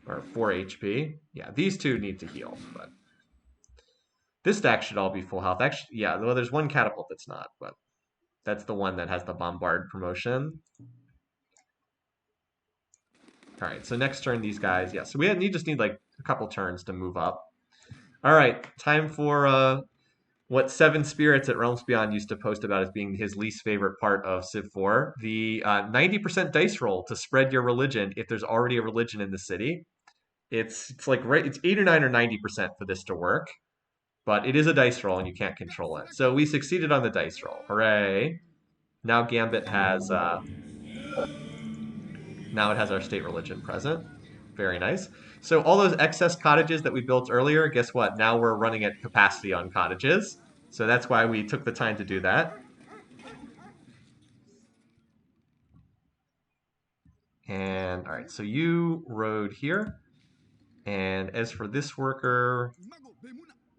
Or 4 HP. Yeah, these two need to heal, but this stack should all be full health. Actually, yeah, well, there's one catapult that's not, but that's the one that has the bombard promotion. All right, so next turn, these guys, yeah, so we just need like a couple turns to move up. All right, time for what Seven Spirits at Realms Beyond used to post about as being his least favorite part of Civ4, the 90% dice roll to spread your religion if there's already a religion in the city. It's like it's 8 or 9 or 90% for this to work, but it is a dice roll and you can't control it. So we succeeded on the dice roll. Hooray! Now Gambit has now it has our state religion present. Very nice. So all those excess cottages that we built earlier, guess what? Now we're running at capacity on cottages. So that's why we took the time to do that. And all right, so you rode here. And as for this worker,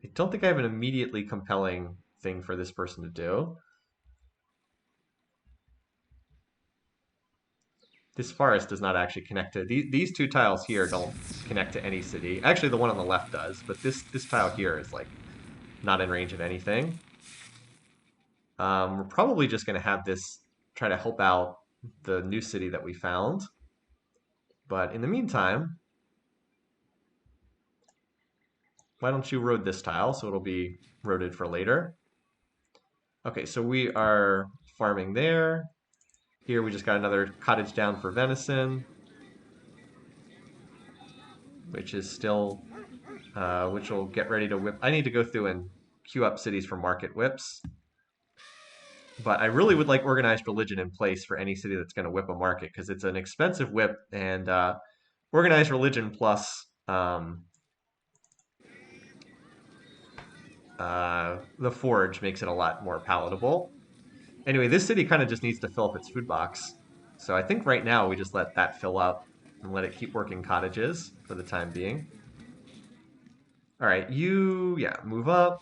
I don't think I have an immediately compelling thing for this person to do. This forest does not actually connect to these two tiles here don't connect to any city. Actually, the one on the left does, but this tile here is like not in range of anything. We're probably just going to have this try to help out the new city that we found. But in the meantime, why don't you road this tile so it'll be roaded for later. Okay, so we are farming there. Here we just got another cottage down for venison, which is still, which will get ready to whip. I need to go through and queue up cities for market whips. But I really would like organized religion in place for any city that's going to whip a market because it's an expensive whip, and organized religion plus the forge makes it a lot more palatable. Anyway, this city kind of just needs to fill up its food box. So I think right now we just let that fill up and let it keep working cottages for the time being. All right, move up.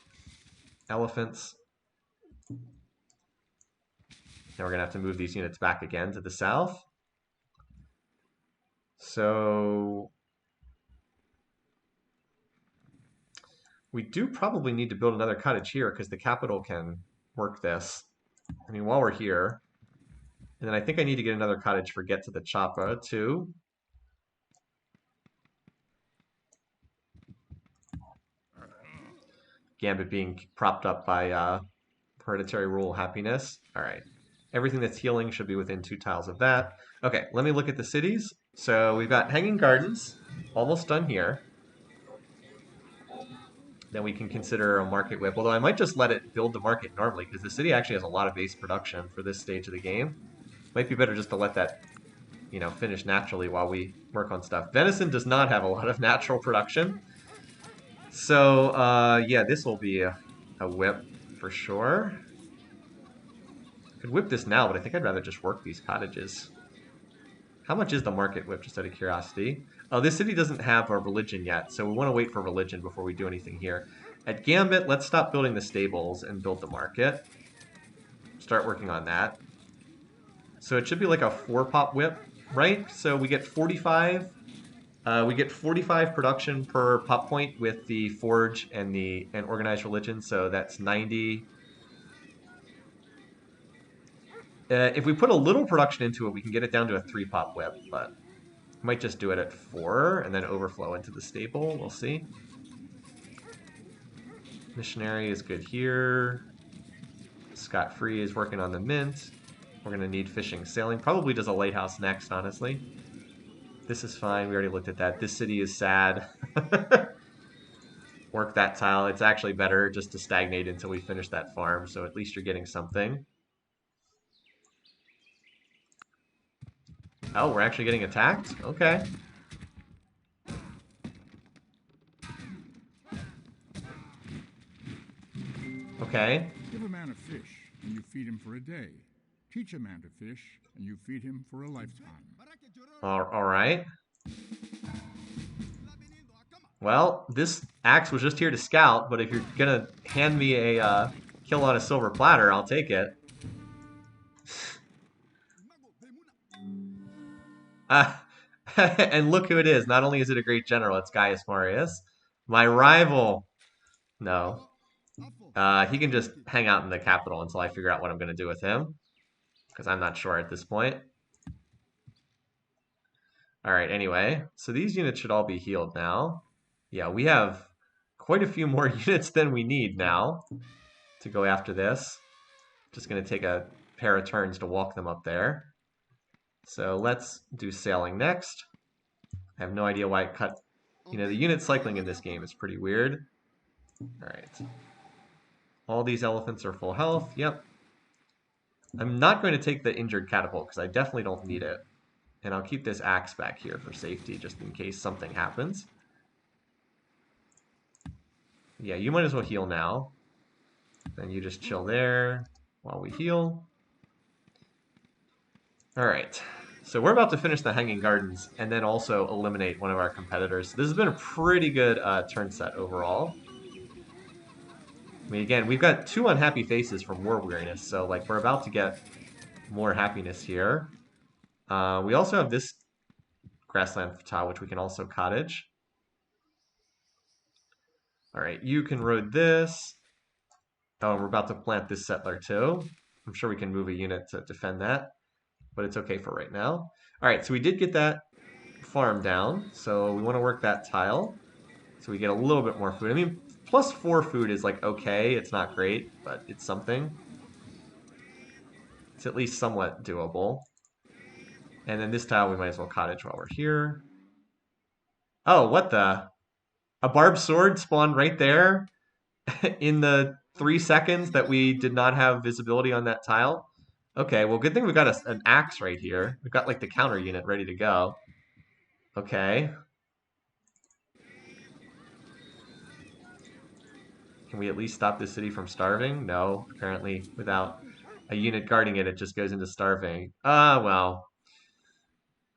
Elephants. Now we're going to have to move these units back again to the south. So we do probably need to build another cottage here because the capital can work this. I mean, while we're here. And then I think I need to get another cottage for Get to the Choppa too. Gambit being propped up by hereditary rule happiness. All right. Everything that's healing should be within 2 tiles of that. Okay, let me look at the cities. So we've got Hanging Gardens, almost done here. Then we can consider a market whip, although I might just let it build the market normally because the city actually has a lot of base production for this stage of the game. Might be better just to let that, finish naturally while we work on stuff. Venison does not have a lot of natural production. So, yeah, this will be a whip for sure. Could whip this now, but I think I'd rather just work these cottages. How much is the market whip, just out of curiosity? Oh, this city doesn't have a religion yet, so we want to wait for religion before we do anything here. At Gambit, let's stop building the stables and build the market. Start working on that. So it should be like a 4-pop whip, right? So we get 45. We get 45 production per pop point with the forge and the organized religion, so that's 90. If we put a little production into it, we can get it down to a 3-pop whip, but might just do it at 4 and then overflow into the stable. We'll see. Missionary is good here. Scot-free is working on the mint. We're going to need fishing, sailing. Probably does a lighthouse next, honestly. This is fine. We already looked at that. This city is sad. Work that tile. It's actually better just to stagnate until we finish that farm, so at least you're getting something. Oh, we're actually getting attacked? Okay. Okay. Give a man a fish, and you feed him for a day. Teach a man to fish, and you feed him for a lifetime. All right. Well, this axe was just here to scout, but if you're gonna hand me a kill on a silver platter, I'll take it. And look who it is. Not only is it a great general, it's Gaius Marius. My rival. No. He can just hang out in the capital until I figure out what I'm going to do with him. Because I'm not sure at this point. Alright, anyway. So these units should all be healed now. Yeah, we have quite a few more units than we need now to go after this. Just going to take a pair of turns to walk them up there. So let's do sailing next. I have no idea why it cut. You know, the unit cycling in this game is pretty weird. Alright. All these elephants are full health. Yep. I'm not going to take the injured catapult because I definitely don't need it. And I'll keep this axe back here for safety just in case something happens. Yeah, you might as well heal now. Then you just chill there while we heal. Alright. So we're about to finish the Hanging Gardens and then also eliminate one of our competitors. This has been a pretty good turn set overall. I mean, again, we've got 2 unhappy faces from War Weariness, so like we're about to get more happiness here. We also have this Grassland Fatale, which we can also cottage. Alright, you can road this. Oh, we're about to plant this settler too. I'm sure we can move a unit to defend that, but it's okay for right now. Alright, so we did get that farm down, so we want to work that tile. So we get a little bit more food. I mean, +4 food is like okay, it's not great, but it's something. It's at least somewhat doable. And then this tile we might as well cottage while we're here. Oh, what the? A barbed sword spawned right there in the 3 seconds that we did not have visibility on that tile. Okay, well, good thing we got an axe right here. We've got like the counter unit ready to go. Okay. Can we at least stop this city from starving? No, apparently without a unit guarding it, it just goes into starving. Well,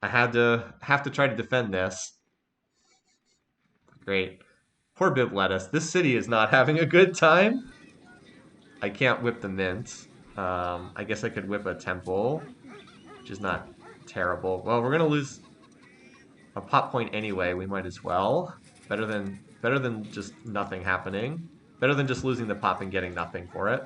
I have to try to defend this. Great. Poor Bib Lettuce. This city is not having a good time. I can't whip the mint. I guess I could whip a temple, which is not terrible. Well, we're gonna lose a pop point anyway. We might as well. Better than just nothing happening. Better than just losing the pop and getting nothing for it.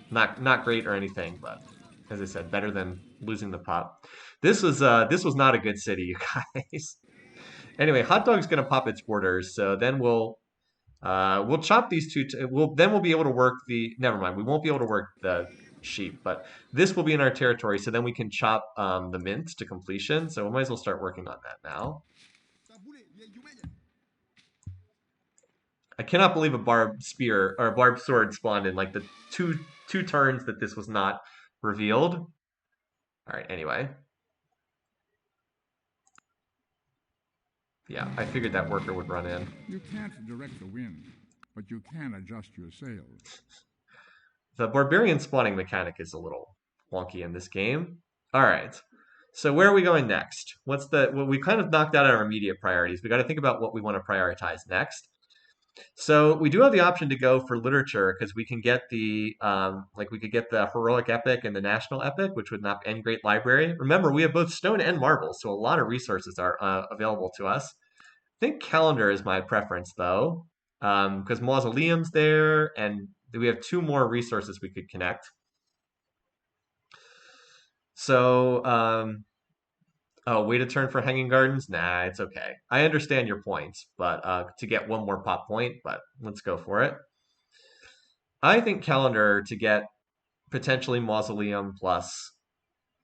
Not great or anything, but as I said, better than losing the pop. This was not a good city, you guys. Anyway, Hot Dog's gonna pop its borders, so then we'll chop these two. We'll be able to work the. Never mind, we won't be able to work the sheep, but this will be in our territory, so then we can chop the mint to completion. So we might as well start working on that now. I cannot believe a barbed spear or a barbed sword spawned in like the two turns that this was not revealed. All right, anyway. Yeah, I figured that worker would run in. You can't direct the wind, but you can adjust your sails. The barbarian spawning mechanic is a little wonky in this game. All right. So where are we going next? Well, we kind of knocked out our immediate priorities. We got to think about what we want to prioritize next. So we do have the option to go for literature because we can get we could get the heroic epic and the national epic, which would map N Great Library. Remember, we have both stone and marble, so a lot of resources are available to us. I think calendar is my preference though, because mausoleum's there, and we have two more resources we could connect. So, oh, wait a turn for hanging gardens? Nah, it's okay. I understand your points, but to get one more pop point, but let's go for it. I think calendar to get potentially mausoleum plus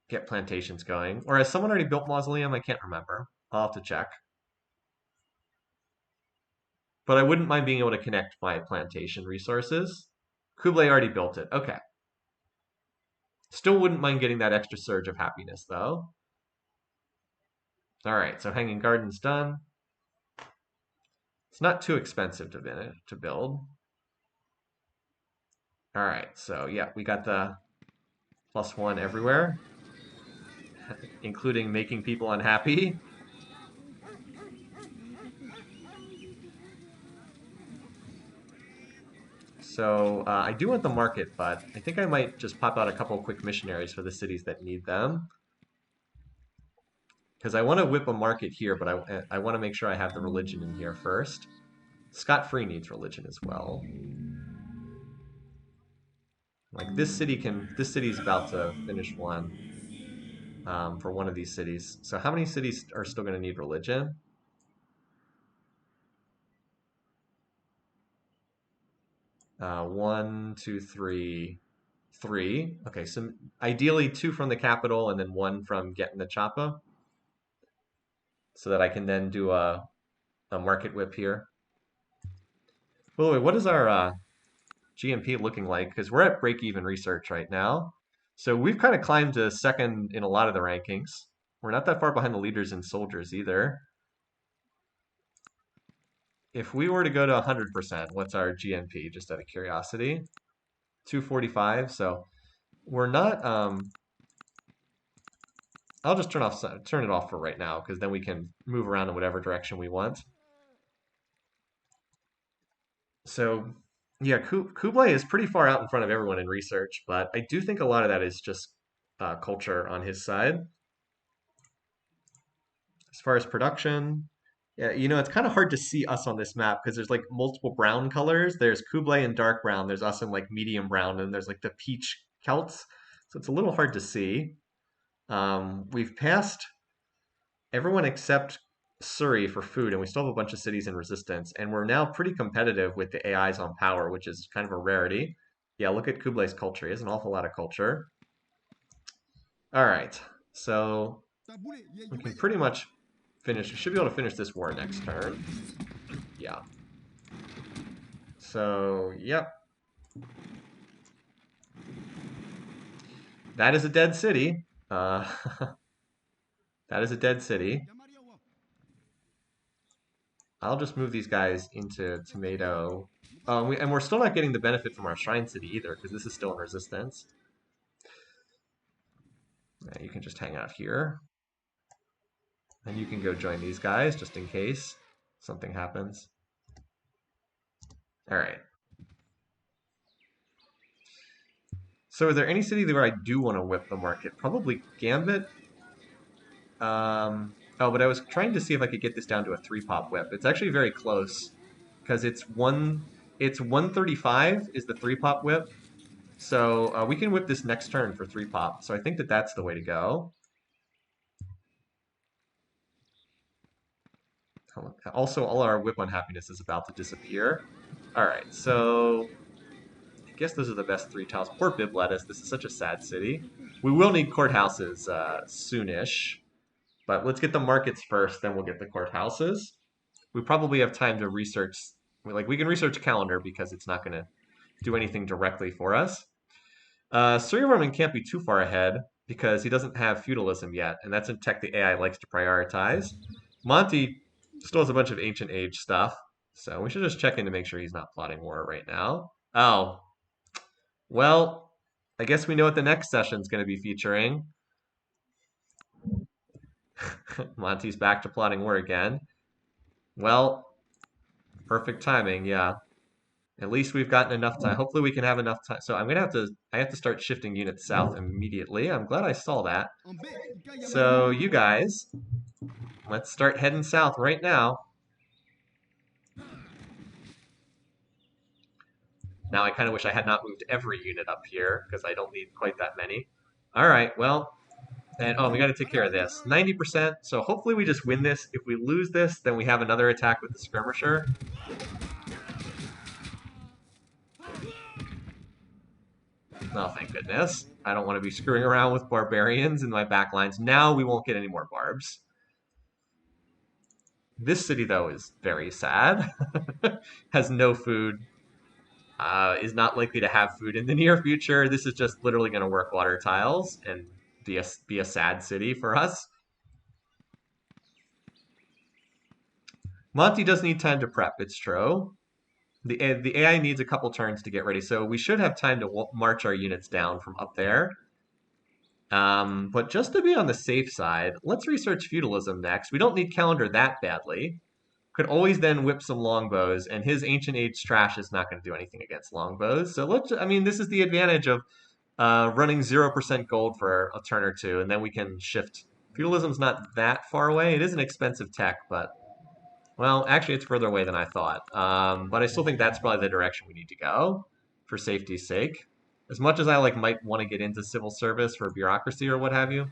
get plantations going. Or has someone already built mausoleum? I can't remember. I'll have to check. But I wouldn't mind being able to connect my plantation resources. Kublai already built it. Okay. Still wouldn't mind getting that extra surge of happiness though. All right, so hanging gardens done. It's not too expensive to build. All right, so yeah, we got the +1 everywhere, including making people unhappy. So I do want the market, but I think I might just pop out a couple quick missionaries for the cities that need them. Because I want to whip a market here, but I want to make sure I have the religion in here first. Scot-free needs religion as well. Like this city's about to finish one for one of these cities. So how many cities are still going to need religion? One, two, three, three. Okay, so ideally two from the capital and then one from getting the Chapa, so that I can then do a market whip here. By the way, what is our GMP looking like? Because we're at break-even research right now. So we've kind of climbed to second in a lot of the rankings. We're not that far behind the leaders in soldiers either. If we were to go to 100%, what's our GNP? Just out of curiosity. 245. So we're not. I'll just turn it off for right now because then we can move around in whatever direction we want. So yeah, Kublai is pretty far out in front of everyone in research, but I do think a lot of that is just culture on his side. As far as production, yeah, it's kind of hard to see us on this map because there's like multiple brown colors. There's Kublai in dark brown. There's us in like medium brown, and there's like the peach Celts. So it's a little hard to see. We've passed everyone except Surrey for food, and we still have a bunch of cities in resistance. And we're now pretty competitive with the AIs on power, which is kind of a rarity. Yeah, look at Kublai's culture. He has an awful lot of culture. All right, so we can pretty much finish. We should be able to finish this war next turn. Yeah. So, yep. That is a dead city. That is a dead city. I'll just move these guys into tomato. And we're still not getting the benefit from our shrine city either, because this is still in resistance. You can just hang out here. And you can go join these guys, just in case something happens. All right. So is there any city where I do want to whip the market? Probably Gambit. But I was trying to see if I could get this down to a 3-pop whip. It's actually very close because it's 135 is the 3-pop whip. So we can whip this next turn for 3-pop. So I think that that's the way to go. Also, all our whip unhappiness is about to disappear. All right, so I guess those are the best 3 tiles. Poor Biblettus. This is such a sad city. We will need courthouses soonish, but let's get the markets first, then we'll get the courthouses. We probably have time to research. We can research calendar because it's not going to do anything directly for us. Suryavarman can't be too far ahead because he doesn't have feudalism yet, and that's a tech the AI likes to prioritize. Monty still has a bunch of ancient age stuff, so we should just check in to make sure he's not plotting war right now. Oh, Well, I guess we know what the next session's going to be featuring. Monty's back to plotting war again. Well, perfect timing, yeah. At least we've gotten enough time. Hopefully we can have enough time. So I have to start shifting units south immediately. I'm glad I saw that. So you guys, let's start heading south right now. Now I kind of wish I had not moved every unit up here because I don't need quite that many. All right, well, and oh, we got to take care of this. 90%. So hopefully we just win this. If we lose this, then we have another attack with the skirmisher. Oh, thank goodness. I don't want to be screwing around with barbarians in my backlines. Now we won't get any more barbs. This city, though, is very sad. Has no food. Is not likely to have food in the near future. This is just literally going to work water tiles and be a sad city for us. Monty does need time to prep, it's true. The AI needs a couple turns to get ready, so we should have time to march our units down from up there. But just to be on the safe side, let's research feudalism next. We don't need calendar that badly. Could always then whip some longbows, and his ancient age trash is not going to do anything against longbows. So I mean, this is the advantage of running 0% gold for a turn or two, and then we can shift. Feudalism's not that far away. It is an expensive tech, but well, actually, it's further away than I thought. But I still think that's probably the direction we need to go for safety's sake. As much as I might want to get into civil service for bureaucracy or what have you,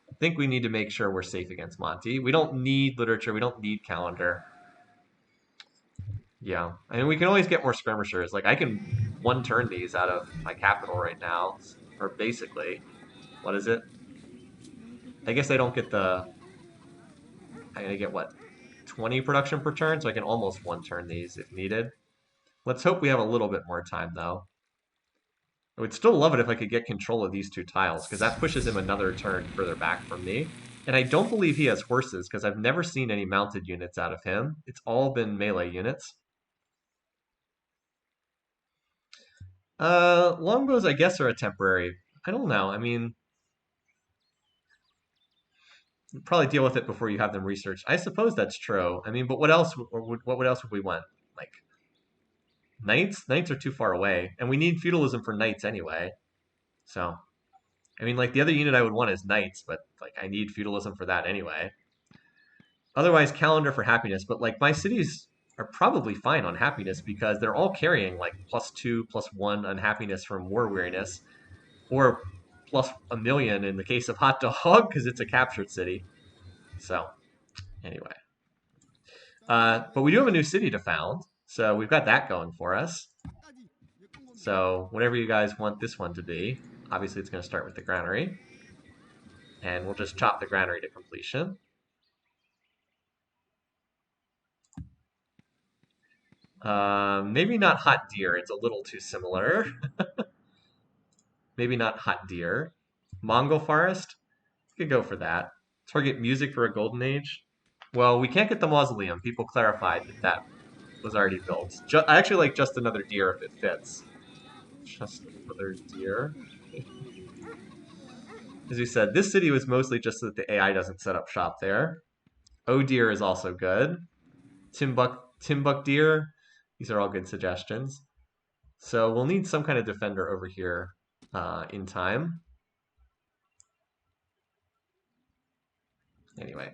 I think we need to make sure we're safe against Monty. We don't need literature. We don't need calendar. Yeah, I mean, we can always get more skirmishers. Like I can one turn these out of my capital right now, or basically, what is it? I guess I don't get the. I'm gonna get what, 20 production per turn, so I can almost one turn these if needed. Let's hope we have a little bit more time though. I would still love it if I could get control of these two tiles, because that pushes him another turn further back from me. And I don't believe he has horses, because I've never seen any mounted units out of him. It's all been melee units. Longbows, I guess, are a temporary. I don't know. I mean, probably deal with it before you have them researched. I suppose that's true. I mean, but what else? What else would we want? Like knights? Knights are too far away, and we need feudalism for knights anyway. So, I mean, like the other unit I would want is knights, but like I need feudalism for that anyway. Otherwise, calendar for happiness. But like my cities are probably fine on happiness because they're all carrying like +2, +1 on happiness from war weariness, or +1,000,000 in the case of Hot Dog because it's a captured city. So anyway, but we do have a new city to found, so we've got that going for us. So whatever you guys want this one to be, obviously it's going to start with the granary, and we'll just chop the granary to completion. Maybe not hot deer. It's a little too similar. Maybe not hot deer. Mongol forest. Could go for that. Target music for a golden age. Well, we can't get the mausoleum. People clarified that that was already built. I actually like just another deer if it fits. Just another deer. As you said, this city was mostly just so that the AI doesn't set up shop there. Oh deer is also good. Timbuk deer. These are all good suggestions. So we'll need some kind of defender over here in time. Anyway.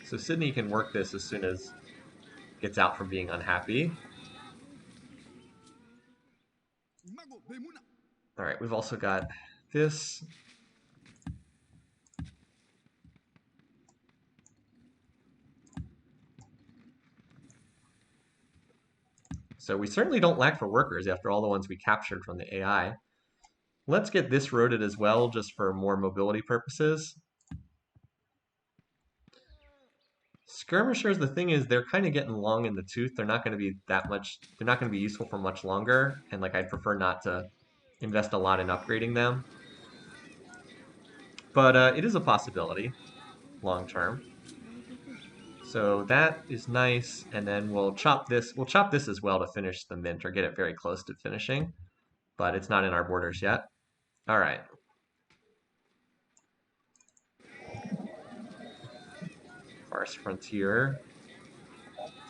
So Sydney can work this as soon as gets out from being unhappy. All right, we've also got this. So we certainly don't lack for workers after all the ones we captured from the AI. Let's get this roaded as well, just for more mobility purposes. Skirmishers, the thing is, they're kind of getting long in the tooth. They're not going to be that much, they're not going to be useful for much longer. And like, I'd prefer not to invest a lot in upgrading them. But it is a possibility, long term. So that is nice, and then we'll chop this. We'll chop this as well to finish the mint or get it very close to finishing, but it's not in our borders yet. All right. Farce Frontier.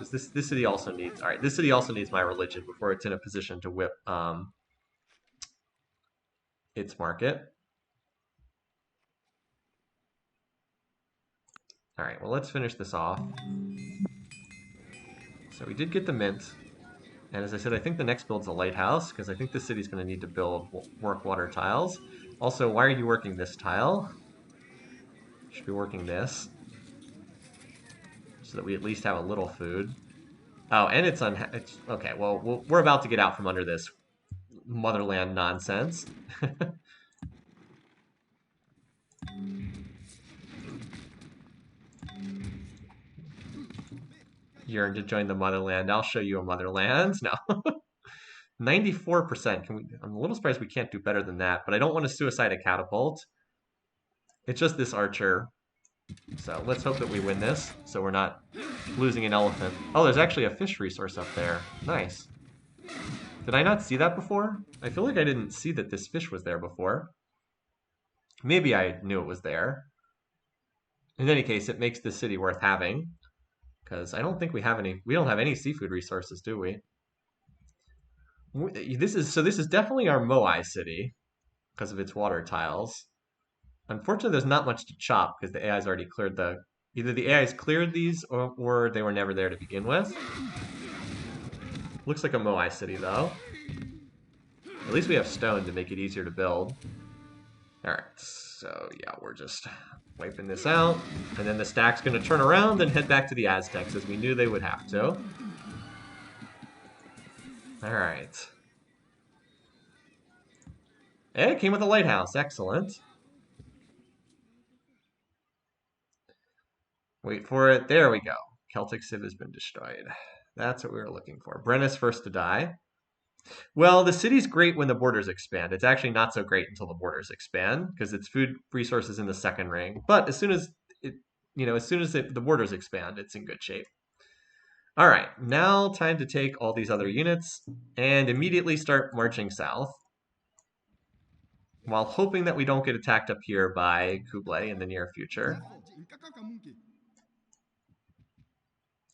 Does this city also needs? All right, this city also needs my religion before it's in a position to whip its market. All right, well, let's finish this off. So we did get the mint. And as I said, I think the next build's a lighthouse, because I think the city's going to need to build work water tiles. Also, why are you working this tile? Should be working this, so that we at least have a little food. Oh, and it's okay, well, we're about to get out from under this motherland nonsense. Yearn to join the motherland. I'll show you a motherland. No. 94%. I'm a little surprised we can't do better than that, but I don't want to suicide a catapult. It's just this archer. So let's hope that we win this, so we're not losing an elephant. Oh, there's actually a fish resource up there. Nice. Did I not see that before? I feel like I didn't see that this fish was there before. Maybe I knew it was there. In any case, it makes this city worth having, because I don't think we don't have any seafood resources, do we? This is definitely our Moai city because of its water tiles. Unfortunately, there's not much to chop because the AI's already cleared either the AI's cleared these or they were never there to begin with. Looks like a Moai city though. At least we have stone to make it easier to build. All right, so yeah, we're just wiping this out, and then the stack's gonna turn around and head back to the Aztecs as we knew they would have to. All right. Hey, it came with a lighthouse. Excellent. Wait for it. There we go. Celtic Civ has been destroyed. That's what we were looking for. Brennus first to die. Well, the city's great when the borders expand. It's actually not so great until the borders expand because its food resources in the second ring. But as soon as the borders expand, it's in good shape. All right, now time to take all these other units and immediately start marching south, while hoping that we don't get attacked up here by Kublai in the near future.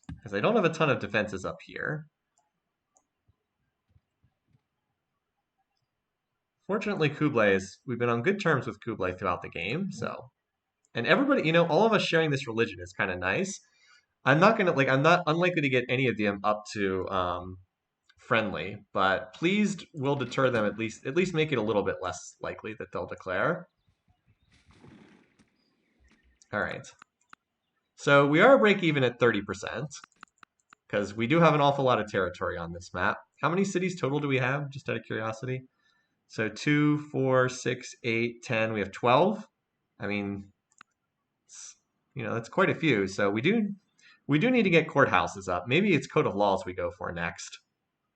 Because I don't have a ton of defenses up here. Fortunately, we've been on good terms with Kublai throughout the game, so. And everybody, all of us sharing this religion is kind of nice. I'm not unlikely to get any of them up to friendly, but pleased will deter them at least make it a little bit less likely that they'll declare. All right. So we are break even at 30%, because we do have an awful lot of territory on this map. How many cities total do we have, just out of curiosity? So 2, 4, 6, 8, 10. We have 12. I mean, that's quite a few. So we do need to get courthouses up. Maybe it's code of laws we go for next.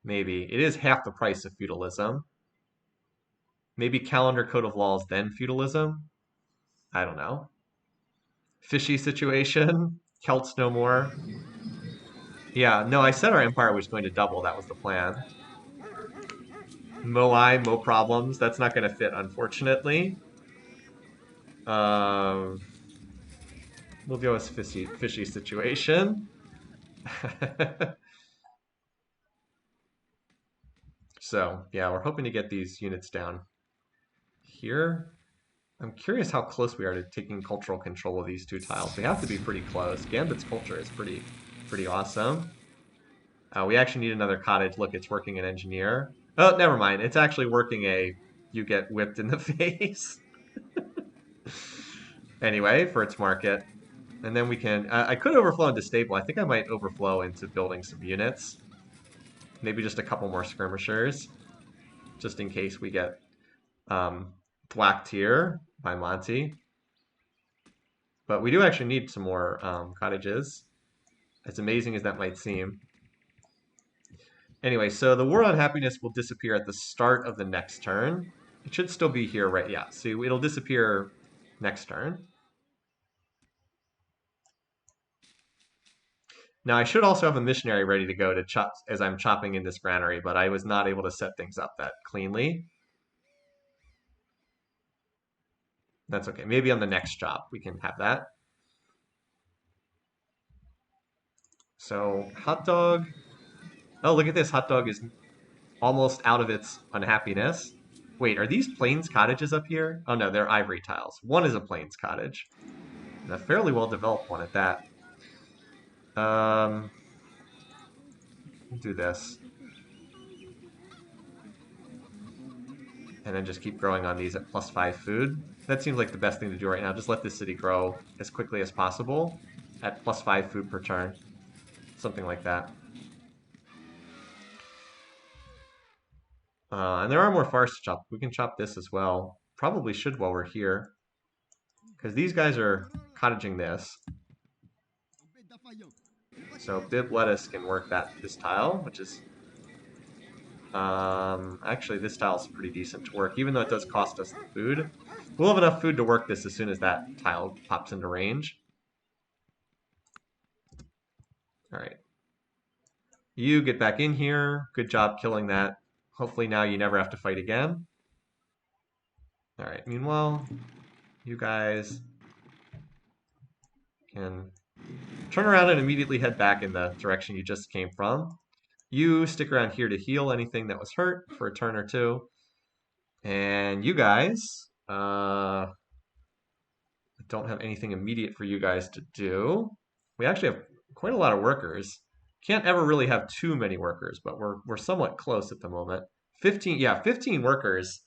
Maybe it is half the price of feudalism. Maybe calendar code of laws, then feudalism. I don't know. Fishy situation. Celts no more. Yeah, no, I said our empire was going to double. That was the plan. Moai, mo problems. That's not going to fit, unfortunately. We'll go with fishy situation. So, yeah, we're hoping to get these units down here. I'm curious how close we are to taking cultural control of these two tiles. We have to be pretty close. Gambit's culture is pretty awesome. We actually need another cottage. Look, it's working an engineer. Oh, never mind. It's actually working you get whipped in the face. Anyway, for its market. And then we can... I could overflow into stable. I think I might overflow into building some units. Maybe just a couple more skirmishers. Just in case we get thwacked here by Monty. But we do actually need some more cottages, as amazing as that might seem. Anyway, so the war on happiness will disappear at the start of the next turn. It should still be here, right? Yeah, so it'll disappear next turn. Now I should also have a missionary ready to go to chop as I'm chopping in this granary, but I was not able to set things up that cleanly. That's okay. Maybe on the next chop we can have that. So hot dog. Oh, look at this. Hot dog is almost out of its unhappiness. Wait, are these plains cottages up here? Oh no, they're ivory tiles. One is a plains cottage. And a fairly well developed one at that. Um, we'll do this. And then just keep growing on these at +5 food. That seems like the best thing to do right now. Just let this city grow as quickly as possible at +5 food per turn. Something like that. And there are more forests to chop. We can chop this as well. Probably should while we're here. Because these guys are cottaging this. So Bib lettuce can work this tile, which is actually this tile is pretty decent to work, even though it does cost us the food. We'll have enough food to work this as soon as that tile pops into range. All right. You get back in here. Good job killing that. Hopefully now you never have to fight again. All right. Meanwhile, you guys can turn around and immediately head back in the direction you just came from. You stick around here to heal anything that was hurt for a turn or two. And you guys, I don't have anything immediate for you guys to do. We actually have quite a lot of workers. Can't ever really have too many workers, but we're somewhat close at the moment. 15, yeah, 15 workers.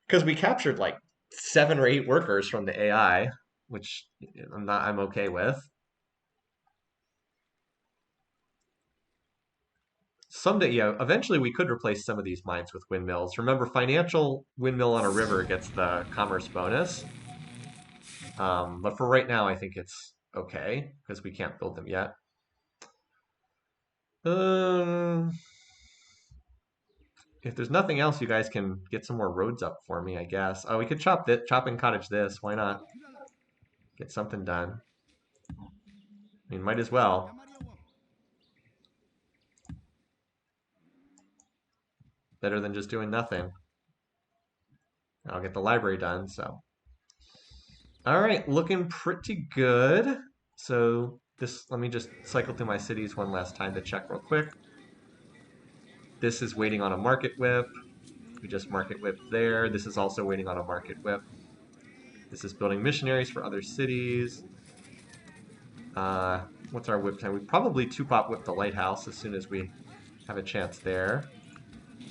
Because we captured like 7 or 8 workers from the AI, which I'm okay with. Someday, yeah, eventually we could replace some of these mines with windmills. Remember, financial windmill on a river gets the commerce bonus. But for right now, I think it's okay because we can't build them yet. Um, if there's nothing else, you guys can get some more roads up for me, I guess. Oh, we could chop and cottage this. Why not? Get something done. I mean, might as well. Better than just doing nothing. I'll get the library done, so. All right, looking pretty good. So let me just cycle through my cities one last time to check real quick. This is waiting on a market whip. We just market whip there. This is also waiting on a market whip. This is building missionaries for other cities. What's our whip time? We probably 2-pop whip the lighthouse as soon as we have a chance there.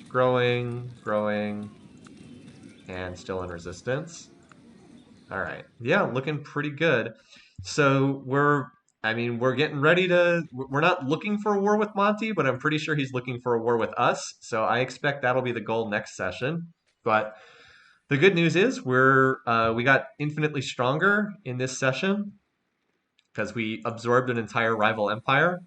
Growing, growing, and still in resistance. All right. Yeah, looking pretty good. So we're getting ready we're not looking for a war with Monty, but I'm pretty sure he's looking for a war with us. So I expect that'll be the goal next session. But the good news is we got infinitely stronger in this session because we absorbed an entire rival empire.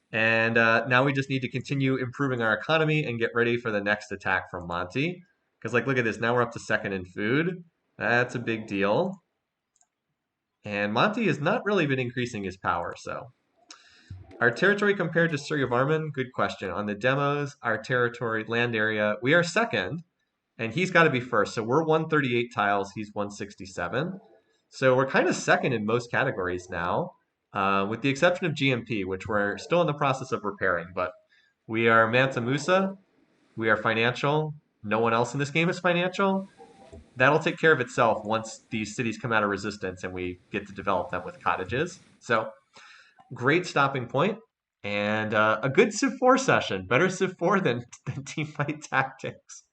And now we just need to continue improving our economy and get ready for the next attack from Monty. Because like, look at this. Now we're up to 2nd in food. That's a big deal. And Monty has not really been increasing his power, so. Our territory compared to Suryavarman, good question. On the demos, our territory, land area, we are 2nd, and he's got to be 1st. So we're 138 tiles, he's 167. So we're kind of 2nd in most categories now, with the exception of GMP, which we're still in the process of repairing. But we are Mansa Musa, we are financial. No one else in this game is financial. That'll take care of itself once these cities come out of resistance and we get to develop them with cottages. So great stopping point and a good Civ4 session. Better Civ4 than Teamfight Tactics.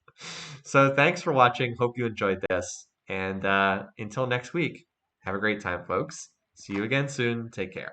So thanks for watching. Hope you enjoyed this. And until next week, have a great time, folks. See you again soon. Take care.